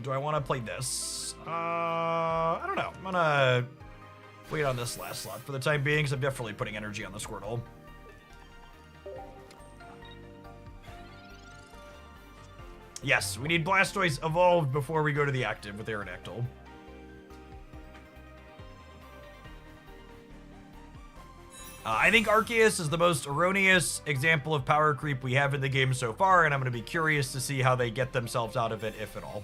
Do I want to play this? I don't know. I'm gonna wait on this last slot for the time being, because I'm definitely putting energy on the Squirtle. Yes, we need Blastoise evolved before we go to the active with Aerodactyl. I think Arceus is the most erroneous example of power creep we have in the game so far, and I'm going to be curious to see how they get themselves out of it, if at all.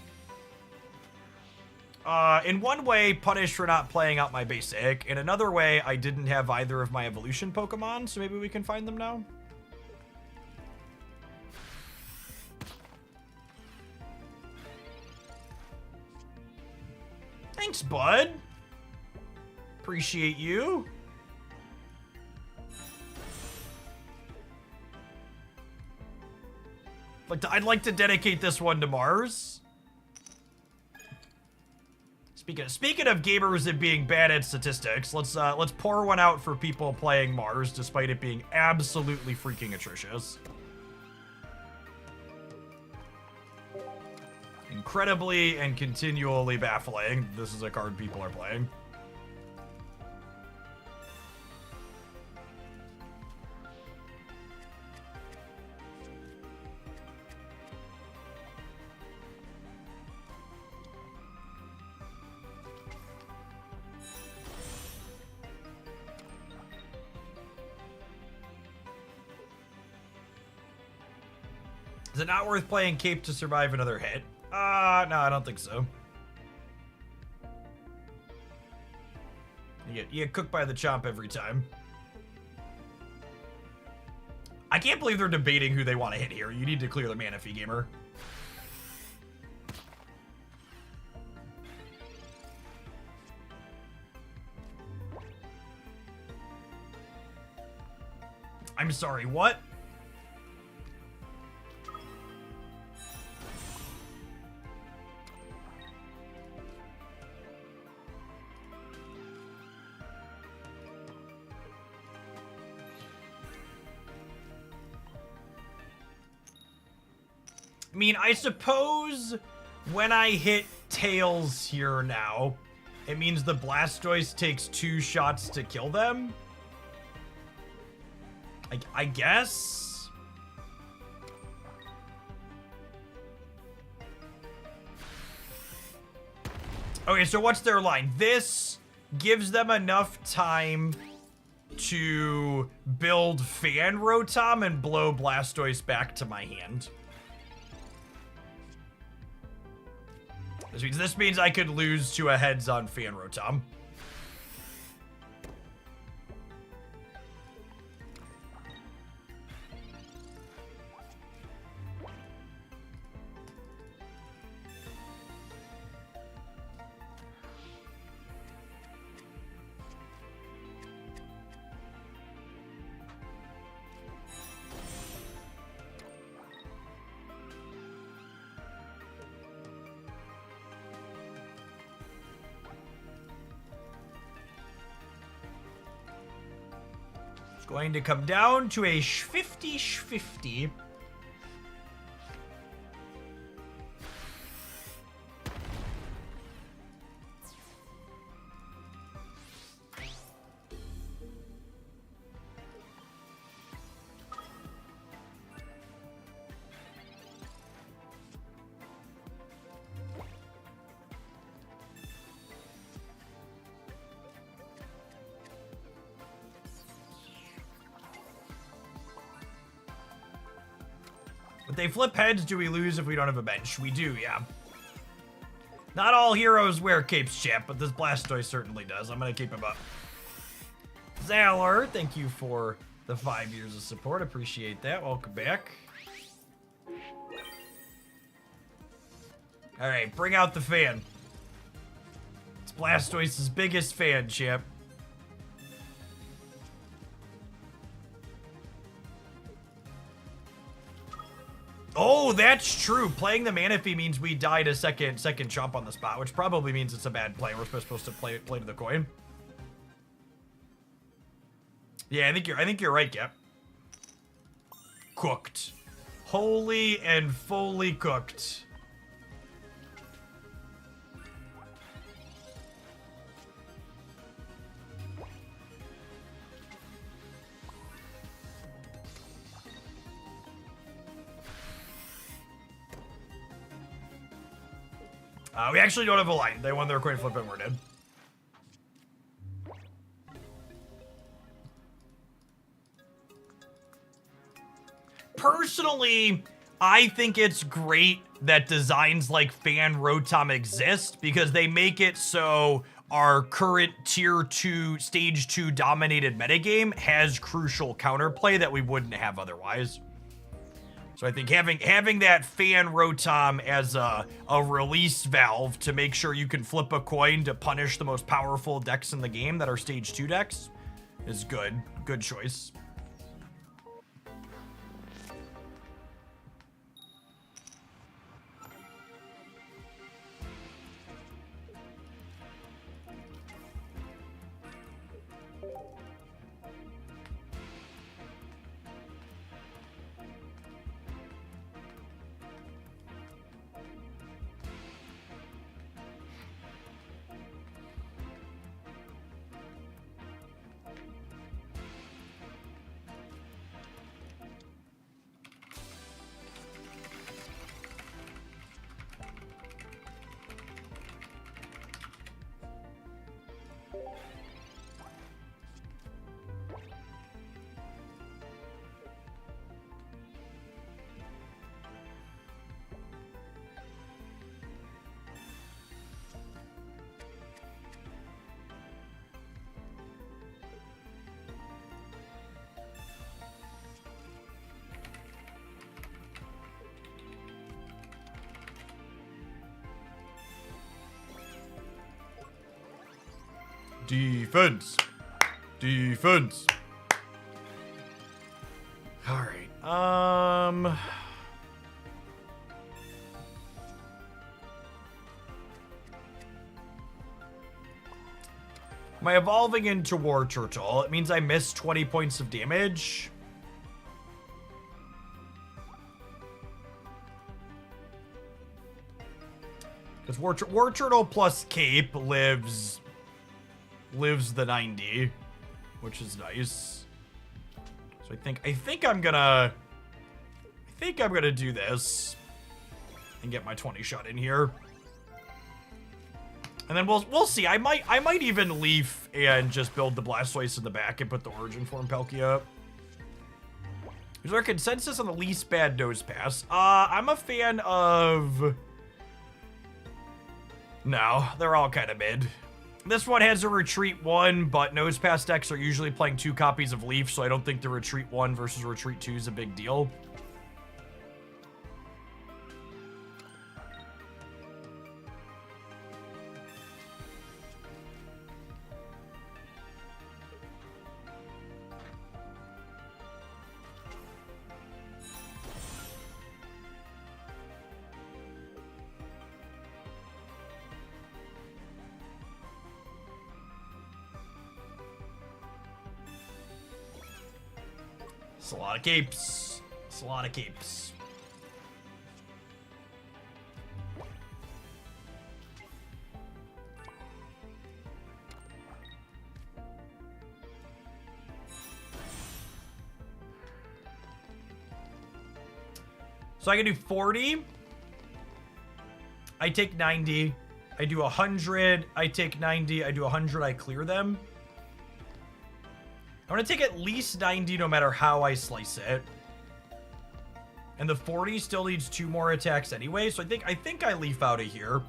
In one way, punished for not playing out my basic. In another way, I didn't have either of my evolution Pokemon, so maybe we can find them now. Thanks, bud. Appreciate you. I'd like to dedicate this one to Mars. Speaking of gamers and being bad at statistics, let's pour one out for people playing Mars, despite it being absolutely freaking atrocious. Incredibly and continually baffling. This is a card people are playing. Is it not worth playing Cape to survive another hit? No, I don't think so. You get cooked by the chomp every time. I can't believe they're debating who they want to hit here. You need to clear the Manaphy, gamer. I'm sorry, what? I mean, I suppose when I hit tails here now, it means the Blastoise takes 2 shots to kill them? I guess? Okay, so what's their line? This gives them enough time to build Fan Rotom and blow Blastoise back to my hand. This means I could lose to a heads on Fan Rotom. Going to come down to a 50-50. If they flip heads, do we lose if we don't have a bench? We do, yeah. Not all heroes wear capes, champ, but this Blastoise certainly does. I'm gonna keep him up. Zalar, thank you for the 5 years of support. Appreciate that. Welcome back. All right, bring out the fan. It's Blastoise's biggest fan, champ. Oh, that's true. Playing the Manaphy means we died a second chomp on the spot, which probably means it's a bad play. We're supposed to play to the coin. Yeah, I think you're right, Cap. Cooked. Holy and fully cooked. We actually don't have a line. They won their coin flip and we're dead. Personally, I think it's great that designs like Fan Rotom exist because they make it so our current tier 2, stage 2 dominated metagame has crucial counterplay that we wouldn't have otherwise. So I think having that Fan Rotom as a release valve to make sure you can flip a coin to punish the most powerful decks in the game that are stage 2 decks is good. Good choice. Defense. Defense. All right. Am I evolving into War Turtle? It means I miss 20 points of damage. Because War Turtle plus Cape lives the 90, which is nice. So I think I'm gonna do this and get my 20 shot in here. And then we'll see. I might even leaf and just build the Blastoise in the back and put the Origin Form Palkia up. Is there a consensus on the least bad nose pass? I'm a fan of... No, they're all kind of mid. This one has a Retreat 1, but nose pass decks are usually playing 2 copies of Leaf, so I don't think the Retreat 1 versus Retreat 2 is a big deal. It's a lot of capes. It's a lot of capes. So I can do 40. I take 90. I do 100. I take 90. I do 100. I clear them. I'm going to take at least 90 no matter how I slice it. And the 40 still needs 2 more attacks anyway, so I think I leaf out of here.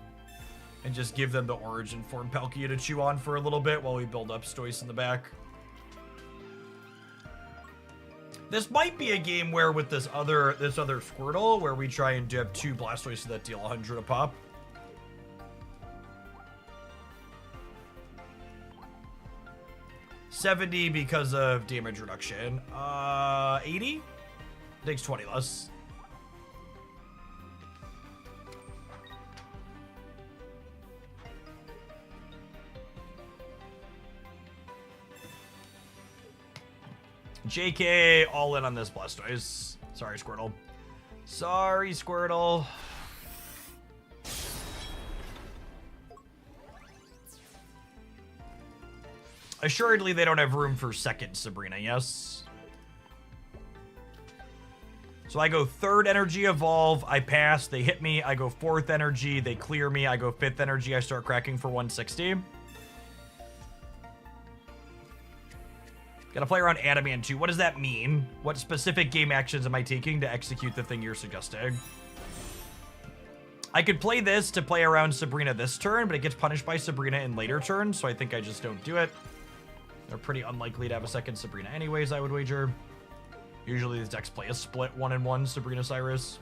And just give them the Origin Form Palkia to chew on for a little bit while we build up Stoice in the back. This might be a game where with this other Squirtle, where we try and have 2 Blastoise that deal 100 a pop. $70 because of damage reduction. $80? Takes 20 less. JK, all in on this Blastoise. Sorry, Squirtle. Sorry, Squirtle. Assuredly, they don't have room for second Sabrina, yes? So I go 3rd energy evolve, I pass, they hit me, I go 4th energy, they clear me, I go 5th energy, I start cracking for 160. Gotta play around Adamant too. What does that mean? What specific game actions am I taking to execute the thing you're suggesting? I could play this to play around Sabrina this turn, but it gets punished by Sabrina in later turns, so I think I just don't do it. They're pretty unlikely to have a second Sabrina anyways, I would wager. Usually these decks play a split 1-1 Sabrina Cyrus.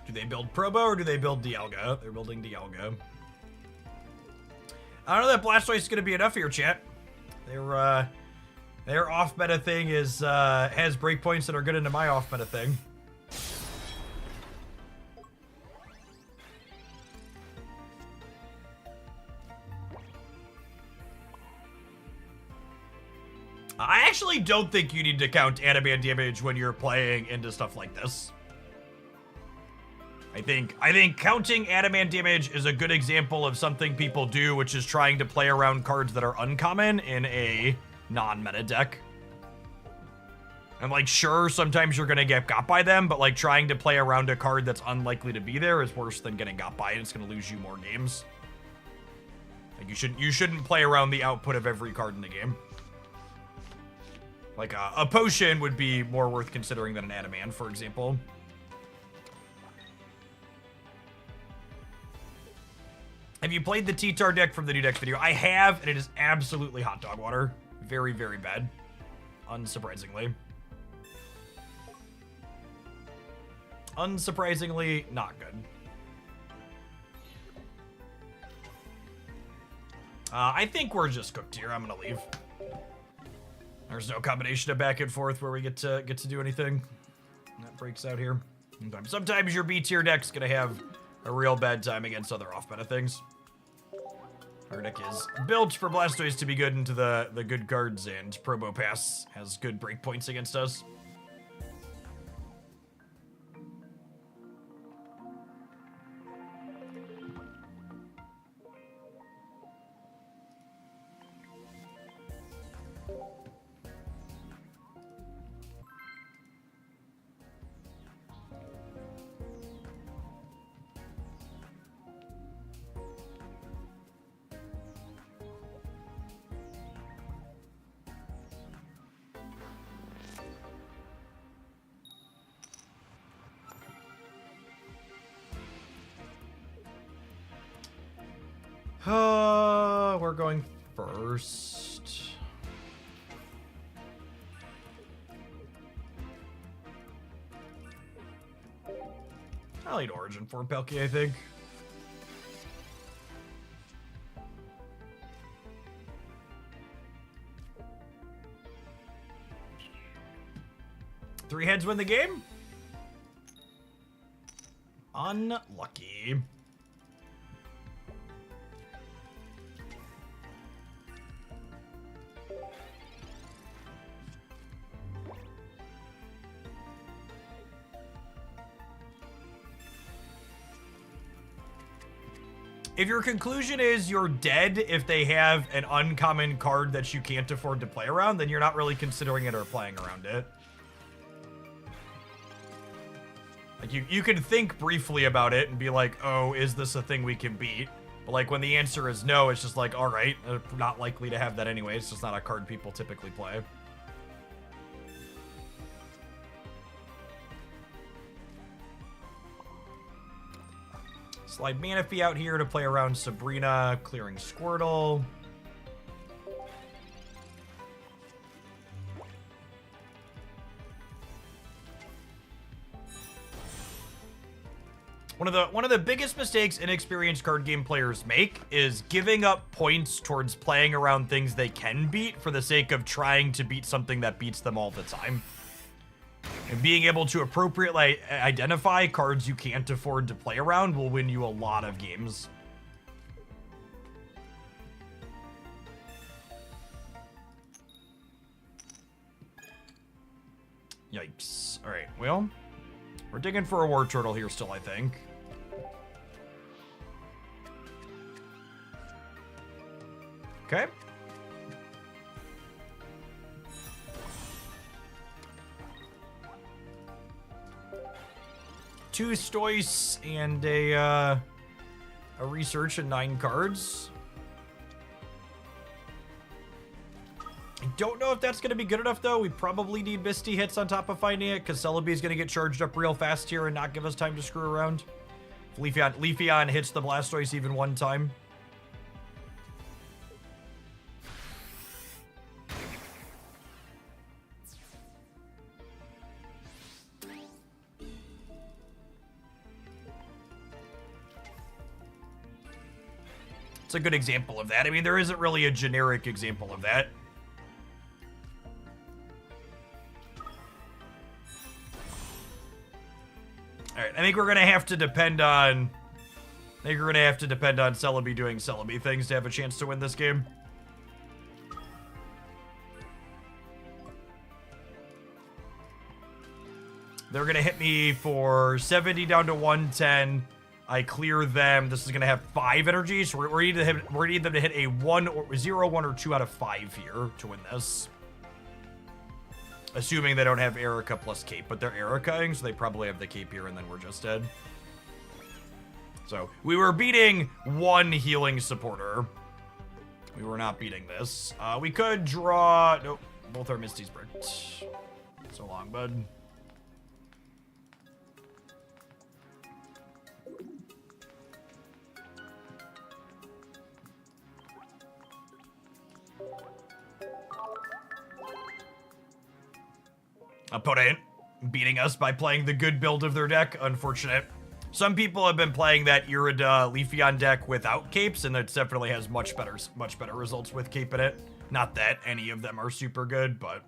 Do they build Probo or do they build Dialga? They're building Dialga. I don't know that Blastoise is going to be enough here, chat. Their off-meta thing is has breakpoints that are good into my off-meta thing. I actually don't think you need to count Adamant damage when you're playing into stuff like this. I think counting Adamant damage is a good example of something people do, which is trying to play around cards that are uncommon in a non-meta deck. And like, sure, sometimes you're gonna get got by them, but like trying to play around a card that's unlikely to be there is worse than getting got by, and it's gonna lose you more games. Like you shouldn't play around the output of every card in the game. Like a potion would be more worth considering than an Adamant, for example. Have you played the T-Tar deck from the new decks video? I have, and it is absolutely hot dog water. Very, very bad. Unsurprisingly. Unsurprisingly, not good. I think we're just cooked here. I'm gonna leave. There's no combination of back and forth where we get to do anything. That breaks out here. Sometimes your B tier deck's gonna have a real bad time against other off-meta things. Our deck is built for Blastoise to be good into the good cards, and Probo Pass has good breakpoints against us. We're going first. I'll eat Origin Form Palkia, I think. Three heads win the game? Unlucky. If your conclusion is you're dead if they have an uncommon card that you can't afford to play around, then you're not really considering it or playing around it. Like, you can think briefly about it and be like, oh, is this a thing we can beat? But, like, when the answer is no, it's just like, all right, not likely to have that anyway. It's just not a card people typically play. Slide Manaphy out here to play around Sabrina, clearing Squirtle. One of the biggest mistakes inexperienced card game players make is giving up points towards playing around things they can beat for the sake of trying to beat something that beats them all the time. And being able to appropriately identify cards you can't afford to play around will win you a lot of games. Yikes. All right, well, we're digging for a War Turtle here still, I think. Okay. Two Stoice and a research and 9 cards. I don't know if that's going to be good enough, though. We probably need Misty hits on top of finding it, because Celebi's going to get charged up real fast here and not give us time to screw around. If Leafeon hits the Blastoise even one time. It's a good example of that. I mean, there isn't really a generic example of that. All right, I think we're gonna have to depend on. Celebi doing Celebi things to have a chance to win this game. They're gonna hit me for 70 down to 110. I clear them. This is going to have 5 energy, so we're need them to hit a 1 or 0, 1, or 2 out of 5 here to win this. Assuming they don't have Erica plus Cape, but they're Erica-ing, so they probably have the Cape here, and then we're just dead. So, we were beating one healing supporter. We were not beating this. We could draw... Nope, both our Misty's bricked. So long, bud. opponent beating us by playing the good build of their deck. Unfortunate. Some people have been playing that Irida Leafeon deck without capes, and it definitely has much better results with cape in it. Not that any of them are super good, but...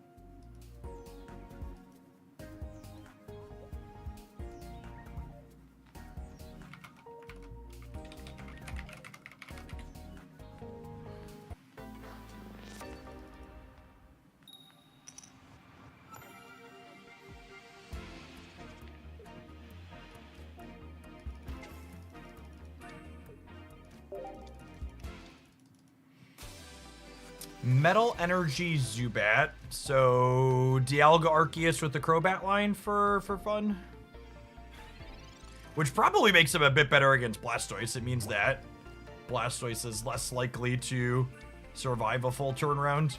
Metal Energy Zubat. So Dialga Arceus with the Crobat line for fun. Which probably makes him a bit better against Blastoise. It means that Blastoise is less likely to survive a full turnaround.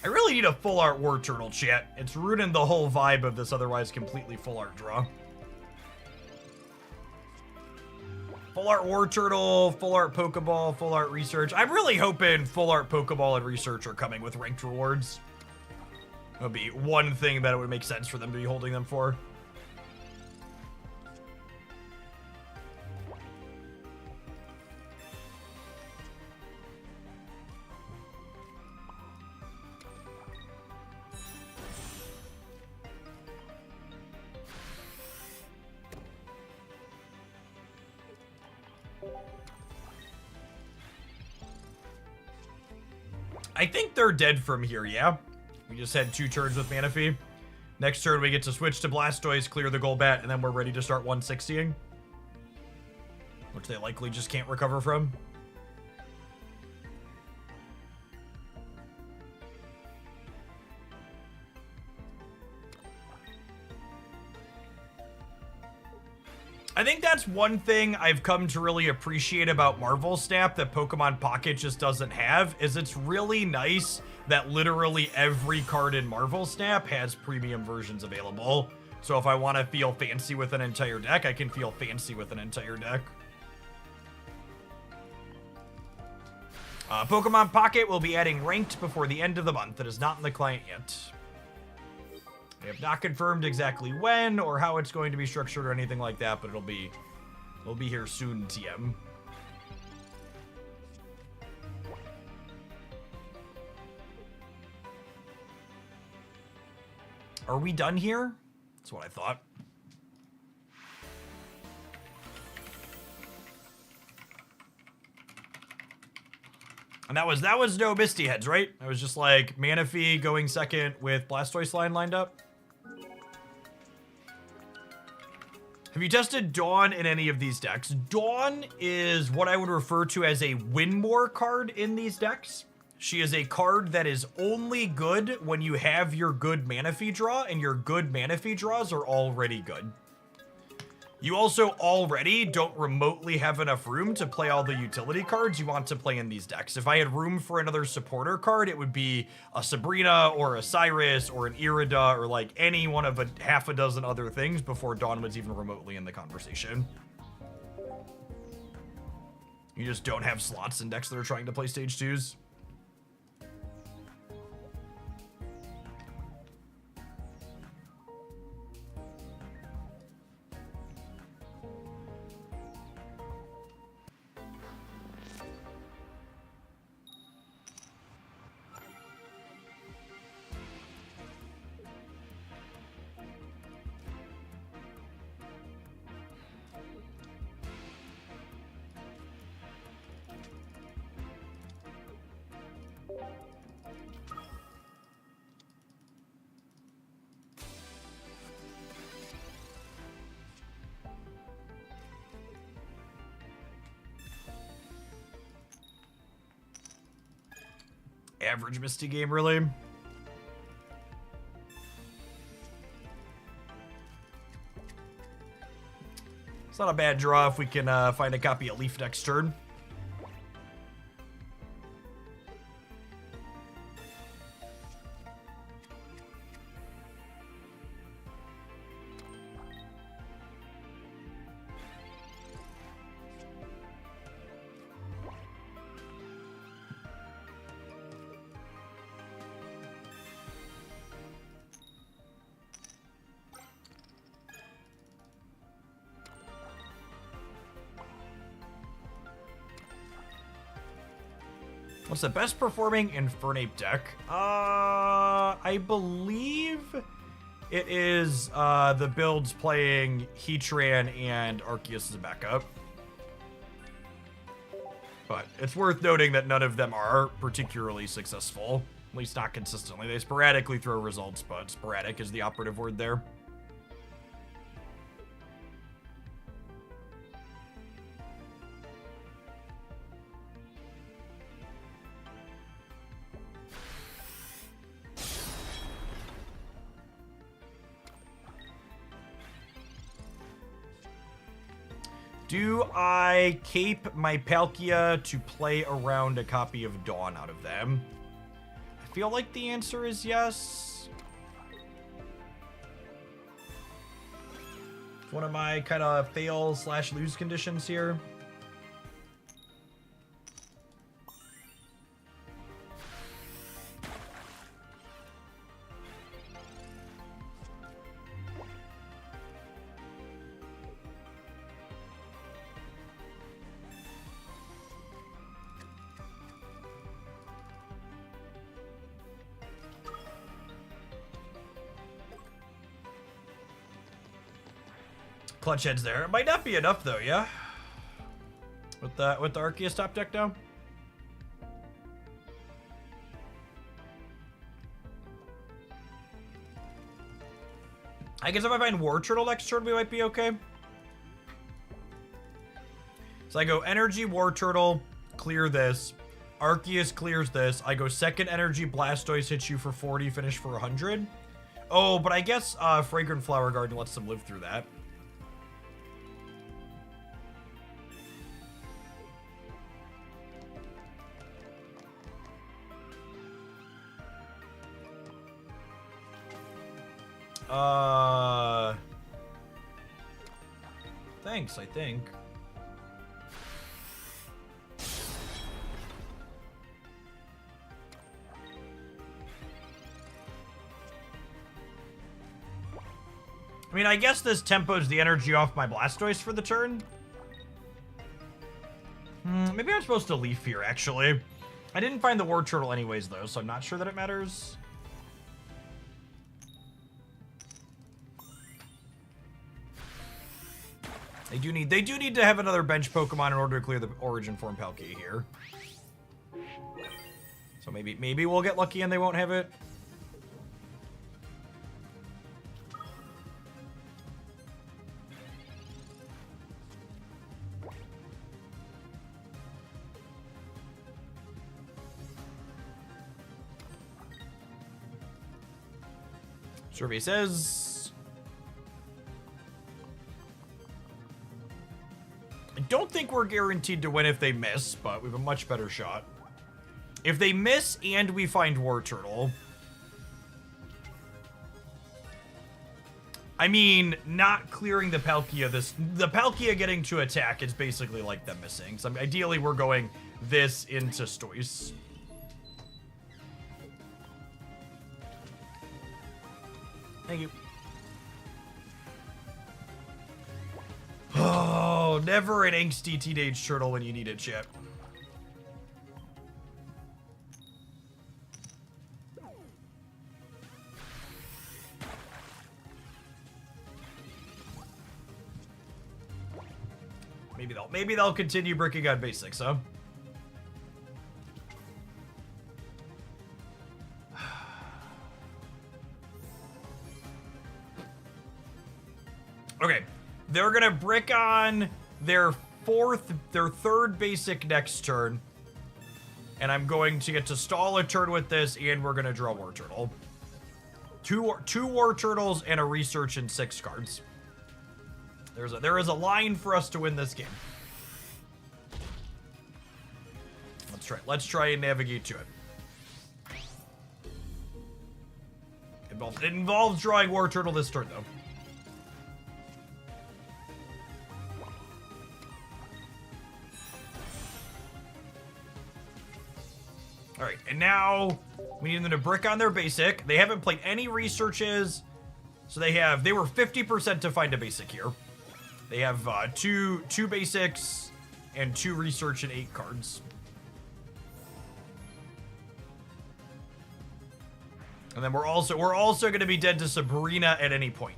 I really need a full art War Turtle, chat. It's ruining the whole vibe of this otherwise completely full art draw. Full art War Turtle, full art Pokeball, full art Research. I'm really hoping full art Pokeball and Research are coming with ranked rewards. That would be one thing that it would make sense for them to be holding them for. I think they're dead from here, yeah? We just had 2 turns with Manaphy. Next turn, we get to switch to Blastoise, clear the Golbat, and then we're ready to start 160ing. Which they likely just can't recover from. I think that's one thing I've come to really appreciate about Marvel Snap that Pokemon Pocket just doesn't have, is it's really nice that literally every card in Marvel Snap has premium versions available. So if I want to feel fancy with an entire deck, I can feel fancy with an entire deck. Pokemon Pocket will be adding ranked before the end of the month. It is not in the client yet. They have not confirmed exactly when or how it's going to be structured or anything like that, but it'll be here soon, TM. Are we done here? That's what I thought. And that was no Misty Heads, right? I was just like Manaphy going second with Blastoise line lined up. Have you tested Dawn in any of these decks? Dawn is what I would refer to as a win more card in these decks. She is a card that is only good when you have your good Manaphy draw, and your good Manaphy draws are already good. You also already don't remotely have enough room to play all the utility cards you want to play in these decks. If I had room for another supporter card, it would be a Sabrina or a Cyrus or an Irida or like any one of a half a dozen other things before Dawn was even remotely in the conversation. You just don't have slots in decks that are trying to play stage 2s. Average Misty game, really. It's not a bad draw if we can find a copy of Leaf next turn. What's the best performing Infernape deck? I believe it is the builds playing Heatran and Arceus as a backup. But it's worth noting that none of them are particularly successful. At least not consistently. They sporadically throw results, but sporadic is the operative word there. Do I cape my Palkia to play around a copy of Dawn out of them? I feel like the answer is yes. It's one of my kind of fail/lose conditions here. Clutch heads there. It might not be enough though, yeah? With the Arceus top deck now? I guess if I find War Turtle next turn, we might be okay. So I go Energy, War Turtle, clear this. Arceus clears this. I go second Energy, Blastoise hits you for 40, finish for 100. Oh, but I guess Fragrant Flower Garden lets them live through that. Thanks, I think. I mean, I guess this tempos the energy off my Blastoise for the turn. Maybe I'm supposed to leaf here, actually. I didn't find the War Turtle anyways, though, so I'm not sure that it matters. They do need to have another bench Pokemon in order to clear the Origin Form Palkia here. So maybe we'll get lucky and they won't have it. Survey says... I don't think we're guaranteed to win if they miss, but we have a much better shot. If they miss and we find War Turtle... I mean, not clearing the Palkia, the Palkia getting to attack is basically like them missing. So ideally we're going this into Stoice. Thank you. Oh, never an angsty teenage turtle when you need it, chat. Maybe they'll continue bricking on basics, huh? Okay, they're gonna brick on their third basic next turn, and I'm going to get to stall a turn with this, and we're gonna draw War Turtle. Two War Turtles and a research and 6 cards. There is a line for us to win this game. Let's try and navigate to it. It involves drawing War Turtle this turn, though. Alright, and now we need them to brick on their basic. They haven't played any researches, so they were 50% to find a basic here. They have two basics and 2 research and 8 cards. And then we're also going to be dead to Sabrina at any point.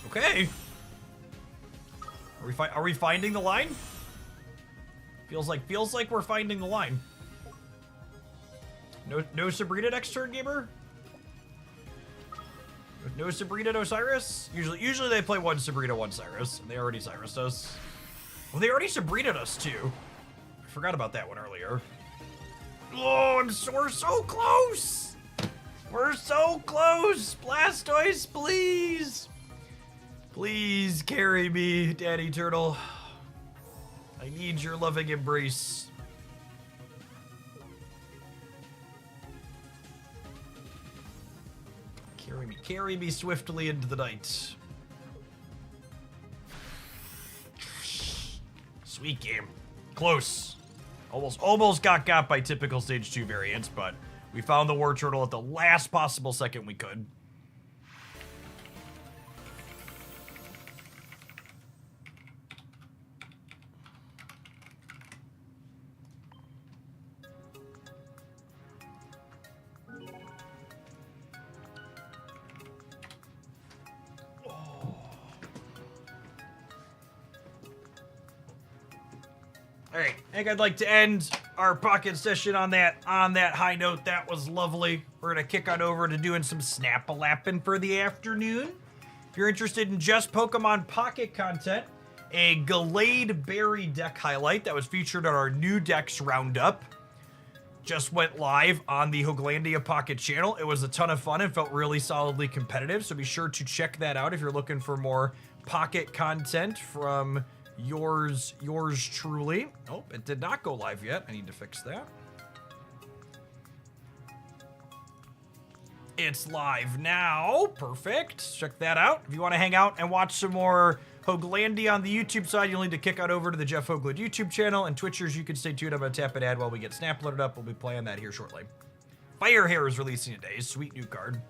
Okay. Are we finding the line? Feels like we're finding the line. No Sabrina next turn, gamer? No Sabrina, no Cyrus? Usually they play one Sabrina, one Cyrus, and they already Cyrused us. Well, they already Sabrina'd us too. I forgot about that one earlier. Oh, we're so close! We're so close! Blastoise, please! Please carry me, Daddy Turtle. I need your loving embrace. Carry me swiftly into the night. Sweet game. Close. Almost got by typical stage 2 variants, but we found the War Turtle at the last possible second we could. Alright, I think I'd like to end our pocket session on that high note. That was lovely. We're gonna kick on over to doing some snap-a-lapping for the afternoon. If you're interested in just Pokemon Pocket content, a Gallade Berry deck highlight that was featured on our new decks roundup just went live on the Hoaglandia Pocket channel. It was a ton of fun and felt really solidly competitive, so be sure to check that out if you're looking for more Pocket content from yours truly. Oh, it did not go live yet. I need to fix that. It's live now. Perfect. Check that out. If you want to hang out and watch some more Hoaglandia on the YouTube side, you'll need to kick out over to the Jeff Hoagland YouTube channel, and Twitchers, you can stay tuned. I'm going to tap an ad while we get Snap loaded up. We'll be playing that here shortly. Fire Hair is releasing today. Sweet new card.